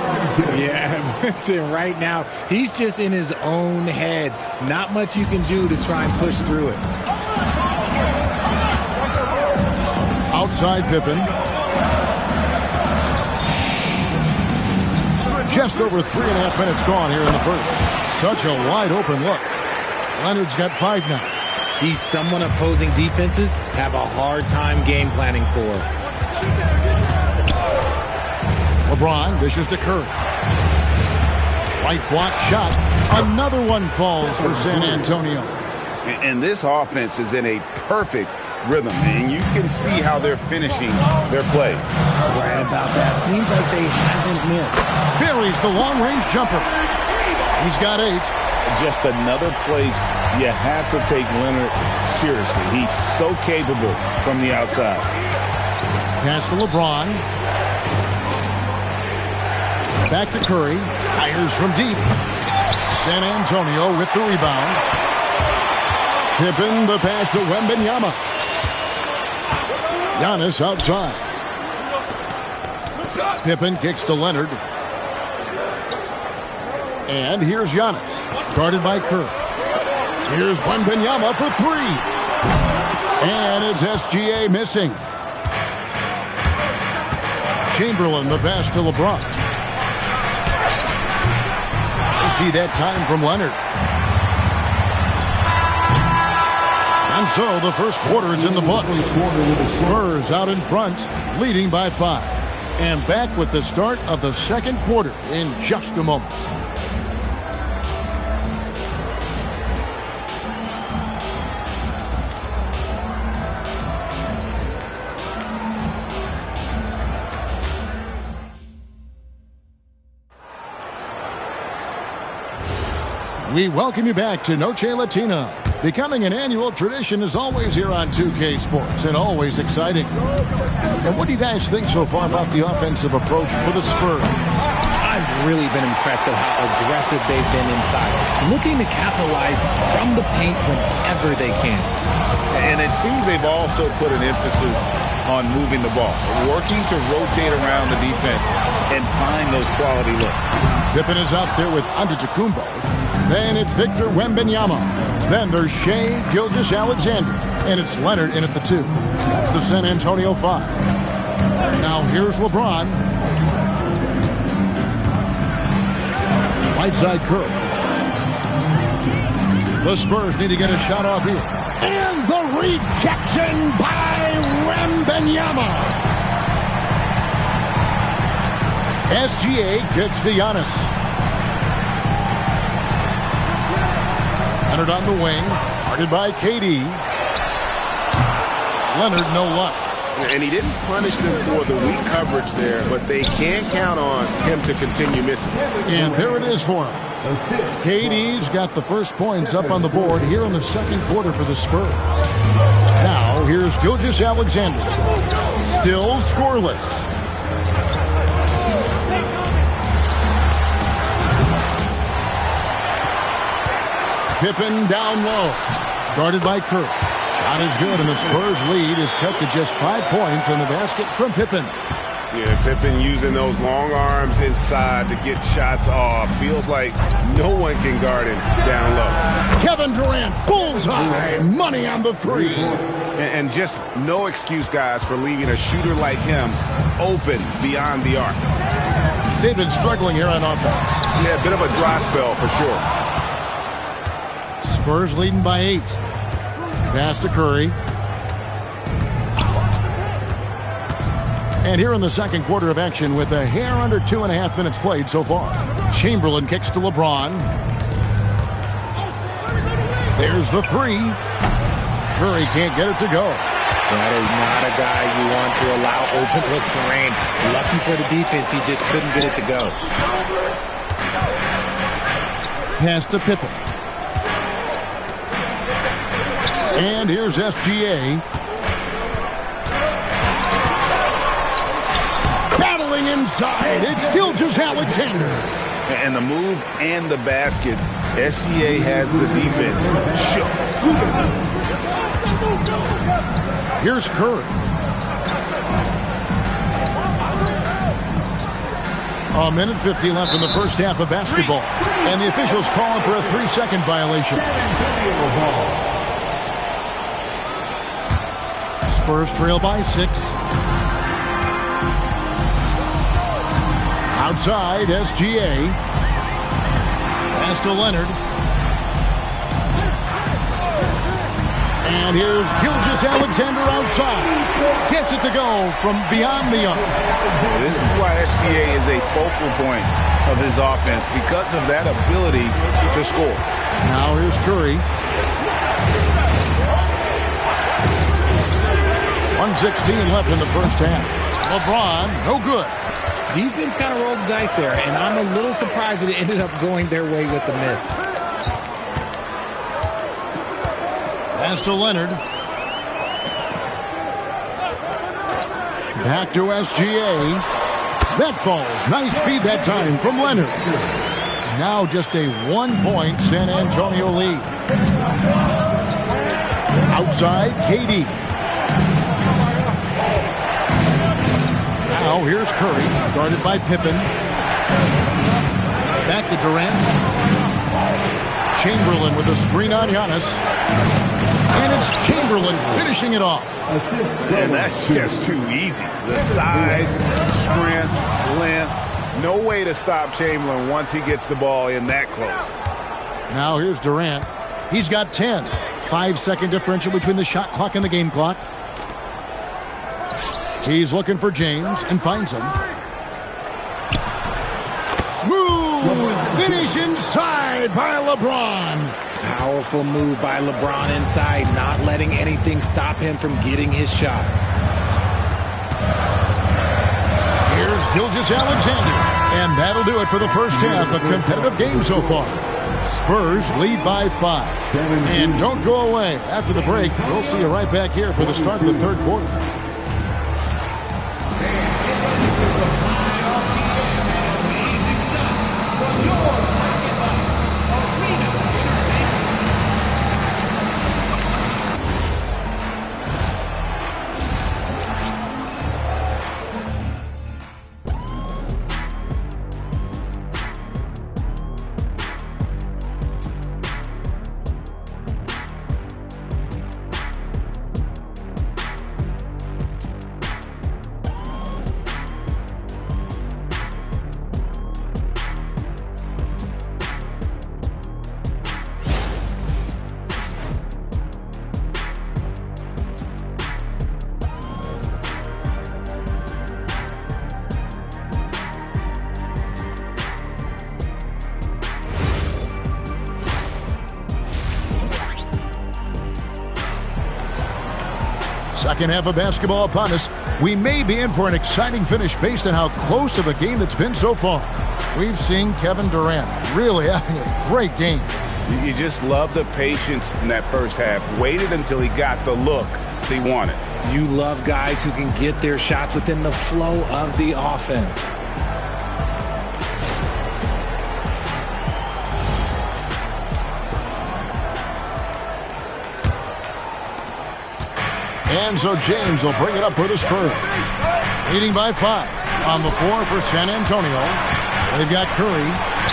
Yeah, right now, he's just in his own head. Not much you can do to try and push through it. Outside Pippen. Just over 3.5 minutes gone here in the first. Such a wide open look. Leonard's got 5 now. He's someone opposing defenses have a hard time game planning for. LeBron dishes to Curry. Right block shot. Another one falls for San Antonio. And this offense is in a perfect rhythm, and you can see how they're finishing their plays. Right about that. Seems like they haven't missed. Buries the long-range jumper. He's got 8. Just another place you have to take Leonard seriously. He's so capable from the outside. Pass to LeBron. Back to Curry. Fires from deep. San Antonio with the rebound. Pippen, the pass to Wembanyama. Giannis outside. Pippen kicks to Leonard. And here's Giannis. Guarded by Curry. Here's Wembanyama for three. And it's SGA missing. Chamberlain, the pass to LeBron. Empty that time from Leonard. And so the first quarter is in the books. Spurs out in front, leading by 5. And back with the start of the second quarter in just a moment. We welcome you back to Noche Latina. Becoming an annual tradition is always here on 2K Sports and always exciting. And what do you guys think so far about the offensive approach for the Spurs? I've really been impressed with how aggressive they've been inside, looking to capitalize from the paint whenever they can. And it seems they've also put an emphasis on moving the ball, working to rotate around the defense and find those quality looks. Pippen is out there with Antetokounmpo. Then it's Victor Wembanyama. Then there's Shai Gilgeous-Alexander. And it's Leonard in at the 2. That's the San Antonio 5. Now here's LeBron. Right side Curry. The Spurs need to get a shot off here. And the rejection by Wembanyama. SGA gets to Giannis. Leonard on the wing, guarded by KD. Leonard, no luck. And he didn't punish them for the weak coverage there, but they can't count on him to continue missing. And there it is for him. KD's got the first points up on the board here in the second quarter for the Spurs. Now, here's Gilgeous-Alexander. Still scoreless. Pippen down low. Guarded by Curry. Shot is good, and the Spurs lead is cut to just 5 points in the basket from Pippen. Yeah, Pippen using those long arms inside to get shots off. Feels like no one can guard him down low. Kevin Durant, bullseye, money on the 3. And just no excuse, guys, for leaving a shooter like him open beyond the arc. They've been struggling here on offense. Yeah, a bit of a dry spell for sure. Spurs leading by 8. Pass to Curry. And here in the second quarter of action with a hair under 2.5 minutes played so far. Chamberlain kicks to LeBron. There's the 3. Curry can't get it to go. That is not a guy you want to allow open looks for rain. Lucky for the defense, he just couldn't get it to go. Pass to Pippen. And here's SGA. Battling inside. It's Gilgeous-Alexander. And the move and the basket, SGA has the defense shook. Here's Curry. A minute 50 left in the first half of basketball. And the officials calling for a 3-second violation. Spurs trail by 6. Outside, SGA. Pass to Leonard. And here's Gilgeous-Alexander outside. Gets it to go from beyond the arc. This is why SGA is a focal point of his offense, because of that ability to score. Now here's Curry. 1:16 left in the first half. LeBron, no good. Defense kind of rolled the dice there, and I'm a little surprised that it ended up going their way with the miss. Pass to Leonard. Back to SGA. That falls. Nice feed that time from Leonard. Now just a 1-point San Antonio lead. Outside, KD. Now here's Curry, guarded by Pippen. Back to Durant. Chamberlain with a screen on Giannis. And it's Chamberlain finishing it off. And that's just too easy. The size, strength, length. No way to stop Chamberlain once he gets the ball in that close. Now here's Durant. He's got 10. 5-second differential between the shot clock and the game clock. He's looking for James and finds him. Smooth finish inside by LeBron. Powerful move by LeBron inside, not letting anything stop him from getting his shot. Here's Gilgeous-Alexander, and that'll do it for the first half. A competitive game so far. Spurs lead by 5. And don't go away. After the break, we'll see you right back here for the start of the third quarter. Second half of basketball upon us. We may be in for an exciting finish based on how close of a game it's been so far. We've seen Kevin Durant really having a great game. You just love the patience in that first half. Waited until he got the look he wanted. You love guys who can get their shots within the flow of the offense. And so James will bring it up for the Spurs. Leading by 5 on the floor for San Antonio. They've got Curry.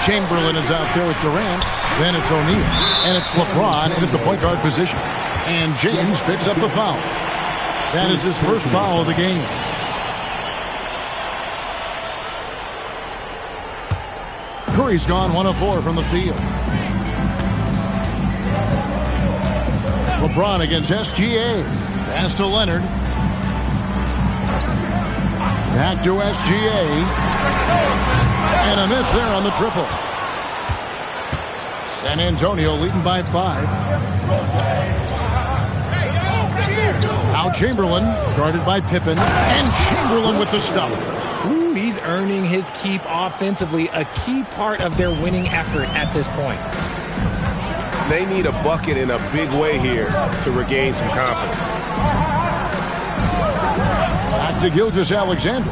Chamberlain is out there with Durant. Then it's O'Neal. And it's LeBron in at the point guard position. And James picks up the foul. That is his first foul of the game. Curry's gone 1 of 4 from the field. LeBron against SGA. Pass to Leonard. Back to SGA. And a miss there on the triple. San Antonio leading by 5. Now Chamberlain, guarded by Pippen. And Chamberlain with the stuff. Ooh, he's earning his keep offensively, a key part of their winning effort at this point. They need a bucket in a big way here to regain some confidence. Back to Gilgeous-Alexander.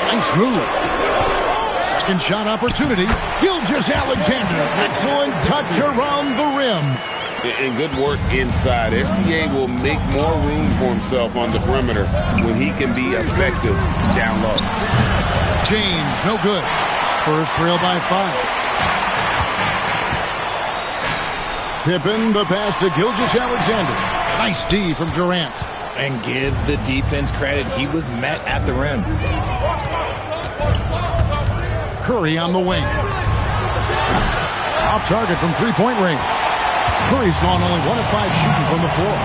Nice move. Second shot opportunity. Gilgeous-Alexander. Excellent touch around the rim. And good work inside. SGA will make more room for himself on the perimeter when he can be effective down low. James, no good. Spurs trail by 5. Pippen, the pass to Gilgeous-Alexander. Nice D from Durant. And give the defense credit. He was met at the rim. Curry on the wing. Off target from three-point range. Curry's gone only 1 of 5 shooting from the floor.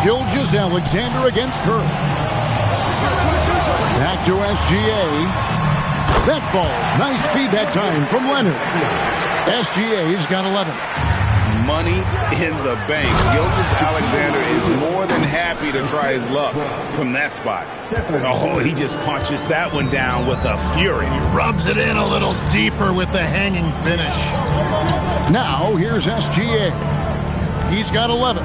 Gilgeous-Alexander against Curry. Back to SGA. That ball. Nice feed that time from Leonard. SGA's got 11. Money in the bank. Gilgeous-Alexander is more than happy to try his luck from that spot. Oh, he just punches that one down with a fury. He rubs it in a little deeper with the hanging finish. Now, here's SGA. He's got 11.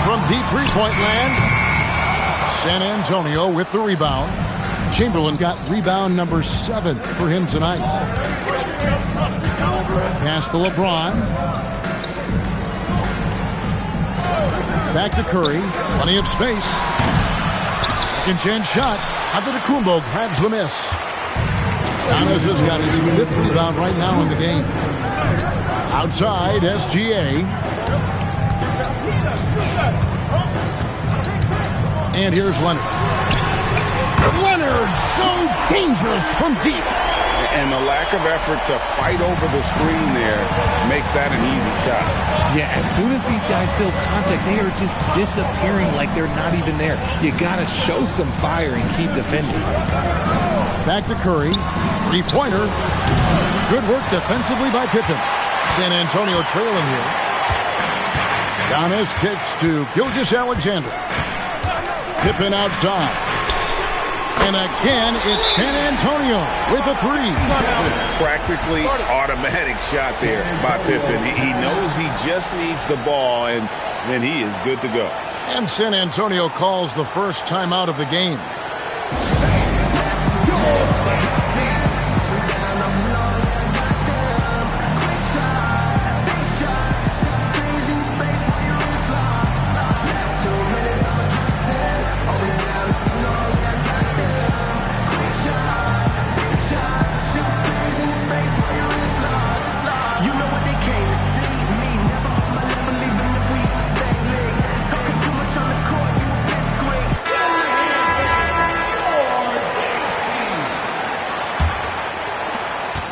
From deep three-point land, San Antonio with the rebound. Chamberlain got rebound number 7 for him tonight. Pass to LeBron. Back to Curry. Plenty of space. Second chance shot. Antetokounmpo grabs the miss. Giannis has got his 5th rebound right now in the game. Outside, SGA. And here's Leonard. Leonard, so dangerous from deep. And the lack of effort to fight over the screen there makes that an easy shot. Yeah, as soon as these guys feel contact, they are just disappearing like they're not even there. You got to show some fire and keep defending. Back to Curry. 3-pointer. Good work defensively by Pippen. San Antonio trailing here. Giannis kicks to Gilgeous-Alexander. Pippen outside. And again, it's San Antonio with a 3. Practically automatic shot there by Pippen. He knows he just needs the ball, and then he is good to go. And San Antonio calls the first timeout of the game.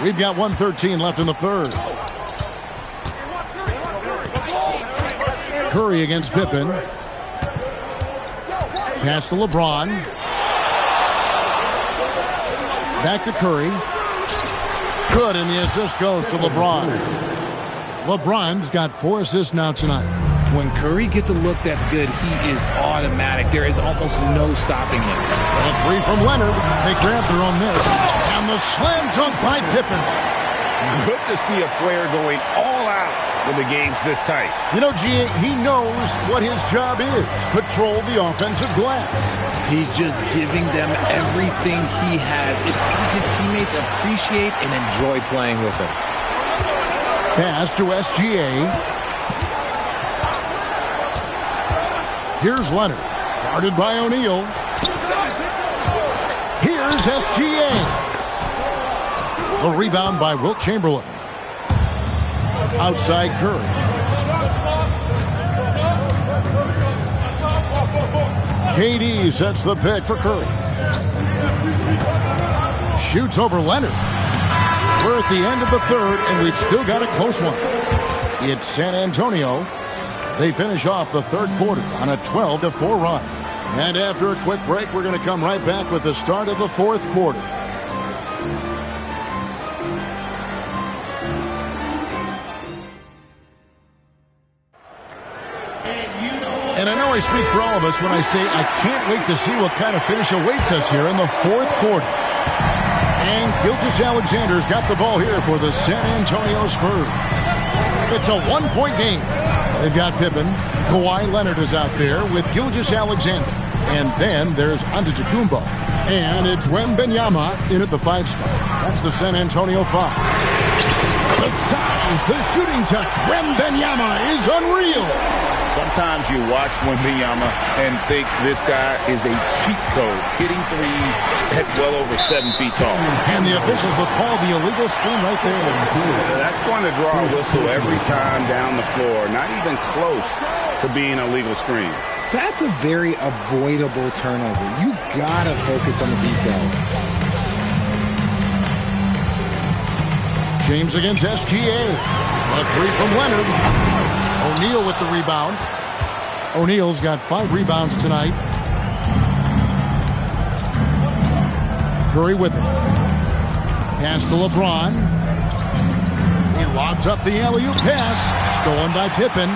We've got 1:13 left in the third. Curry against Pippen. Pass to LeBron. Back to Curry. Good, and the assist goes to LeBron. LeBron's got 4 assists now tonight. When Curry gets a look that's good, he is automatic. There is almost no stopping him. A 3 from Leonard. They grab their own miss. And the slam dunk by Pippen. Good to see a player going all out when the game's this tight. You know, G.A., he knows what his job is. Control the offensive glass. He's just giving them everything he has. It's what his teammates appreciate and enjoy playing with him. Pass to SGA. Here's Leonard, guarded by O'Neal. Here's SGA. The rebound by Wilt Chamberlain. Outside Curry. KD sets the pick for Curry. Shoots over Leonard. We're at the end of the third, and we've still got a close one. It's San Antonio. They finish off the third quarter on a 12-4 run. And after a quick break, we're going to come right back with the start of the fourth quarter. And I know I speak for all of us when I say I can't wait to see what kind of finish awaits us here in the fourth quarter. And Gilgeous-Alexander's got the ball here for the San Antonio Spurs. It's a one-point game. They've got Pippen. Kawhi Leonard is out there with Gilgeous-Alexander. And then there's Antetokounmpo. And it's Wembanyama in at the 5 spot. That's the San Antonio 5. The size, the shooting touch. Wembanyama is unreal. Sometimes you watch Wembanyama and think this guy is a cheat code, hitting threes at well over 7 feet tall. And the officials will call the illegal screen right there. That's going to draw a whistle every time down the floor. Not even close to being a legal screen. That's a very avoidable turnover. You gotta focus on the details. James against SGA. A 3 from Leonard. O'Neal with the rebound. O'Neal's got 5 rebounds tonight. Curry with it. Pass to LeBron. He lobs up the alley-oop pass. Stolen by Pippen.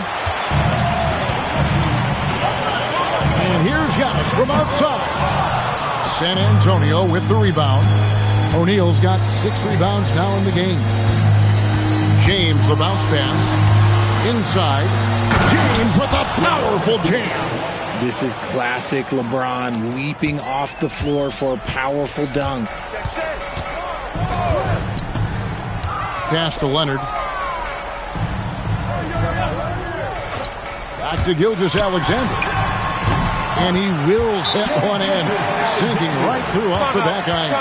And here's Giannis from outside. San Antonio with the rebound. O'Neal's got 6 rebounds now in the game. James, the bounce pass. Inside, James with a powerful jam. This is classic LeBron, leaping off the floor for a powerful dunk. Pass to Leonard. Back to Gilgeous-Alexander. And he wills that one in, sinking right through off the back iron.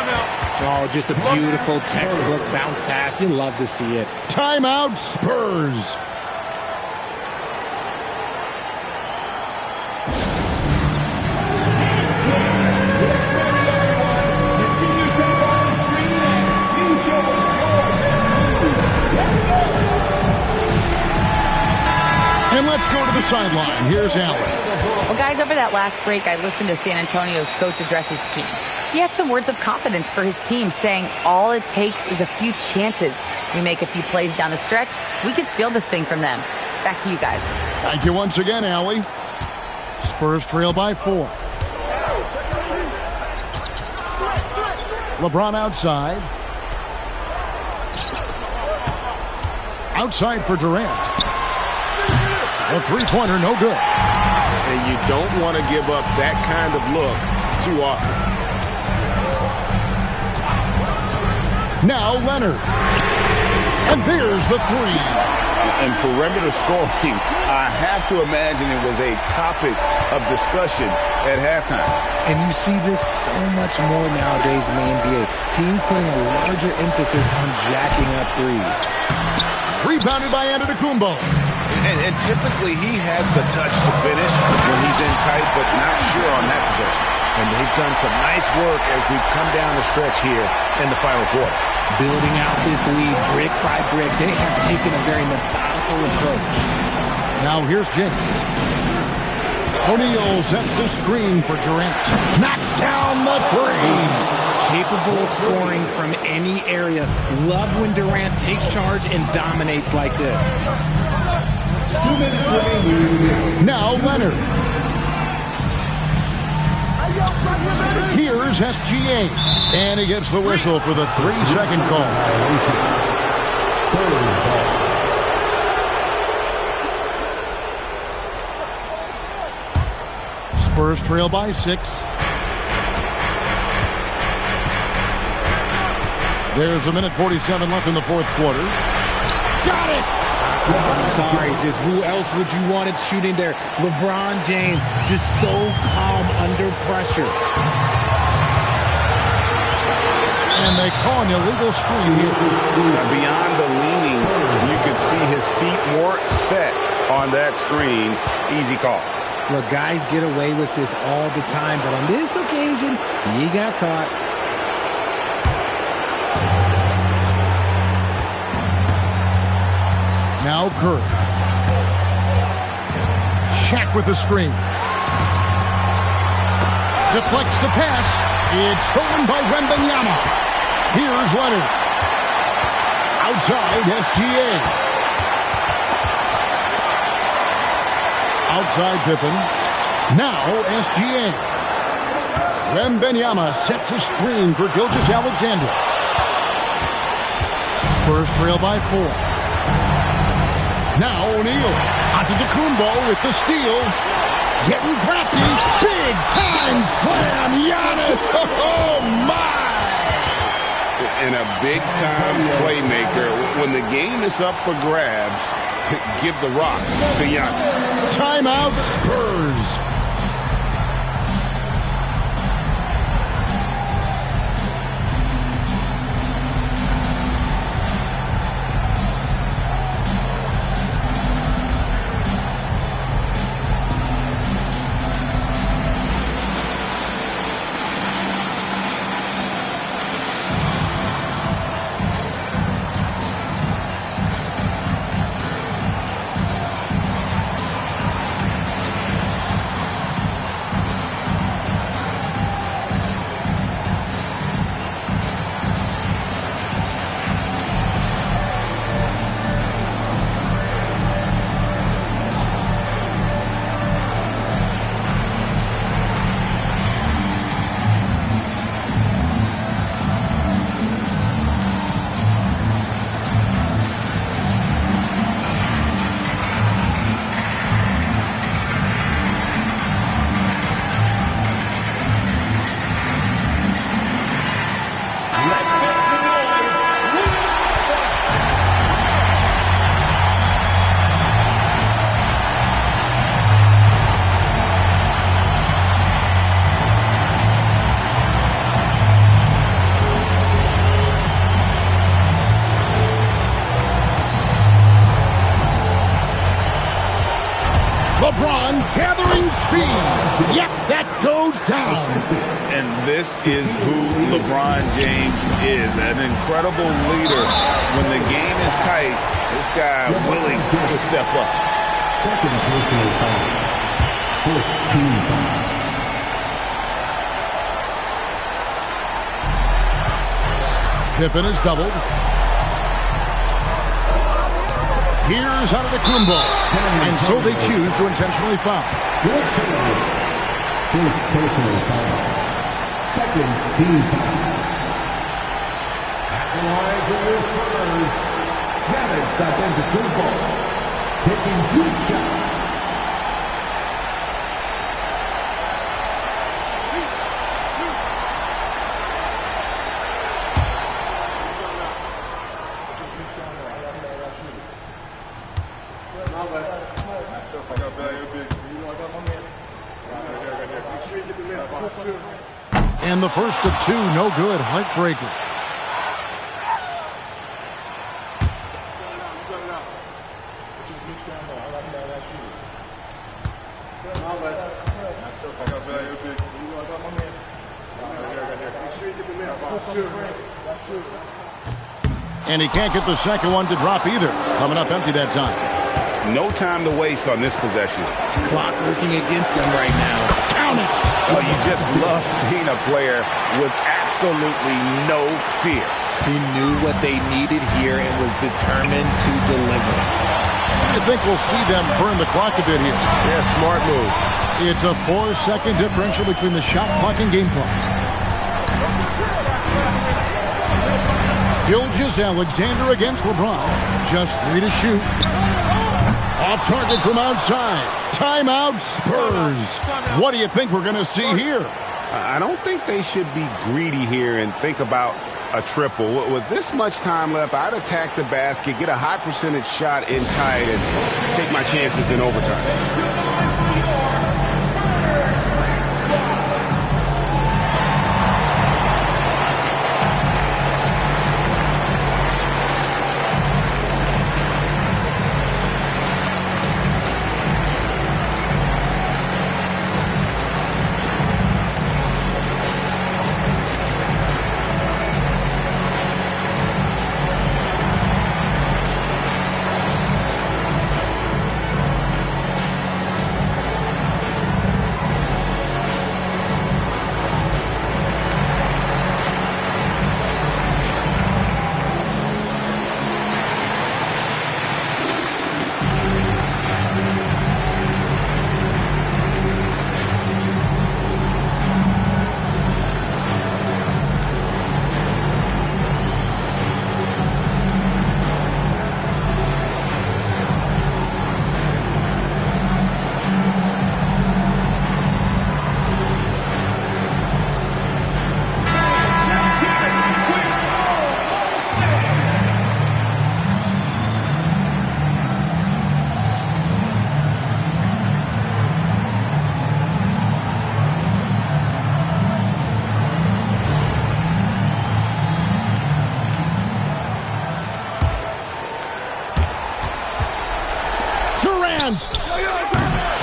Oh, just a beautiful textbook bounce pass. You love to see it. Timeout, Spurs. And let's go to the sideline. Here's Allen. Well, guys, over that last break, I listened to San Antonio's coach address his team. He had some words of confidence for his team, saying all it takes is a few chances. We make a few plays down the stretch, we could steal this thing from them. Back to you guys. Thank you once again, Allie. Spurs trail by 4. LeBron outside. Outside for Durant. A three-pointer, no good. And you don't want to give up that kind of look too often. Now Leonard. And there's the three. And perimeter scoring, I have to imagine it was a topic of discussion at halftime. And you see this so much more nowadays in the NBA. Teams putting a larger emphasis on jacking up threes. Rebounded by Antetokounmpo. And typically he has the touch to finish when he's in tight, but not sure on that possession. And they've done some nice work as we've come down the stretch here in the final quarter. Building out this lead brick by brick. They have taken a very methodical approach. Now here's James. O'Neal sets the screen for Durant. Knocks down the three. Capable of scoring from any area. Love when Durant takes charge and dominates like this. Now Leonard. Here's SGA. And he gets the whistle for the 3-second call. Spurs trail by 6. There's 1:47 left in the fourth quarter. Got it! I'm sorry, just who else would you want it shooting there? LeBron James, just so calm under pressure. And they call an illegal screen here. Beyond the leaning, you could see his feet more set on that screen. Easy call. Look, guys get away with this all the time, but on this occasion, he got caught. Now Curry. Shaq with the screen. Deflects the pass. It's stolen by Wembanyama. Here's Leonard. Outside SGA. Outside Pippen. Now SGA. Wembanyama sets a screen for Gilgeous-Alexander. Spurs trail by 4. Now O'Neal. Antetokounmpo with the steal. Getting crafty. Big time slam. Giannis. Oh, my. And a big time playmaker. When the game is up for grabs, give the rock to Giannis. Timeout Spurs. LeBron gathering speed. Yep, that goes down. And this is who LeBron James is, an incredible leader. When the game is tight, this guy willing to step up. Second personal foul. First team foul. Pippen is doubled. Here's Antetokounmpo. And so they choose to intentionally foul. First personal foul. Second team foul. At the line for the Spurs, Giannis Antetokounmpo taking 2 shots. And the first of 2, no good. Heartbreaker. And he can't get the second one to drop either. Coming up empty that time. No time to waste on this possession. Clock working against them right now. Count it. Oh, you just love seeing a player with absolutely no fear. He knew what they needed here and was determined to deliver. I think we'll see them burn the clock a bit here. Yeah, smart move. It's a 4-second differential between the shot clock and game clock. Gilgeous-Alexander against LeBron. Just 3 to shoot. Off target from outside. Timeout Spurs. What do you think we're going to see here? I don't think they should be greedy here and think about a triple. With this much time left, I'd attack the basket, get a high percentage shot in tight, and take my chances in overtime.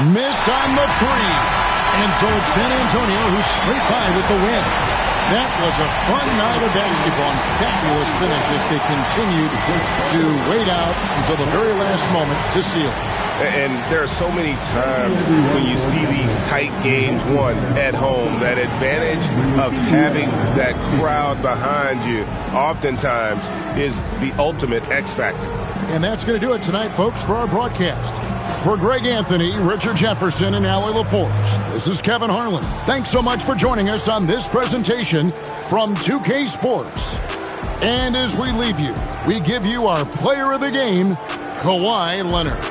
Missed on the 3. And so it's San Antonio who's straight by with the win. That was a fun night of basketball and fabulous finish as they continued to wait out until the very last moment to seal it. And there are so many times when you see these tight games won at home, that advantage of having that crowd behind you oftentimes is the ultimate X factor. And that's going to do it tonight, folks, for our broadcast. For Greg Anthony, Richard Jefferson, and Allie LaForce, this is Kevin Harlan. Thanks so much for joining us on this presentation from 2K Sports. And as we leave you, we give you our player of the game, Kawhi Leonard.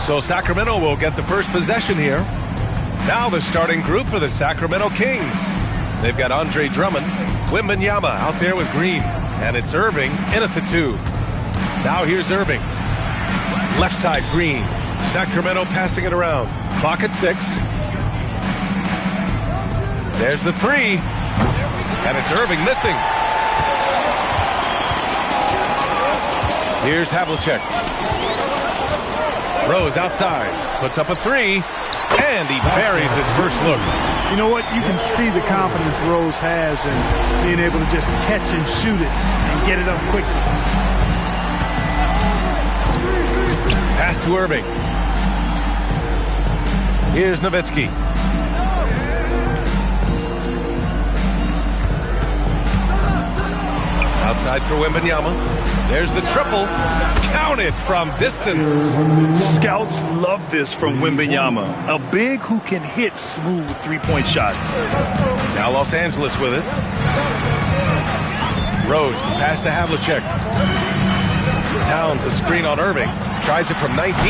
So Sacramento will get the first possession here. Now the starting group for the Sacramento Kings. They've got Andre Drummond, Wembanyama out there with Green, and it's Irving in at the 2. Now here's Irving. Left side, Green. Sacramento passing it around. Clock at 6. There's the 3. And it's Irving missing. Here's Havlicek. Rose outside, puts up a 3, and he buries his first look. You know what? You can see the confidence Rose has in being able to just catch and shoot it and get it up quickly. Pass to Irving. Here's Nowitzki. Outside for Wembanyama. There's the triple. Counted from distance. Scouts love this from Wembanyama. A big who can hit smooth three-point shots. Now Los Angeles with it. Rose, the pass to Havlicek. Towns a screen on Irving. Tries it from 19.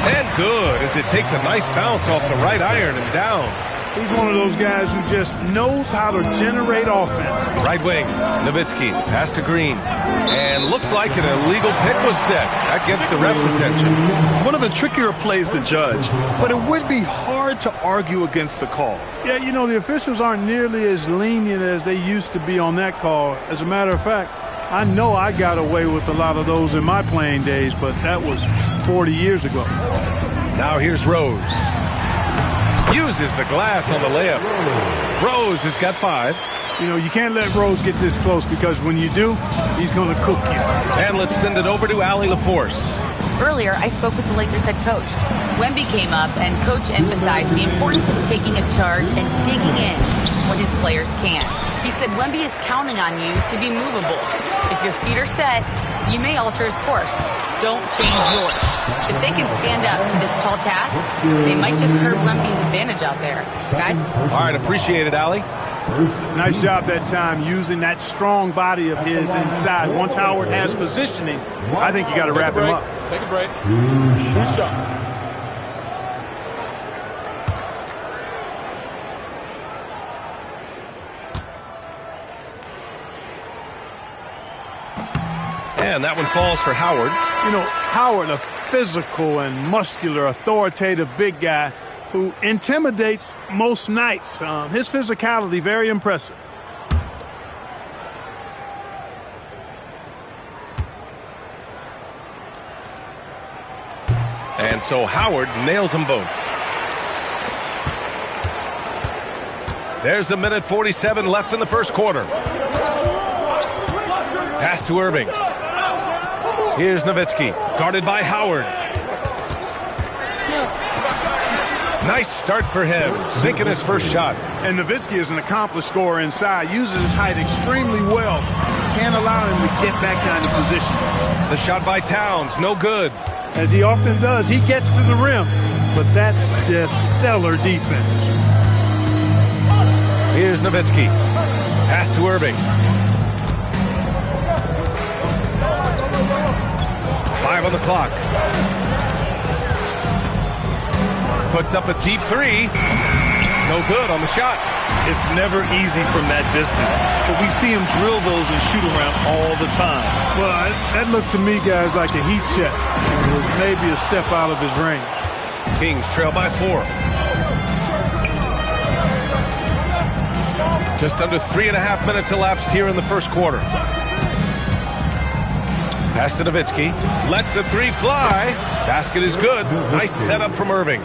And good as it takes a nice bounce off the right iron and down. He's one of those guys who just knows how to generate offense. Right wing, Nowitzki, pass to Green. And looks like an illegal pick was set. That gets the ref's attention. One of the trickier plays to judge, but it would be hard to argue against the call. Yeah, you know, the officials aren't nearly as lenient as they used to be on that call. As a matter of fact, I know I got away with a lot of those in my playing days, but that was 40 years ago. Now here's Rose. Uses the glass on the layup. Rose has got 5. You know, you can't let Rose get this close because when you do, he's going to cook you. And let's send it over to Allie LaForce. Earlier, I spoke with the Lakers head coach. Wemby came up, and Coach emphasized the importance of taking a charge and digging in when his players can. He said Wemby is counting on you to be movable. If your feet are set, you may alter his course. Don't change yours. If they can stand up to this tall task, they might just curb Wemby's advantage out there. Guys? All right, appreciate it, Allie. Nice job that time using that strong body of his inside. Once Howard has positioning, I think you got to wrap him up. Take a break. 2 shots. And that one falls for Howard. You know, Howard, a physical and muscular, authoritative big guy who intimidates most nights. His physicality, very impressive. And so Howard nails them both. There's 1:47 left in the first quarter. Pass to Irving. Here's Nowitzki, guarded by Howard. Nice start for him, sinking his first shot. And Nowitzki is an accomplished scorer inside, uses his height extremely well. Can't allow him to get back down to position. The shot by Towns, no good. As he often does, he gets to the rim, but that's just stellar defense. Here's Nowitzki, pass to Irving. 5 on the clock. Puts up a deep 3. No good on the shot. It's never easy from that distance, but we see him drill those and shoot around all the time. Well, that looked to me, guys, like a heat check. It was maybe a step out of his range. Kings trail by 4. Just under 3.5 minutes elapsed here in the first quarter. Pass to Nowitzki. Lets the 3 fly. Basket is good. Nice setup from Irving.